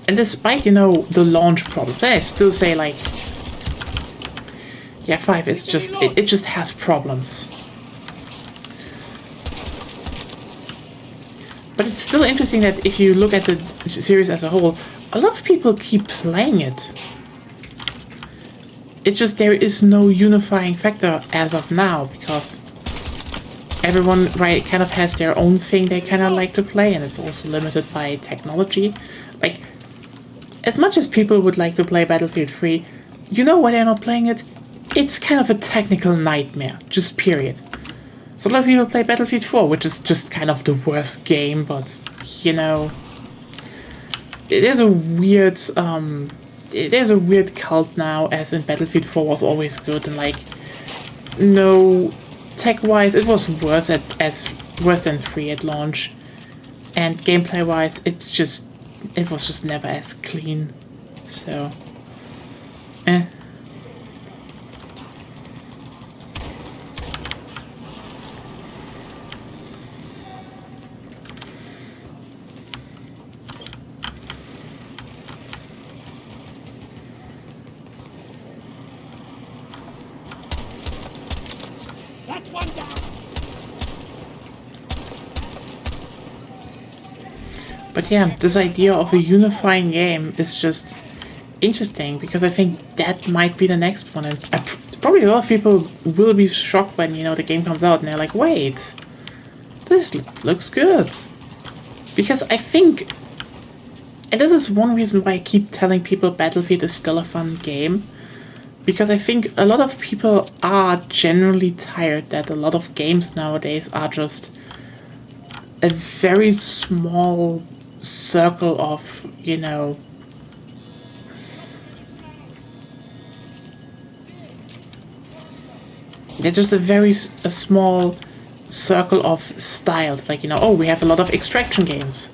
And despite, you know, the launch problems, I still say, like, yeah, 5 is just, it just has problems. But it's still interesting that if you look at the series as a whole, a lot of people keep playing it. It's just there is no unifying factor as of now, because everyone, right, kind of has their own thing they kind of like to play, and it's also limited by technology. Like, as much as people would like to play Battlefield 3, you know why they're not playing it? It's kind of a technical nightmare, just period. So a lot of people play Battlefield 4, which is just kind of the worst game, but, you know, it is a weird, there's a weird cult now, as in Battlefield 4 was always good, and, like, no, tech-wise, it was worse worse than 3 at launch, and gameplay-wise, it was just never as clean, so, That's one down. But yeah, this idea of a unifying game is just interesting, because I think that might be the next one, and probably a lot of people will be shocked when, you know, the game comes out and they're like, wait, this looks good. Because I think, and this is one reason why I keep telling people Battlefield is still a fun game, because I think a lot of people are generally tired that a lot of games nowadays are just a very small circle of, you know, they're just a small circle of styles. Like, you know, oh, we have a lot of extraction games,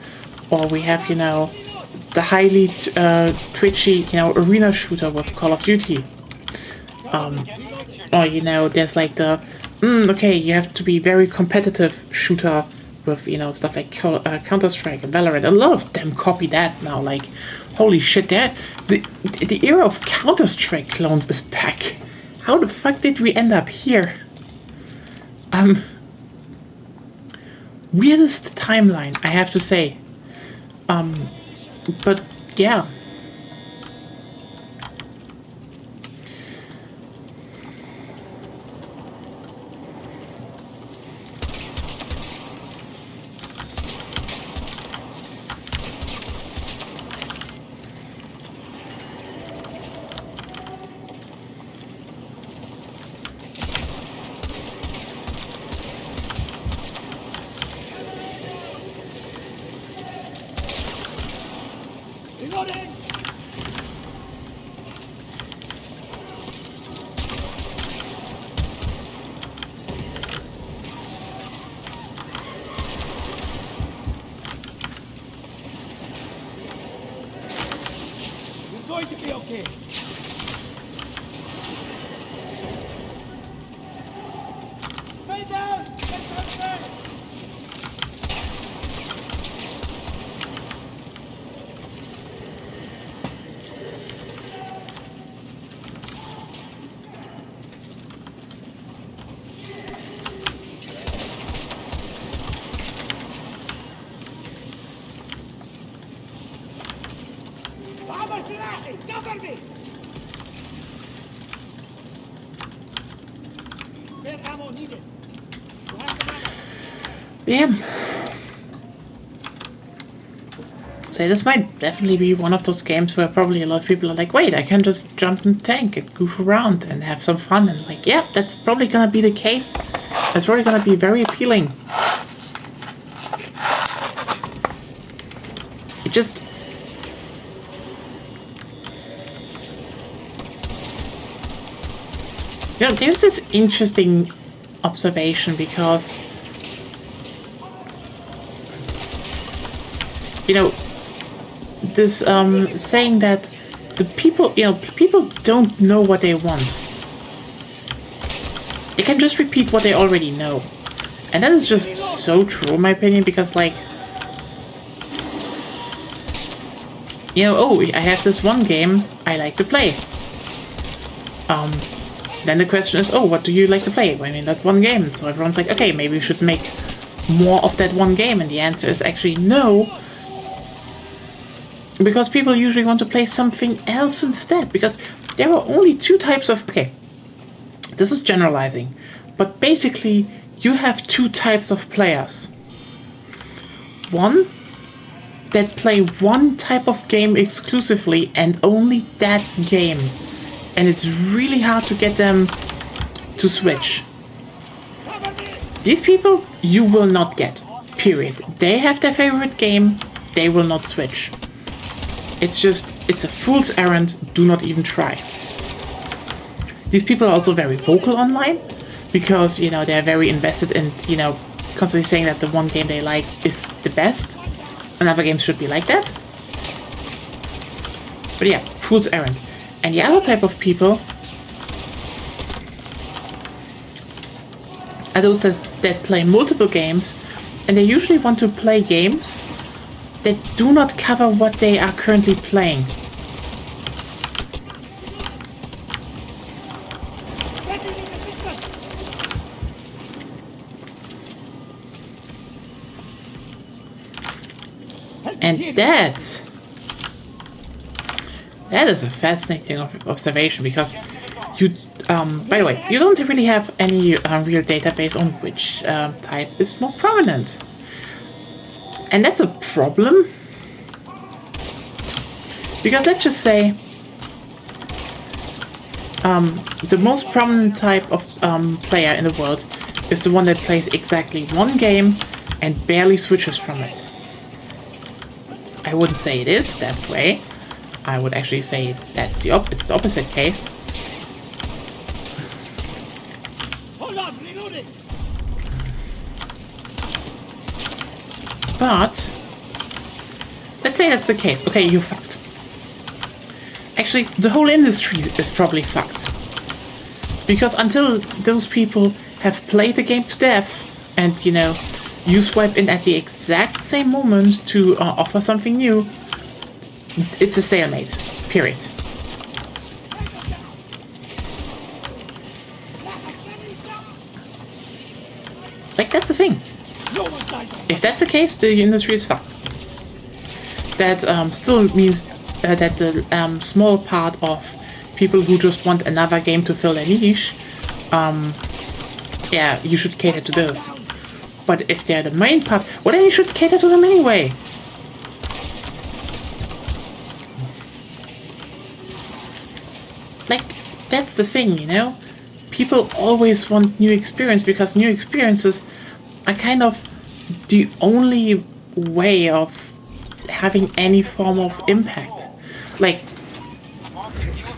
or we have, you know, the highly twitchy, you know, arena shooter with Call of Duty, or, you know, there's like the okay, you have to be very competitive shooter with, you know, stuff like Counter-Strike and Valorant. A lot of them copy that now. Like, Holy shit, the era of Counter-Strike clones is back. How the fuck did we end up here? Weirdest timeline, I have to say. But yeah. Reloading! We're going to be okay. Stay down! Get down! عبر سلاحي! Cover me! Spare ammo needed. You have the ammo. Yeah. So this might definitely be one of those games where probably a lot of people are like, wait, I can just jump in the tank and goof around and have some fun. And like, yeah, that's probably gonna be the case. That's probably gonna be very appealing. It just... You know, there's this interesting observation because... You know, this saying that the people, you know, people don't know what they want. They can just repeat what they already know. And that is just so true in my opinion because like, you know, oh, I have this one game I like to play. Then the question is, oh, what do you like to play? I mean, that one game. So everyone's like, okay, maybe we should make more of that one game. And the answer is actually no. Because people usually want to play something else instead. Because there are only two types of... Okay, this is generalizing. But basically, you have two types of players. One that play one type of game exclusively and only that game. And it's really hard to get them to switch. These people, you will not get. Period. They have their favorite game. They will not switch. It's just, it's a fool's errand. Do not even try. These people are also very vocal online because, you know, they're very invested in, you know, constantly saying that the one game they like is the best. And other games should be like that. But yeah, fool's errand. And the other type of people are those that play multiple games, and they usually want to play games that do not cover what they are currently playing. And that is a fascinating observation because you, by the way, you don't really have any real database on which type is more prominent. And that's a problem. Because let's just say the most prominent type of player in the world is the one that plays exactly one game and barely switches from it. I wouldn't say it is that way. I would actually say that's it's the opposite case. Hold on, reloading. But let's say that's the case. Okay, you're fucked. Actually, the whole industry is probably fucked. Because until those people have played the game to death and, you know, you swipe in at the exact same moment to offer something new, It's a stalemate. Period. Like, that's the thing. If that's the case, the industry is fucked. That still means that the small part of people who just want another game to fill their niche, yeah, you should cater to those. But if they're the main part, well, then you should cater to them anyway. Like, that's the thing, you know? People always want new experience because new experiences are kind of the only way of having any form of impact. Like,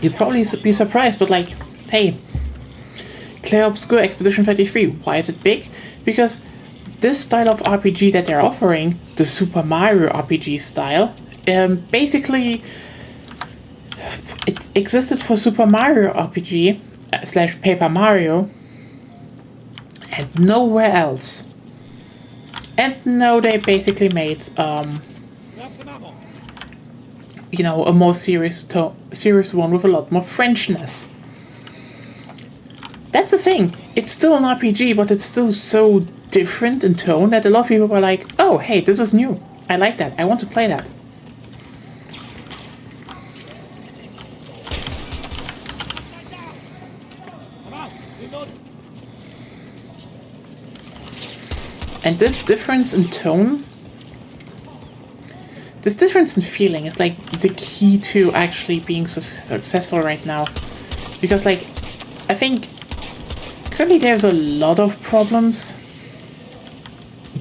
you'd probably be surprised, but like, hey, Clair Obscur Expedition 33, why is it big? Because this style of RPG that they're offering, the Super Mario RPG style, basically it existed for Super Mario RPG / Paper Mario and nowhere else. And now they basically made you know, a more serious one with a lot more Frenchness. That's the thing. It's still an RPG, but it's still so different in tone that a lot of people were like, oh, hey, this is new. I like that. I want to play that. And this difference in tone, this difference in feeling is like the key to actually being successful right now. Because like, I think currently there's a lot of problems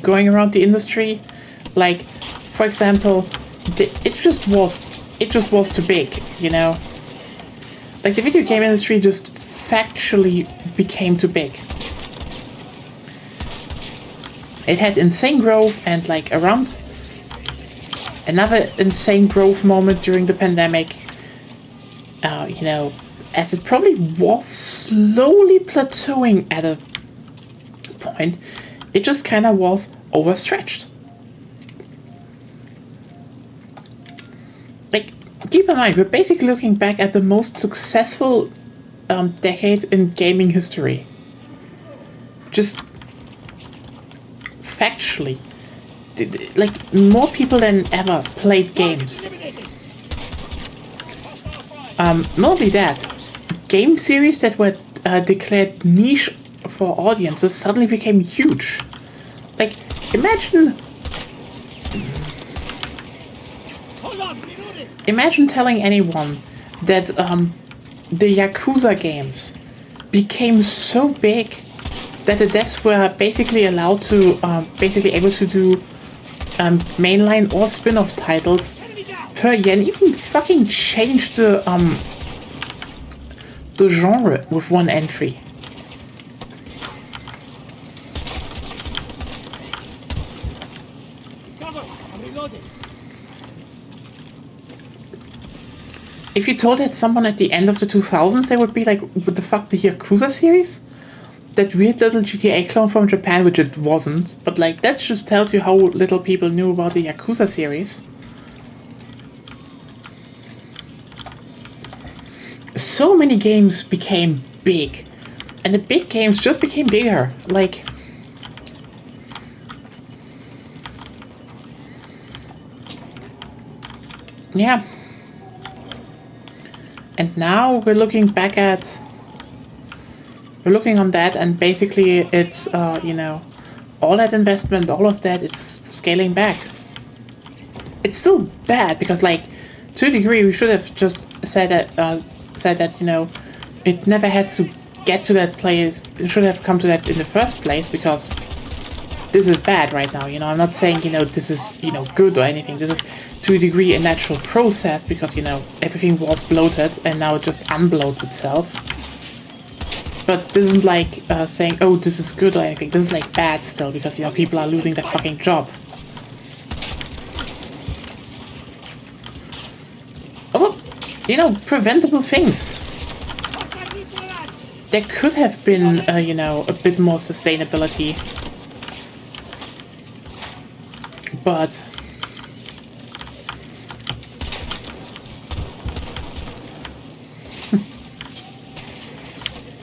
going around the industry. Like, for example, it just was too big, you know? Like the video game industry just factually became too big. It had insane growth, and like around another insane growth moment during the pandemic, you know, as it probably was slowly plateauing at a point, it just kind of was overstretched. Like, keep in mind, we're basically looking back at the most successful decade in gaming history. Just factually, like, more people than ever played games. Not only that, game series that were declared niche for audiences suddenly became huge. Like, imagine telling anyone that the Yakuza games became so big that the devs were basically allowed to, basically able to do mainline or spin-off titles per year, and even fucking change the genre with one entry. If you told that someone at the end of the 2000s, they would be like, what the fuck, the Yakuza series? That weird little GTA clone from Japan, which it wasn't, but like, that just tells you how little people knew about the Yakuza series. So many games became big, and the big games just became bigger. Like, yeah. And now we're looking back at, we're looking on that, and basically it's, you know, all that investment, all of that, it's scaling back. It's still bad because, like, to a degree, we should have just said that, you know, it never had to get to that place. It should have come to that in the first place, because this is bad right now. You know, I'm not saying, you know, this is, you know, good or anything. This is to a degree a natural process, because, you know, everything was bloated and now it just unbloats itself. But this isn't like saying, oh, this is good or anything. This is like bad still, because, you know, people are losing their fucking job. Oh, you know, preventable things. There could have been, you know, a bit more sustainability. But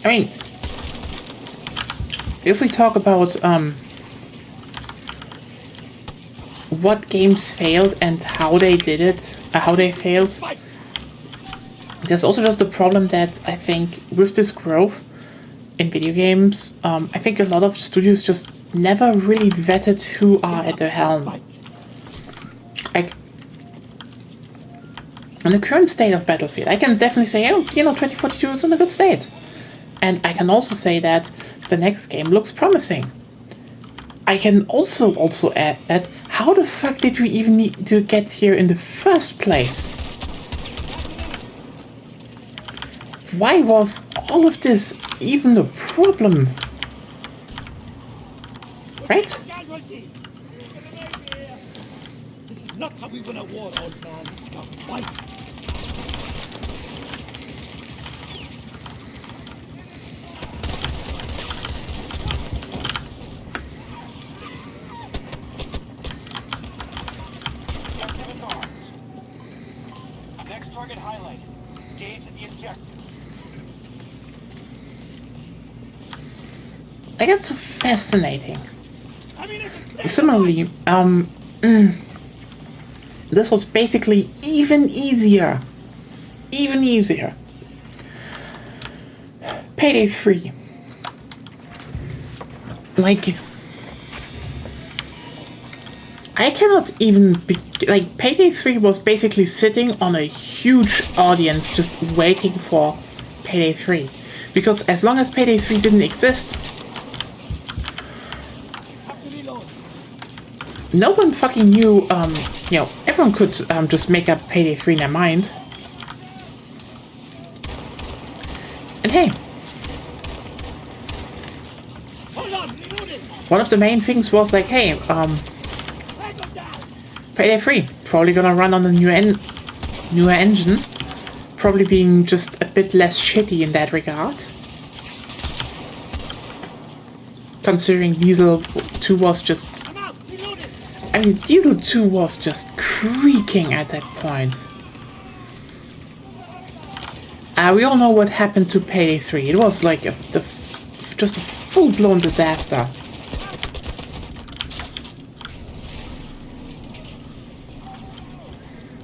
I mean, if we talk about what games failed and how they did it, how they failed, there's also just the problem that I think with this growth in video games, I think a lot of studios just never really vetted who are at the helm. Like, in the current state of Battlefield, I can definitely say, oh, you know, 2042 is in a good state. And I can also say that the next game looks promising. I can also add that, how the fuck did we even need to get here in the first place? Why was all of this even a problem? Right? This is not how we win a war, old man. Now fight. Next target highlighted. Engage at the objective. I get so fascinating. I mean, it's Similarly, this was basically even easier. Even easier. Payday 3. Like, I cannot even be, like, Payday 3 was basically sitting on a huge audience just waiting for Payday 3. Because as long as Payday 3 didn't exist, no one fucking knew, you know, everyone could just make up Payday 3 in their mind. And hey, one of the main things was like, hey, Payday 3, probably gonna run on a newer engine, probably being just a bit less shitty in that regard. Considering Diesel 2 was just... I mean, Diesel 2 was just creaking at that point. We all know what happened to Payday 3. It was like just a full-blown disaster.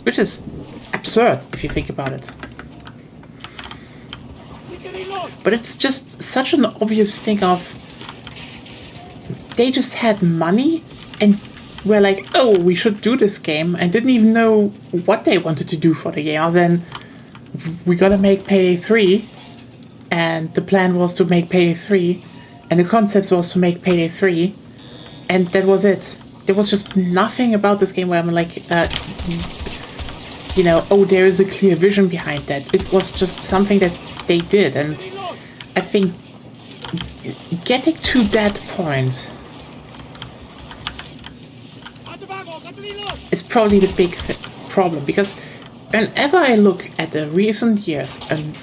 Which is absurd if you think about it. But it's just such an obvious thing of... They just had money and were like, oh, we should do this game, and didn't even know what they wanted to do for the game. Other than, we gotta make Payday 3, and the plan was to make Payday 3, and the concept was to make Payday 3, and that was it. There was just nothing about this game where I'm like, you know, oh, there is a clear vision behind that. It was just something that they did, and I think getting to that point is probably the big problem, because whenever I look at the recent years, and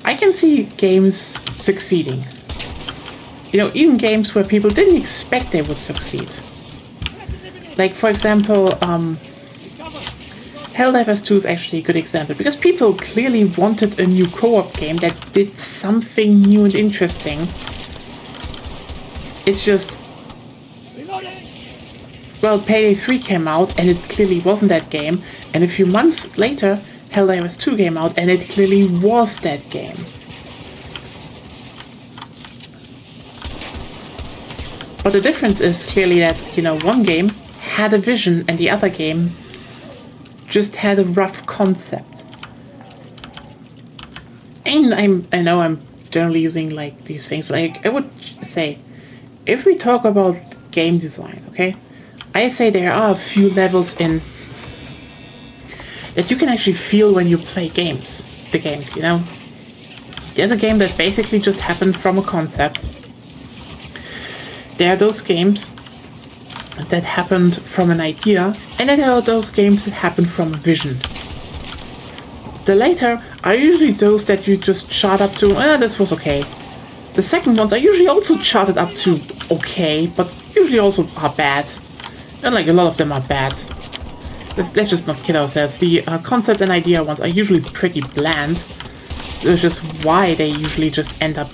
I can see games succeeding. You know, even games where people didn't expect they would succeed. Like, for example, Helldivers 2 is actually a good example, because people clearly wanted a new co-op game that did something new and interesting. It's just... Well, Payday 3 came out, and it clearly wasn't that game, and a few months later, Helldivers 2 came out, and it clearly was that game. But the difference is clearly that, you know, one game had a vision, and the other game just had a rough concept. And I know I'm generally using, like, these things, but I would say, if we talk about game design, okay? I say there are a few levels in that you can actually feel when you play games. The games, you know? There's a game that basically just happened from a concept. There are those games that happened from an idea, and then there are those games that happen from a vision. The latter are usually those that you just chart up to, this was okay. The second ones are usually also charted up to okay, but usually also are bad. And like a lot of them are bad. Let's just not kid ourselves. The concept and idea ones are usually pretty bland. which is why they usually just end up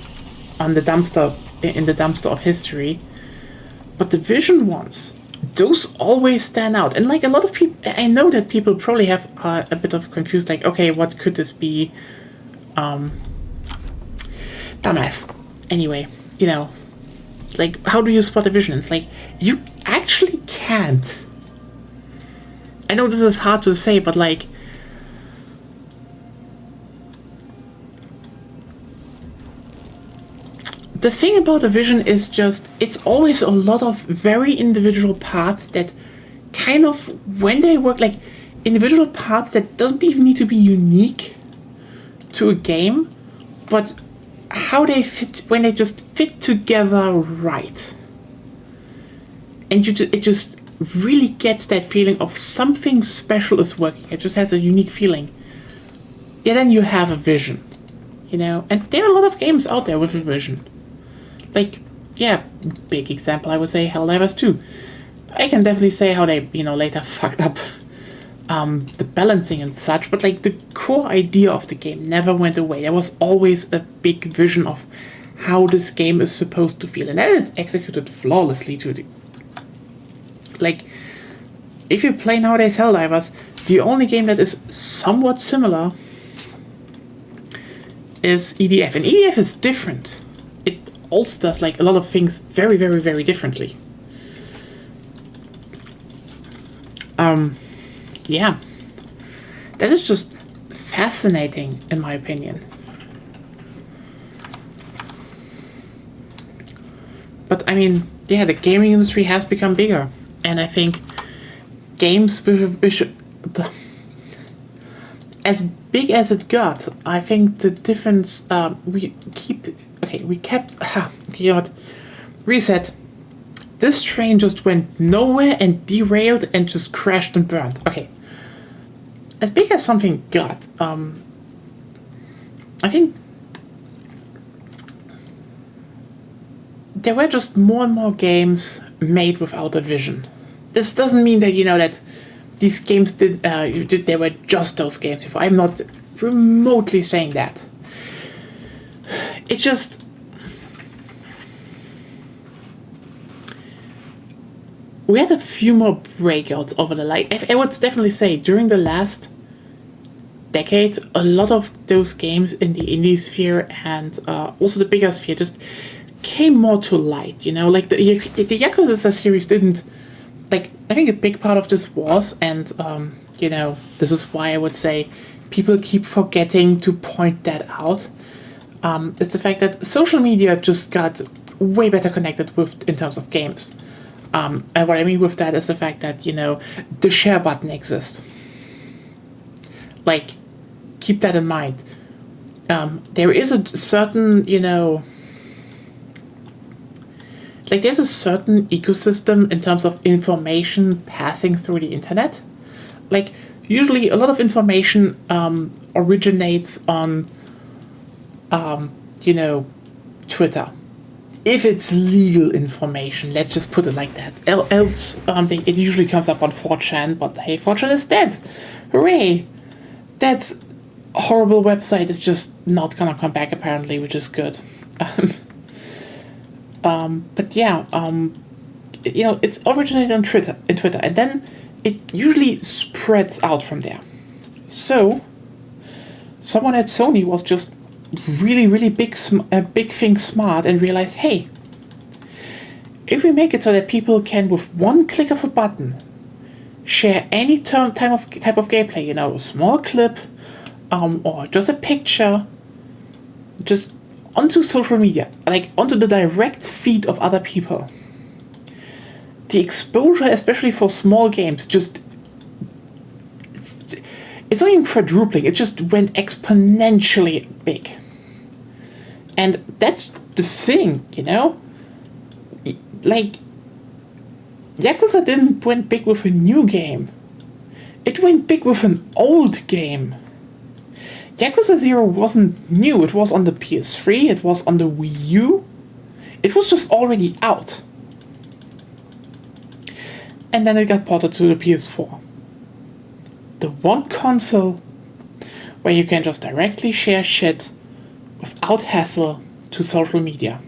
on the dumpster, in the dumpster of history. But the Vision ones, those always stand out. And like a lot of people, I know that people probably have a bit of confused, like, okay, what could this be? Dumbass. Anyway, you know, like, how do you spot a vision? It's like, you actually can't. I know this is hard to say, but like, the thing about a vision is just, it's always a lot of very individual parts that kind of, when they work, like, individual parts that don't even need to be unique to a game, but how they fit, when they just fit together right. And it just really gets that feeling of something special is working. It just has a unique feeling. Yeah, then you have a vision, you know? And there are a lot of games out there with a vision. Like, yeah, big example, I would say Helldivers 2. I can definitely say how they, you know, later fucked up the balancing and such, but like the core idea of the game never went away. There was always a big vision of how this game is supposed to feel, and then it's executed flawlessly to the... Like, if you play nowadays Helldivers, the only game that is somewhat similar is EDF, and EDF is different. It also does like a lot of things very, very, very differently. Yeah, that is just fascinating in my opinion. But I mean, yeah, the gaming industry has become bigger, and I think games with as big as it got, I think the difference we kept you know what? Reset. This train just went nowhere and derailed and just crashed and burned. Okay. As big as something got, I think there were just more and more games made without a vision. This doesn't mean that, you know, that these games they were just those games before. I'm not remotely saying that. It's just... we had a few more breakouts over the I would definitely say during the last decade, a lot of those games in the indie sphere and also the bigger sphere just came more to light, you know? Like the Yakuza series didn't... Like, I think a big part of this was, and, you know, this is why I would say people keep forgetting to point that out, is the fact that social media just got way better connected with in terms of games. And what I mean with that is the fact that, you know, the share button exists. Like, keep that in mind. There is a certain, you know... Like, there's a certain ecosystem in terms of information passing through the internet. Like, usually a lot of information originates on, you know, Twitter. If it's legal information, let's just put it like that. Else, it usually comes up on 4chan, but hey, 4chan is dead. Hooray! That horrible website is just not gonna come back apparently, which is good. But yeah, you know, it's originated on Twitter, and then it usually spreads out from there. So, someone at Sony was just really, really big thing smart and realized, hey, if we make it so that people can, with one click of a button, share any type of gameplay, you know, a small clip, or just a picture, just onto social media, like onto the direct feed of other people, the exposure, especially for small games, just it's not even quadrupling, it just went exponentially big. And that's the thing, you know? Like, Yakuza didn't went big with a new game. It went big with an old game. Yakuza 0 wasn't new, it was on the PS3, it was on the Wii U. It was just already out. And then it got ported to the PS4. The one console where you can just directly share shit without hassle to social media.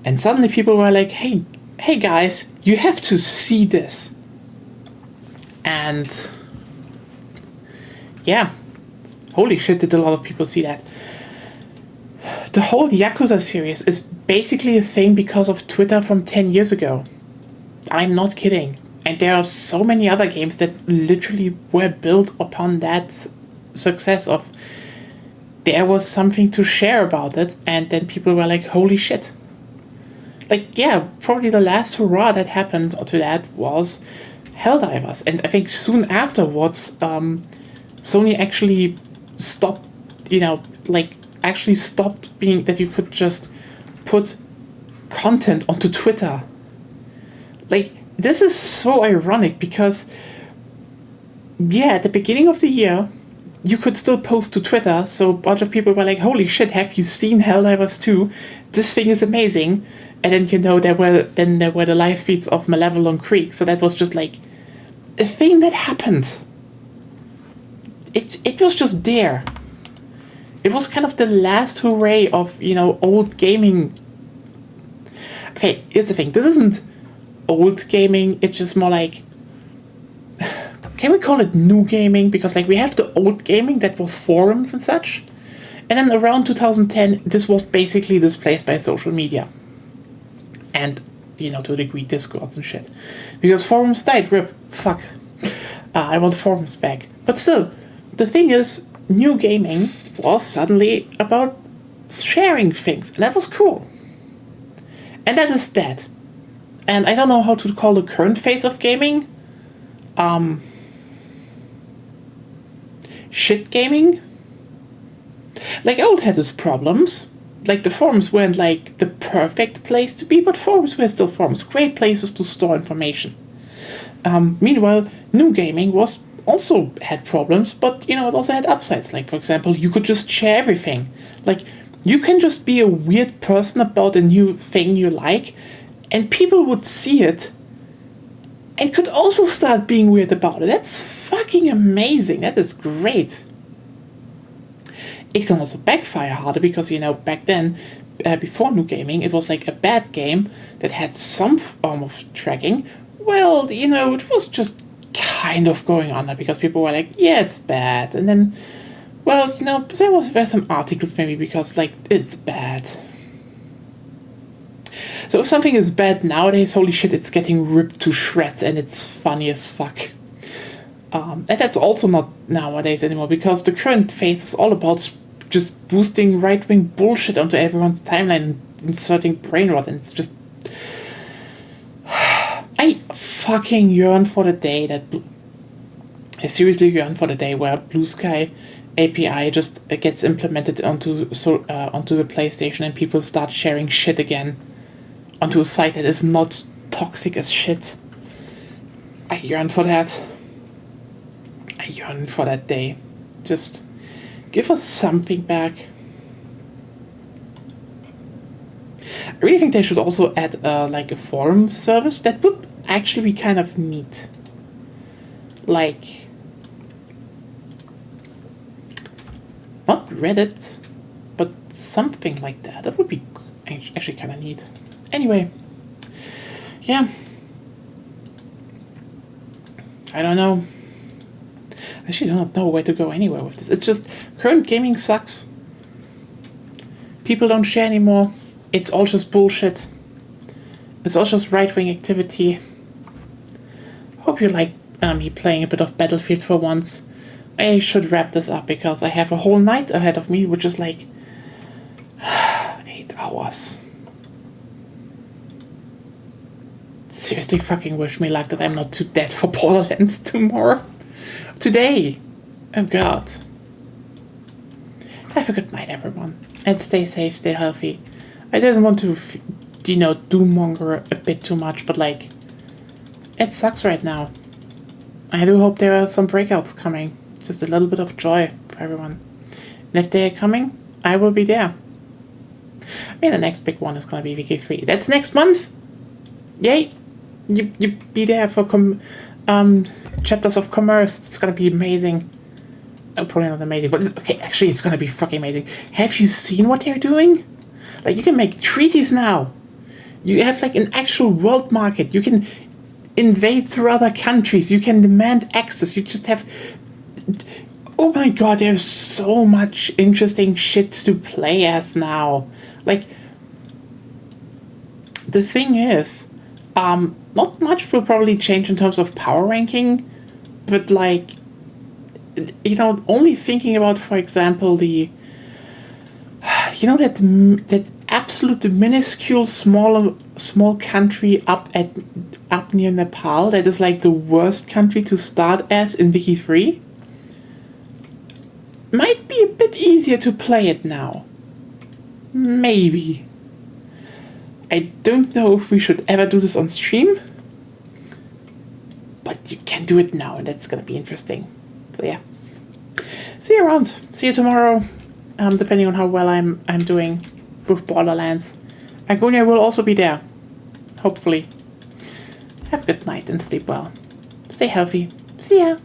And suddenly people were like, hey guys, you have to see this. And yeah, holy shit, did a lot of people see that. The whole Yakuza series is basically a thing because of Twitter from 10 years ago. I'm not kidding. And there are so many other games that literally were built upon that success of there was something to share about it, and then people were like, holy shit. Like, yeah, probably the last hurrah that happened to that was Helldivers. And I think soon afterwards, Sony actually stopped, actually stopped being that you could just put content onto Twitter. Like, this is so ironic because, yeah, at the beginning of the year, you could still post to Twitter, so a bunch of people were like, holy shit, have you seen Helldivers 2? This thing is amazing. And then, there were the live feeds of Malevolent Creek, so that was just like a thing that happened. It was just there. It was kind of the last hooray of, old gaming. Okay, here's the thing. This isn't old gaming, it's just more like, can we call it new gaming? Because we have the old gaming that was forums and such, and then around 2010 this was basically displaced by social media and to a degree Discords and shit, because forums died. Rip, fuck. I want forums back. But still, the thing is, new gaming was suddenly about sharing things, and that was cool. And that is dead. And I don't know how to call the current phase of gaming. Shit gaming? Old had its problems. The forums weren't the perfect place to be, but forums were still forums. Great places to store information. Meanwhile, new gaming also had problems, but it also had upsides. For example, you could just share everything. You can just be a weird person about a new thing you like, and people would see it and could also start being weird about it. That's fucking amazing. That is great. It can also backfire harder because, back then, before new gaming, it was a bad game that had some form of tracking. Well, it was just kind of going under because people were like, yeah, it's bad. And then, well, there were some articles maybe because, it's bad. So if something is bad nowadays, holy shit, it's getting ripped to shreds and it's funny as fuck. And that's also not nowadays anymore because the current phase is all about just boosting right-wing bullshit onto everyone's timeline and inserting brain rot, and it's just... I fucking yearn for the day that... I seriously yearn for the day where Blue Sky API just gets implemented onto the PlayStation and people start sharing shit again onto a site that is not toxic as shit. I yearn for that. I yearn for that day. Just give us something back. I really think they should also add a forum service. That would actually be kind of neat. Not Reddit, but something like that. That would be actually kind of neat. Anyway, yeah. I don't know. I actually don't know where to go anywhere with this. It's just, current gaming sucks. People don't share anymore. It's all just bullshit. It's all just right-wing activity. Hope you like me playing a bit of Battlefield for once. I should wrap this up because I have a whole night ahead of me, which is 8 hours. Seriously fucking wish me luck that I'm not too dead for Borderlands tomorrow. Today. Oh god. Have a good night, everyone. And stay safe, stay healthy. I didn't want to, doom-monger a bit too much, but it sucks right now. I do hope there are some breakouts coming. Just a little bit of joy for everyone. And if they are coming, I will be there. The next big one is gonna be VK3. That's next month! Yay! You be there for chapters of commerce. It's gonna be amazing. probably not amazing, but it's, okay, actually it's gonna be fucking amazing. Have you seen what they're doing? Like, you can make treaties now. You have like an actual world market. You can invade through other countries. You can demand access. You just have... Oh my god, there's so much interesting shit to play as now. Like, the thing is, not much will probably change in terms of power ranking, but like, you know, only thinking about, for example, the, you know, that absolute minuscule small country up near Nepal that is like the worst country to start as in Wiki 3? Might be a bit easier to play it now. Maybe. I don't know if we should ever do this on stream, but you can do it now, and that's gonna be interesting. So yeah. See you around. See you tomorrow. Depending on how well I'm doing with Borderlands. Agonia will also be there. Hopefully. Have a good night and sleep well. Stay healthy. See ya.